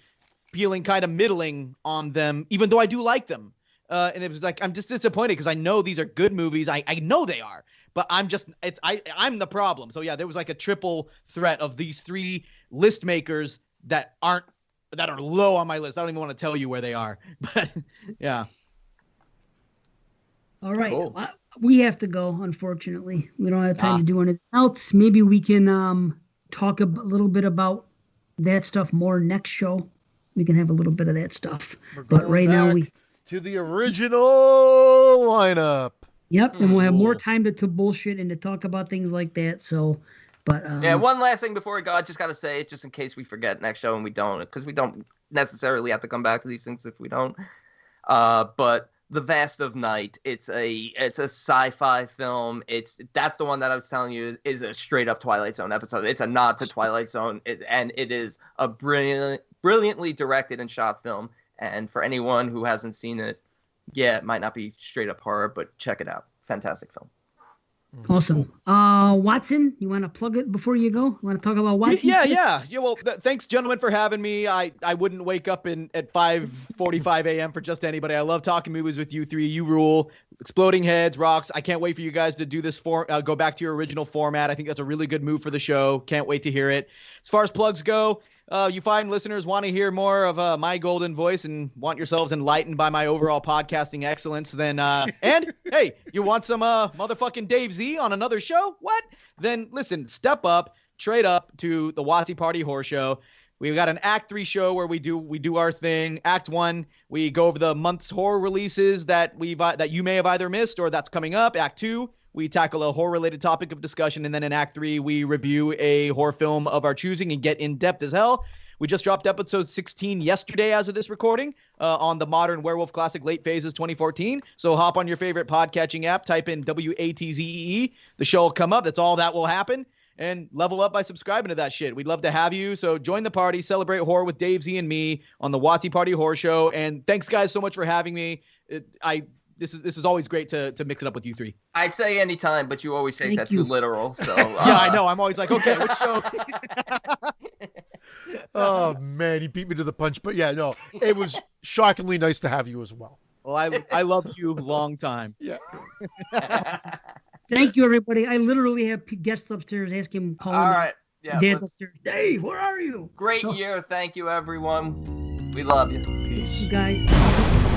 feeling kind of middling on them, even though I do like them. And it was like, I'm just disappointed because I know these are good movies. I know they are, but I'm the problem. So yeah, there was like a triple threat of these three list makers that are low on my list. I don't even want to tell you where they are, but yeah. All right. Cool. We have to go, unfortunately. We don't have time to do anything else. Maybe we can talk a little bit about that stuff more next show. We can have a little bit of that stuff. But right now to the original lineup. Yep, and we'll have more time to bullshit and to talk about things like that. So, but yeah, one last thing before we go, I just got to say, just in case we forget next show and we don't, because we don't necessarily have to come back to these things if we don't. But The Vast of Night, it's a sci-fi film. That's the one that I was telling you is a straight up Twilight Zone episode. It's a nod to Twilight Zone, and it is a brilliantly directed and shot film. And for anyone who hasn't seen it, yeah, it might not be straight up horror, but check it out. Fantastic film. Awesome. Watson, you want to plug it before you go? You want to talk about Watson? Yeah. Well, thanks, gentlemen, for having me. I wouldn't wake up at 5:45 a.m. for just anybody. I love talking movies with you three. You rule. Exploding Heads rocks. I can't wait for you guys to do this go back to your original format. I think that's a really good move for the show. Can't wait to hear it. As far as plugs go, you fine listeners want to hear more of my golden voice and want yourselves enlightened by my overall podcasting excellence, then and hey, you want some motherfucking Dave Z on another show? What? Then listen, step up, trade up to the Watsy Party Horror Show. We've got an Act 3 show where we do our thing. Act 1, we go over the month's horror releases that you may have either missed or that's coming up. Act 2, we tackle a horror-related topic of discussion, and then in Act 3, we review a horror film of our choosing and get in-depth as hell. We just dropped episode 16 yesterday as of this recording on the Modern Werewolf Classic Late Phases 2014. So hop on your favorite podcatching app, type in WATZEE. The show will come up. That's all that will happen. and level up by subscribing to that shit. We'd love to have you. So join the party, celebrate horror with Dave Z and me on the Watsy Party Horror Show. And thanks guys so much for having me. This is always great to mix it up with you three. I'd say anytime, but you always take Thank that you. too literal. So Yeah, I know. I'm always like, okay, which show? Oh man, he beat me to the punch. But yeah, no, it was shockingly nice to have you as well. Well, I love you long time. Yeah. Thank you, everybody. I literally have guests upstairs asking, calling. All right. Yeah. Dave let's- upstairs. Dave, where are you? Great So- year. Thank you, everyone. We love you. Peace. You guys.